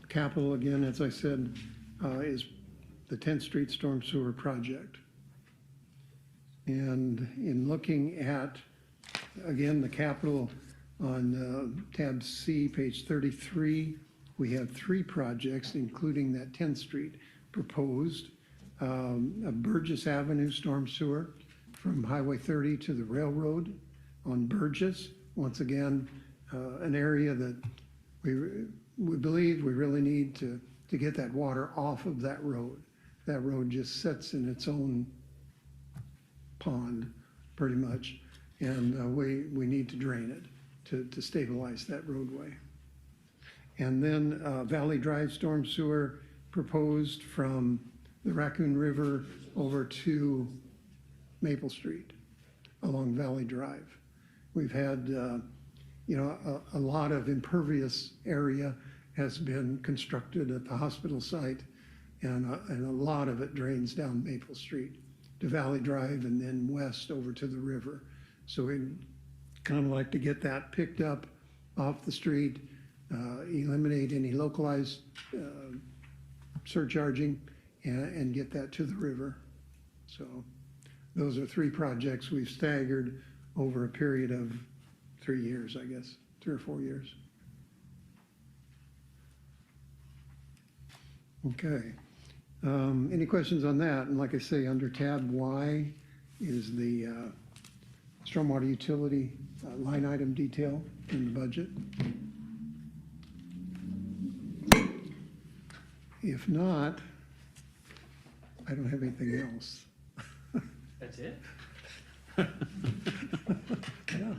Capital, again, as I said, is the 10th Street Storm Sewer Project. And in looking at, again, the capital on tab C, page 33, we have 3 projects, including that 10th Street proposed. A Burgess Avenue storm sewer from Highway 30 to the railroad on Burgess. Once again, an area that we believe we really need to get that water off of that road. That road just sits in its own pond, pretty much, and we need to drain it to stabilize that roadway. And then Valley Drive storm sewer proposed from the Raccoon River over to Maple Street along Valley Drive. We've had, a lot of impervious area has been constructed at the hospital site, and a lot of it drains down Maple Street to Valley Drive and then west over to the river. So we'd kind of like to get that picked up off the street, eliminate any localized surcharging, and get that to the river. So those are 3 projects we've staggered over a period of 3 years, I guess, 3 or 4 years. Okay. Any questions on that? And like I say, under tab Y is the stormwater utility line item detail in the budget. If not, I don't have anything else. That's it? Yeah.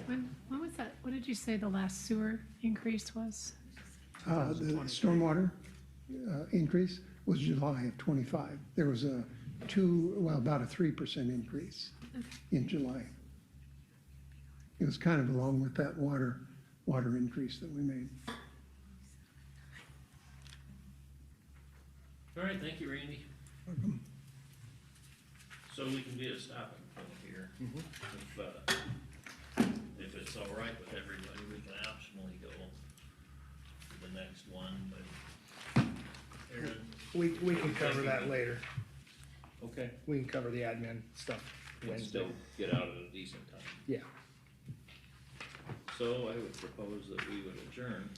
When was that, what did you say the last sewer increase was? The stormwater increase was July of '25. There was about a 3% increase in July. It was kind of along with that water increase that we made. All right, thank you, Randy. So we can be a stopping point here. If it's all right with everybody, we can optionally go to the next one, but Aaron, We can cover that later. okay, We can cover the admin stuff and Wednesday. still get out at a decent time. Yeah, So I would propose that we would adjourn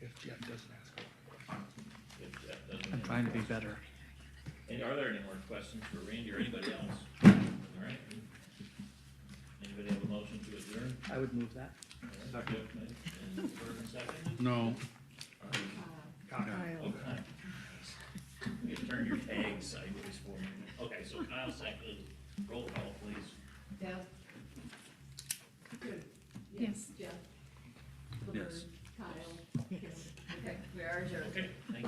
if Jeff doesn't ask a lot of questions. if Jeff doesn't. I'm trying to be better. And are there any more questions for Randy or anybody else? All right. Anybody have a motion to adjourn? I would move that. Jeff made, and Bergen seconded? No. Okay. You turn your tag sideways for me. Okay, so Kyle seconded. Roll call, please. Deb? Yes. Jeff? Yes. Kyle? Okay, we are adjourned. Okay.